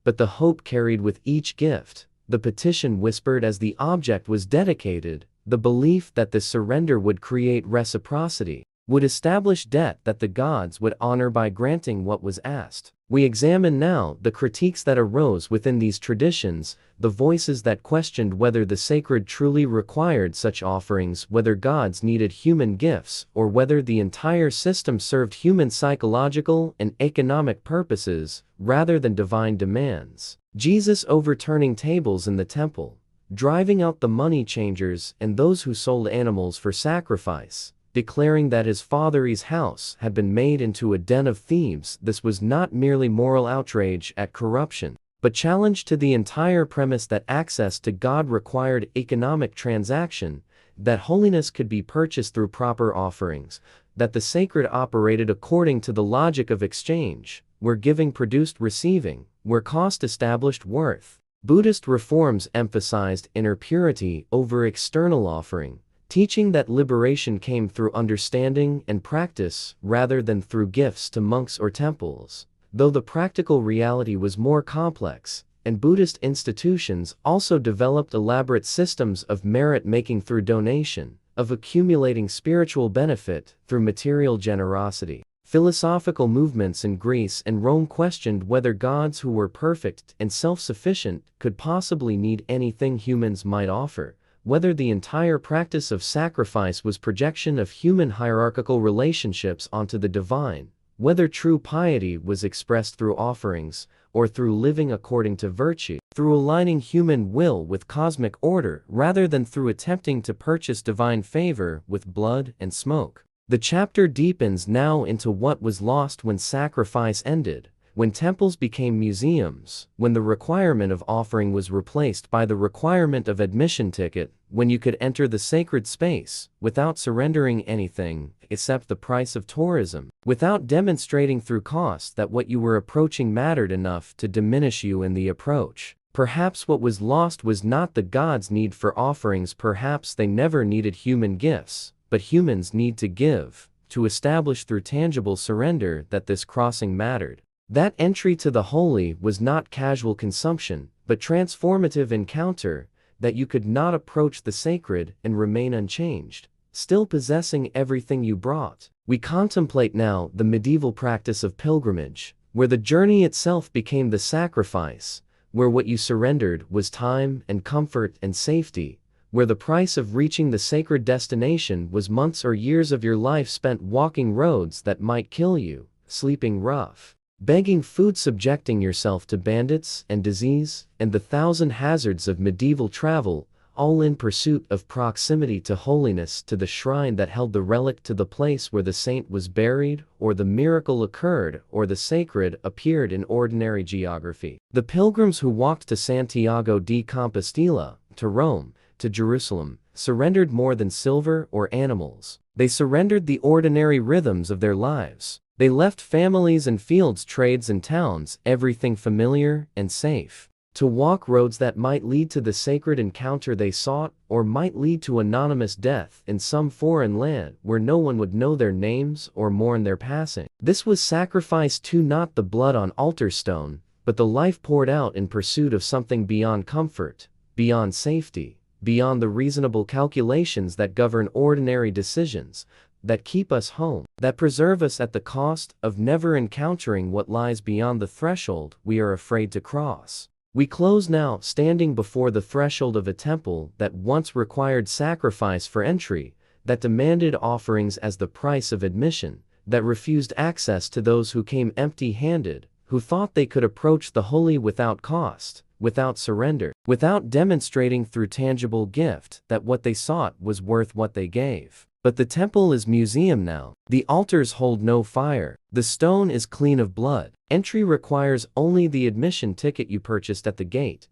but the hope carried with each gift, the petition whispered as the object was dedicated, the belief that the surrender would create reciprocity, would establish debt that the gods would honor by granting what was asked. We examine now the critiques that arose within these traditions, the voices that questioned whether the sacred truly required such offerings, whether gods needed human gifts, or whether the entire system served human psychological and economic purposes rather than divine demands. Jesus overturning tables in the temple, driving out the money changers and those who sold animals for sacrifice, declaring that his father's house had been made into a den of thieves. This was not merely moral outrage at corruption, but challenge to the entire premise that access to God required economic transaction, that holiness could be purchased through proper offerings, that the sacred operated according to the logic of exchange, where giving produced receiving, where cost established worth. Buddhist reforms emphasized inner purity over external offering, teaching that liberation came through understanding and practice rather than through gifts to monks or temples. Though the practical reality was more complex, and Buddhist institutions also developed elaborate systems of merit-making through donation, of accumulating spiritual benefit through material generosity. Philosophical movements in Greece and Rome questioned whether gods who were perfect and self-sufficient could possibly need anything humans might offer, whether the entire practice of sacrifice was projection of human hierarchical relationships onto the divine, whether true piety was expressed through offerings, or through living according to virtue, through aligning human will with cosmic order rather than through attempting to purchase divine favor with blood and smoke. The chapter deepens now into what was lost when sacrifice ended, when temples became museums, when the requirement of offering was replaced by the requirement of admission ticket, when you could enter the sacred space without surrendering anything except the price of tourism, without demonstrating through cost that what you were approaching mattered enough to diminish you in the approach. Perhaps what was lost was not the gods' need for offerings, perhaps they never needed human gifts, but humans' need to give, to establish through tangible surrender that this crossing mattered. That entry to the holy was not casual consumption, but transformative encounter, that you could not approach the sacred and remain unchanged, still possessing everything you brought. We contemplate now the medieval practice of pilgrimage, where the journey itself became the sacrifice, where what you surrendered was time and comfort and safety, where the price of reaching the sacred destination was months or years of your life spent walking roads that might kill you, sleeping rough, begging food, subjecting yourself to bandits and disease and the thousand hazards of medieval travel, all in pursuit of proximity to holiness, to the shrine that held the relic, to the place where the saint was buried, or the miracle occurred, or the sacred appeared in ordinary geography. The pilgrims who walked to Santiago de Compostela, to Rome, to Jerusalem, surrendered more than silver or animals. They surrendered the ordinary rhythms of their lives. They left families and fields, trades and towns, everything familiar and safe, to walk roads that might lead to the sacred encounter they sought, or might lead to anonymous death in some foreign land where no one would know their names or mourn their passing. This was sacrifice to not the blood on altar stone, but the life poured out in pursuit of something beyond comfort, beyond safety, beyond the reasonable calculations that govern ordinary decisions, that keep us home, that preserve us at the cost of never encountering what lies beyond the threshold we are afraid to cross. We close now standing before the threshold of a temple that once required sacrifice for entry, that demanded offerings as the price of admission, that refused access to those who came empty-handed, who thought they could approach the holy without cost, without surrender, without demonstrating through tangible gift that what they sought was worth what they gave. But the temple is museum now. The altars hold no fire. The stone is clean of blood. Entry requires only the admission ticket you purchased at the gate.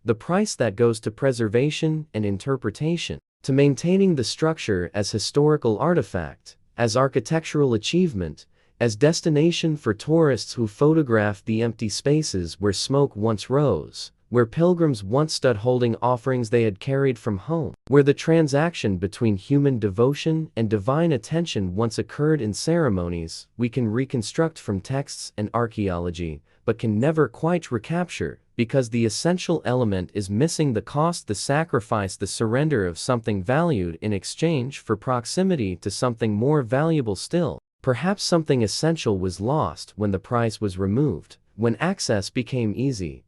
The price that goes to preservation and interpretation, to maintaining the structure as historical artifact, as architectural achievement, as destination for tourists who photograph the empty spaces where smoke once rose, where pilgrims once stood holding offerings they had carried from home, where the transaction between human devotion and divine attention once occurred in ceremonies we can reconstruct from texts and archaeology, but can never quite recapture, because the essential element is missing: the cost, the sacrifice, the surrender of something valued in exchange for proximity to something more valuable still. Perhaps something essential was lost when the price was removed, when access became easy,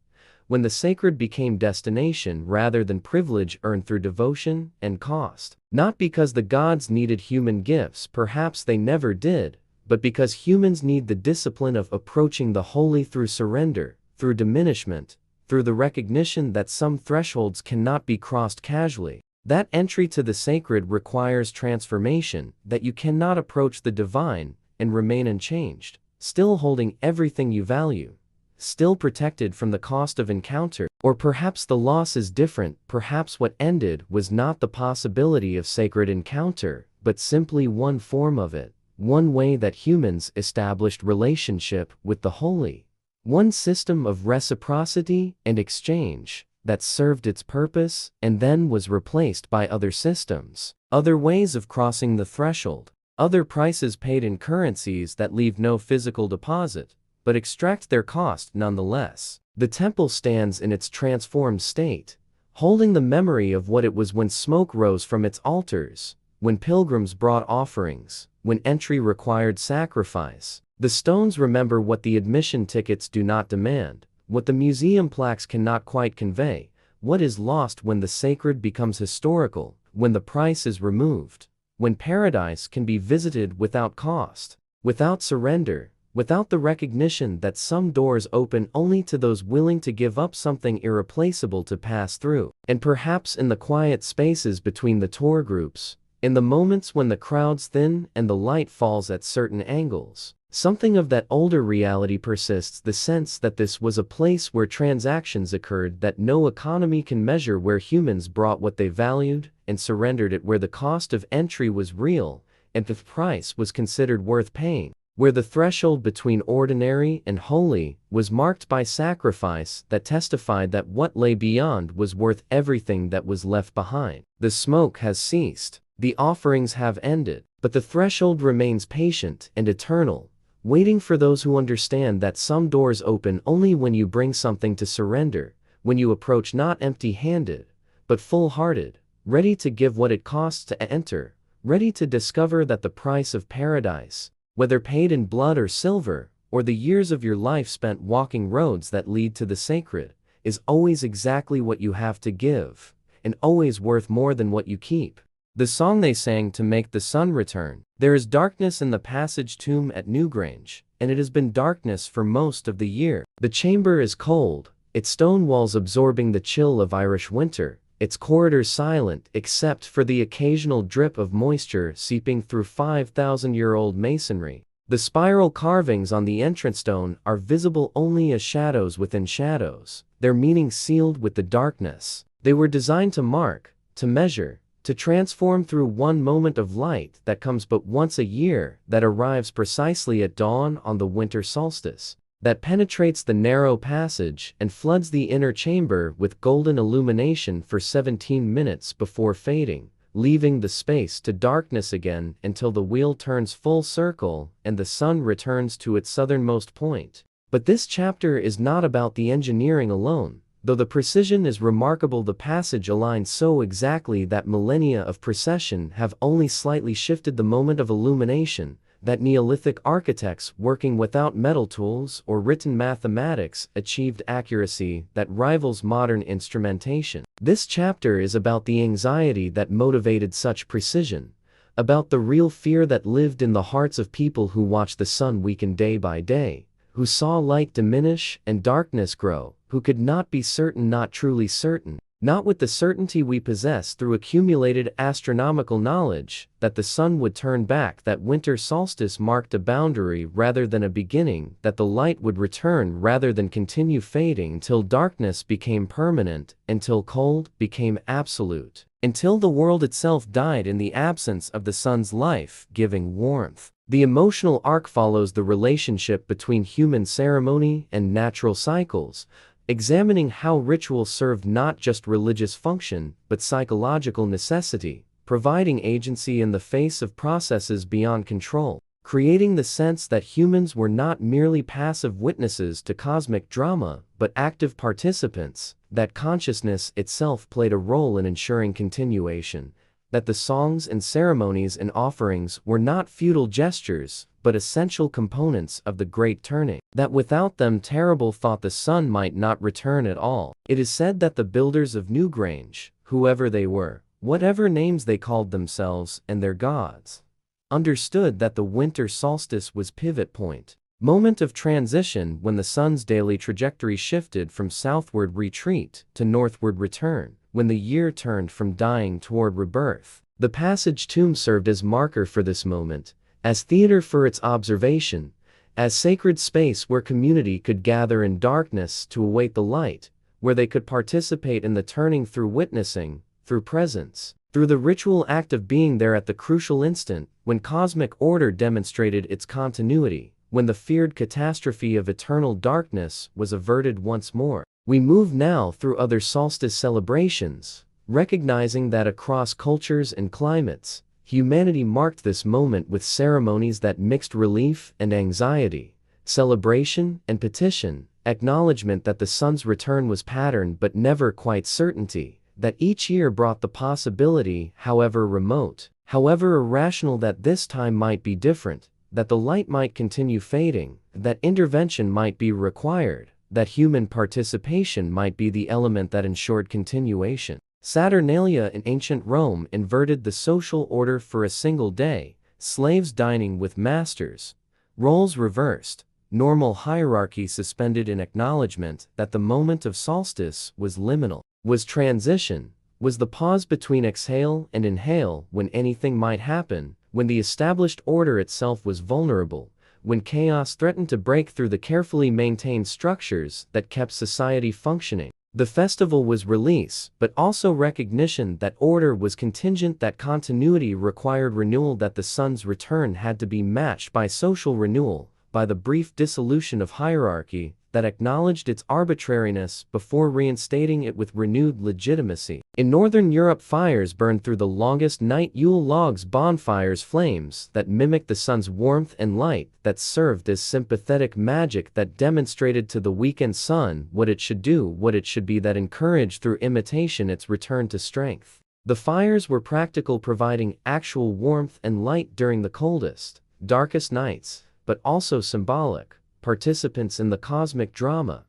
when the sacred became destination rather than privilege earned through devotion and cost. Not because the gods needed human gifts, perhaps they never did, but because humans need the discipline of approaching the holy through surrender, through diminishment, through the recognition that some thresholds cannot be crossed casually. That entry to the sacred requires transformation, that you cannot approach the divine and remain unchanged, still holding everything you value, still protected from the cost of encounter. Or perhaps the loss is different, perhaps what ended was not the possibility of sacred encounter, but simply one form of it, one way that humans established relationship with the holy, one system of reciprocity and exchange that served its purpose and then was replaced by other systems, other ways of crossing the threshold, other prices paid in currencies that leave no physical deposit, but extract their cost nonetheless. The temple stands in its transformed state, holding the memory of what it was when smoke rose from its altars, when pilgrims brought offerings, when entry required sacrifice. The stones remember what the admission tickets do not demand, what the museum plaques cannot quite convey, what is lost when the sacred becomes historical, when the price is removed, when paradise can be visited without cost, without surrender, without the recognition that some doors open only to those willing to give up something irreplaceable to pass through. And perhaps in the quiet spaces between the tour groups, in the moments when the crowds thin and the light falls at certain angles, something of that older reality persists, the sense that this was a place where transactions occurred that no economy can measure, where humans brought what they valued and surrendered it, where the cost of entry was real and the price was considered worth paying, where the threshold between ordinary and holy was marked by sacrifice that testified that what lay beyond was worth everything that was left behind. The smoke has ceased, the offerings have ended, but the threshold remains patient and eternal, waiting for those who understand that some doors open only when you bring something to surrender, when you approach not empty-handed, but full-hearted, ready to give what it costs to enter, ready to discover that the price of paradise, whether paid in blood or silver, or the years of your life spent walking roads that lead to the sacred, is always exactly what you have to give, and always worth more than what you keep. The song they sang to make the sun return. There is darkness in the passage tomb at Newgrange, and it has been darkness for most of the year. The chamber is cold, its stone walls absorbing the chill of Irish winter, its corridors silent except for the occasional drip of moisture seeping through 5,000-year-old masonry. The spiral carvings on the entrance stone are visible only as shadows within shadows, their meaning sealed with the darkness. They were designed to mark, to measure, to transform through one moment of light that comes but once a year, that arrives precisely at dawn on the winter solstice, that penetrates the narrow passage and floods the inner chamber with golden illumination for 17 minutes before fading, leaving the space to darkness again until the wheel turns full circle and the sun returns to its southernmost point. But this chapter is not about the engineering alone. Though the precision is remarkable, the passage aligns so exactly that millennia of precession have only slightly shifted the moment of illumination, that Neolithic architects working without metal tools or written mathematics achieved accuracy that rivals modern instrumentation. This chapter is about the anxiety that motivated such precision, about the real fear that lived in the hearts of people who watched the sun weaken day by day, who saw light diminish and darkness grow, who could not be certain, not truly certain, not with the certainty we possess through accumulated astronomical knowledge, that the sun would turn back, that winter solstice marked a boundary rather than a beginning, that the light would return rather than continue fading, until darkness became permanent, until cold became absolute, until the world itself died in the absence of the sun's life-giving warmth. The emotional arc follows the relationship between human ceremony and natural cycles, examining how ritual served not just religious function, but psychological necessity, providing agency in the face of processes beyond control, creating the sense that humans were not merely passive witnesses to cosmic drama, but active participants, that consciousness itself played a role in ensuring continuation, that the songs and ceremonies and offerings were not futile gestures, but essential components of the Great Turning, that without them terrible thought the sun might not return at all. It is said that the builders of Newgrange, whoever they were, whatever names they called themselves and their gods, understood that the winter solstice was pivot point, moment of transition when the sun's daily trajectory shifted from southward retreat to northward return, when the year turned from dying toward rebirth. The passage tomb served as marker for this moment, as theater for its observation, as sacred space where community could gather in darkness to await the light, where they could participate in the turning through witnessing, through presence, through the ritual act of being there at the crucial instant, when cosmic order demonstrated its continuity, when the feared catastrophe of eternal darkness was averted once more. We move now through other solstice celebrations, recognizing that across cultures and climates, humanity marked this moment with ceremonies that mixed relief and anxiety, celebration and petition, acknowledgement that the sun's return was pattern but never quite certainty, that each year brought the possibility, however remote, however irrational, that this time might be different, that the light might continue fading, that intervention might be required, that human participation might be the element that ensured continuation. Saturnalia in ancient Rome inverted the social order for a single day, slaves dining with masters, roles reversed, normal hierarchy suspended in acknowledgement that the moment of solstice was liminal, was transition, was the pause between exhale and inhale when anything might happen, when the established order itself was vulnerable, when chaos threatened to break through the carefully maintained structures that kept society functioning. The festival was release, but also recognition that order was contingent, that continuity required renewal, that the sun's return had to be matched by social renewal, by the brief dissolution of hierarchy that acknowledged its arbitrariness before reinstating it with renewed legitimacy. In Northern Europe, fires burned through the longest night. Yule logs, bonfires, flames that mimicked the sun's warmth and light, that served as sympathetic magic that demonstrated to the weakened sun what it should do, what it should be, that encouraged through imitation its return to strength. The fires were practical, providing actual warmth and light during the coldest, darkest nights, but also symbolic, participants in the cosmic drama,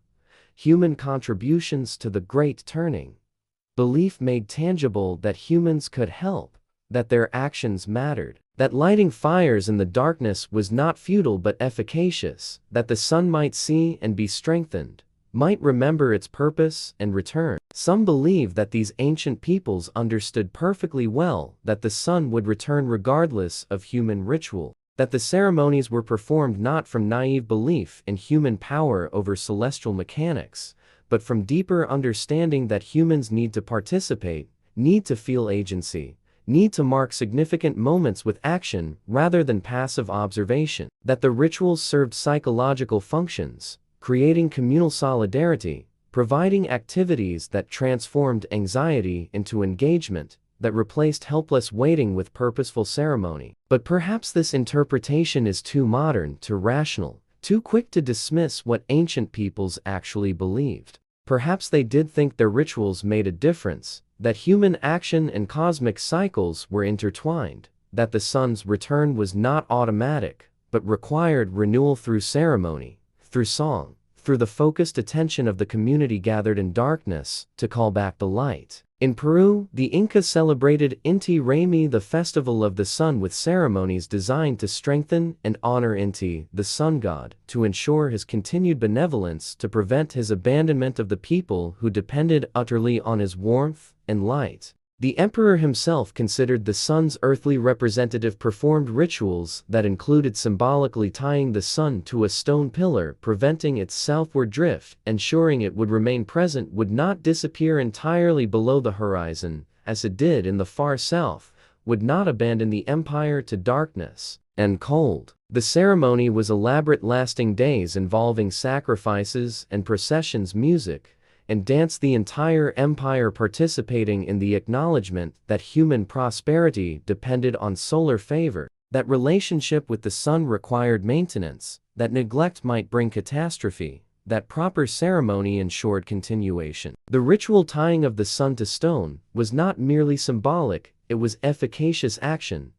human contributions to the great turning. Belief made tangible that humans could help, that their actions mattered, that lighting fires in the darkness was not futile but efficacious, that the sun might see and be strengthened, might remember its purpose and return. Some believe that these ancient peoples understood perfectly well that the sun would return regardless of human ritual, that the ceremonies were performed not from naive belief in human power over celestial mechanics, but from deeper understanding that humans need to participate, need to feel agency, need to mark significant moments with action rather than passive observation, that the rituals served psychological functions, creating communal solidarity, providing activities that transformed anxiety into engagement, that replaced helpless waiting with purposeful ceremony. But perhaps this interpretation is too modern, too rational, too quick to dismiss what ancient peoples actually believed. Perhaps they did think their rituals made a difference, that human action and cosmic cycles were intertwined, that the sun's return was not automatic, but required renewal through ceremony, through song, through the focused attention of the community gathered in darkness to call back the light. In Peru, the Incas celebrated Inti Raymi, the festival of the sun, with ceremonies designed to strengthen and honor Inti, the sun god, to ensure his continued benevolence, to prevent his abandonment of the people who depended utterly on his warmth and light. The emperor himself considered the sun's earthly representative, performed rituals that included symbolically tying the sun to a stone pillar, preventing its southward drift, ensuring it would remain present, would not disappear entirely below the horizon, as it did in the far south, would not abandon the empire to darkness and cold. The ceremony was elaborate, lasting days involving sacrifices and processions, music and dance, the entire empire participating in the acknowledgement that human prosperity depended on solar favor, that relationship with the sun required maintenance, that neglect might bring catastrophe, that proper ceremony ensured continuation. The ritual tying of the sun to stone was not merely symbolic, it was efficacious action,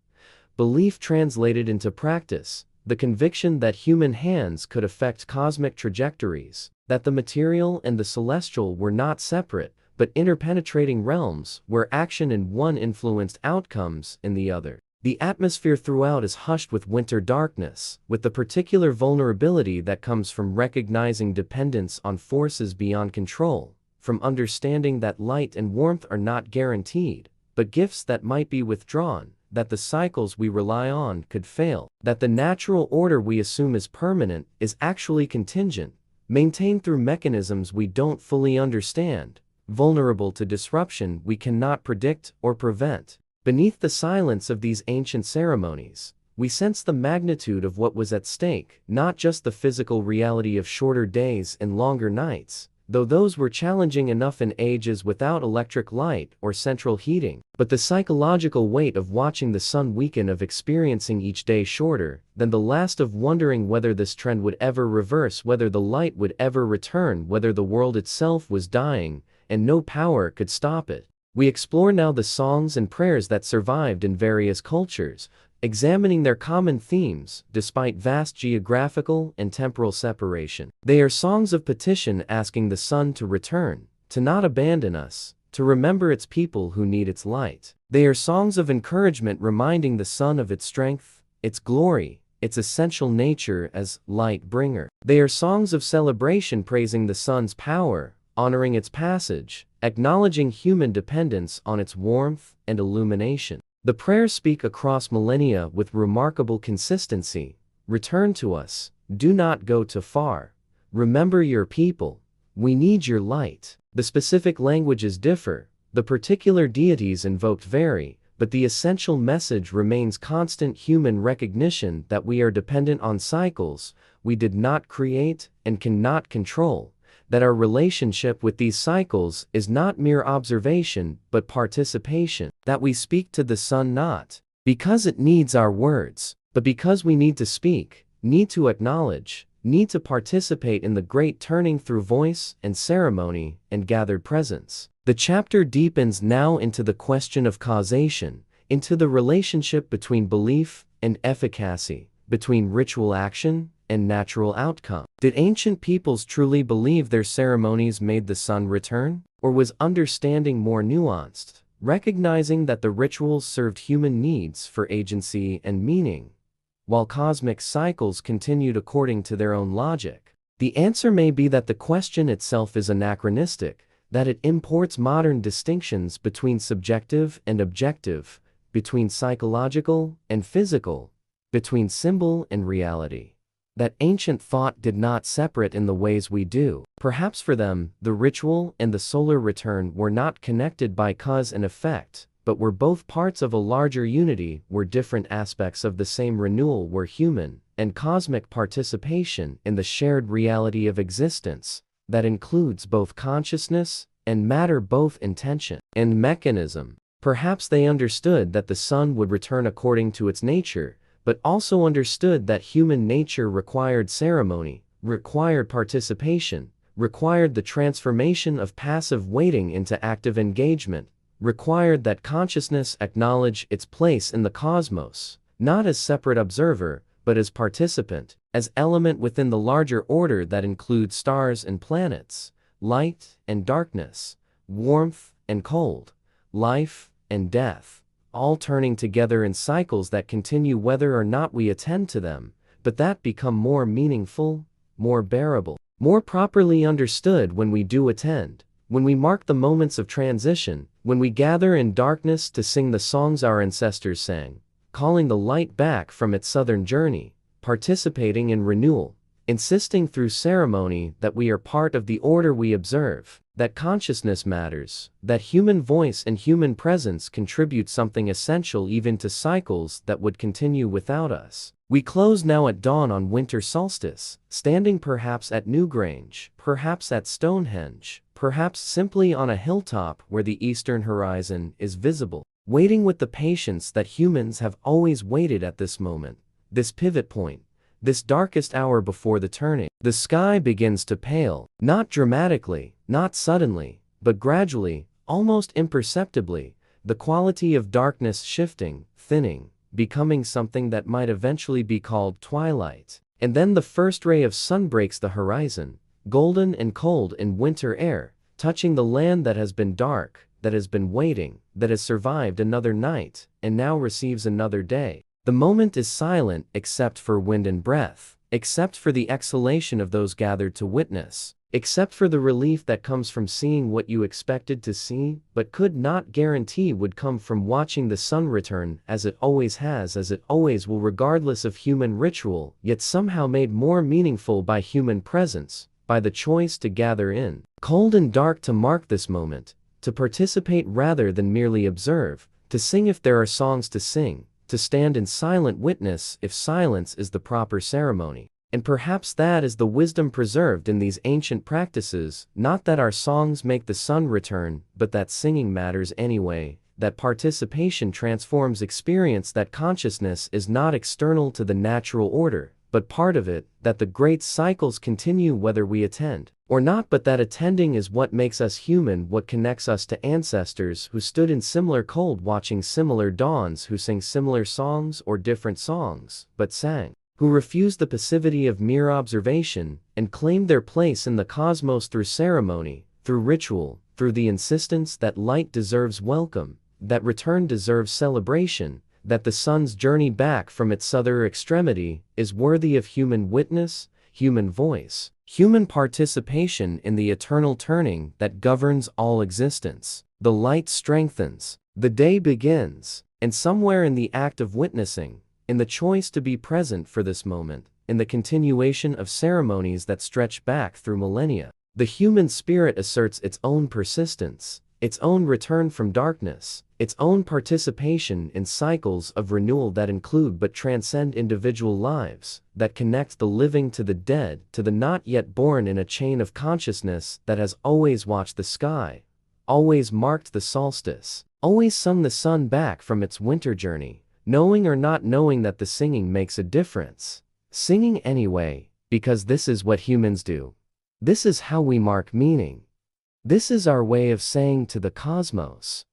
belief translated into practice, the conviction that human hands could affect cosmic trajectories, that the material and the celestial were not separate, but interpenetrating realms where action in one influenced outcomes in the other. The atmosphere throughout is hushed with winter darkness, with the particular vulnerability that comes from recognizing dependence on forces beyond control, from understanding that light and warmth are not guaranteed, but gifts that might be withdrawn, that the cycles we rely on could fail, that the natural order we assume is permanent is actually contingent, maintained through mechanisms we don't fully understand, vulnerable to disruption we cannot predict or prevent. Beneath the silence of these ancient ceremonies, we sense the magnitude of what was at stake, not just the physical reality of shorter days and longer nights, though those were challenging enough in ages without electric light or central heating, but the psychological weight of watching the sun weaken, of experiencing each day shorter than the last, of wondering whether this trend would ever reverse, whether the light would ever return, whether the world itself was dying and no power could stop it. We explore now the songs and prayers that survived in various cultures, examining their common themes despite vast geographical and temporal separation. They are songs of petition asking the sun to return, to not abandon us, to remember its people who need its light. They are songs of encouragement reminding the sun of its strength, its glory, its essential nature as light bringer. They are songs of celebration praising the sun's power, honoring its passage, acknowledging human dependence on its warmth and illumination. The prayers speak across millennia with remarkable consistency. Return to us, do not go too far. Remember your people, we need your light. The specific languages differ, the particular deities invoked vary, but the essential message remains constant: human recognition that we are dependent on cycles we did not create and cannot control, that our relationship with these cycles is not mere observation but participation, that we speak to the sun not because it needs our words, but because we need to speak, need to acknowledge, need to participate in the great turning through voice and ceremony and gathered presence. The chapter deepens now into the question of causation, into the relationship between belief and efficacy, between ritual action and natural outcome. Did ancient peoples truly believe their ceremonies made the sun return? Or was understanding more nuanced, recognizing that the rituals served human needs for agency and meaning, while cosmic cycles continued according to their own logic? The answer may be that the question itself is anachronistic, that it imports modern distinctions between subjective and objective, between psychological and physical, between symbol and reality. That ancient thought did not separate in the ways we do. Perhaps for them, the ritual and the solar return were not connected by cause and effect, but were both parts of a larger unity, were different aspects of the same renewal, were human and cosmic participation in the shared reality of existence that includes both consciousness and matter, both intention and mechanism. Perhaps they understood that the sun would return according to its nature, but also understood that human nature required ceremony, required participation, required the transformation of passive waiting into active engagement, required that consciousness acknowledge its place in the cosmos, not as separate observer, but as participant, as element within the larger order that includes stars and planets, light and darkness, warmth and cold, life and death, all turning together in cycles that continue whether or not we attend to them, but that become more meaningful, more bearable, more properly understood when we do attend, when we mark the moments of transition, when we gather in darkness to sing the songs our ancestors sang, calling the light back from its southern journey, participating in renewal, insisting through ceremony that we are part of the order we observe, that consciousness matters, that human voice and human presence contribute something essential even to cycles that would continue without us. We close now at dawn on winter solstice, standing perhaps at Newgrange, perhaps at Stonehenge, perhaps simply on a hilltop where the eastern horizon is visible, waiting with the patience that humans have always waited at this moment, this pivot point, this darkest hour before the turning. The sky begins to pale, not dramatically, not suddenly, but gradually, almost imperceptibly, the quality of darkness shifting, thinning, becoming something that might eventually be called twilight. And then the first ray of sun breaks the horizon, golden and cold in winter air, touching the land that has been dark, that has been waiting, that has survived another night, and now receives another day. The moment is silent except for wind and breath, except for the exhalation of those gathered to witness, except for the relief that comes from seeing what you expected to see, but could not guarantee would come from watching the sun return, as it always has, as it always will, regardless of human ritual, yet somehow made more meaningful by human presence, by the choice to gather in, cold and dark, to mark this moment, to participate rather than merely observe, to sing if there are songs to sing, to stand in silent witness if silence is the proper ceremony. And perhaps that is the wisdom preserved in these ancient practices, not that our songs make the sun return, but that singing matters anyway, that participation transforms experience, that consciousness is not external to the natural order, but part of it, that the great cycles continue whether we attend or not, but that attending is what makes us human, what connects us to ancestors who stood in similar cold watching similar dawns, who sang similar songs or different songs, but sang, who refused the passivity of mere observation, and claimed their place in the cosmos through ceremony, through ritual, through the insistence that light deserves welcome, that return deserves celebration, that the sun's journey back from its southern extremity is worthy of human witness, human voice, human participation in the eternal turning that governs all existence. The light strengthens, the day begins, and somewhere in the act of witnessing, in the choice to be present for this moment, in the continuation of ceremonies that stretch back through millennia, the human spirit asserts its own persistence, its own return from darkness, its own participation in cycles of renewal that include but transcend individual lives, that connect the living to the dead, to the not yet born, in a chain of consciousness that has always watched the sky, always marked the solstice, always sung the sun back from its winter journey, knowing or not knowing that the singing makes a difference. Singing anyway, because this is what humans do. This is how we mark meaning. This is our way of saying to the cosmos,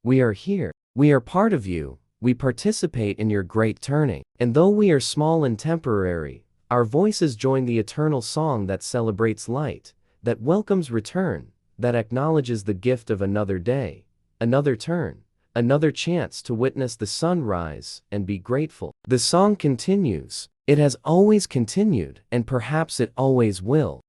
we are here, we are part of you, we participate in your great turning. And though we are small and temporary, our voices join the eternal song that celebrates light, that welcomes return, that acknowledges the gift of another day, another turn, another chance to witness the sun rise and be grateful. The song continues. It has always continued, and perhaps it always will.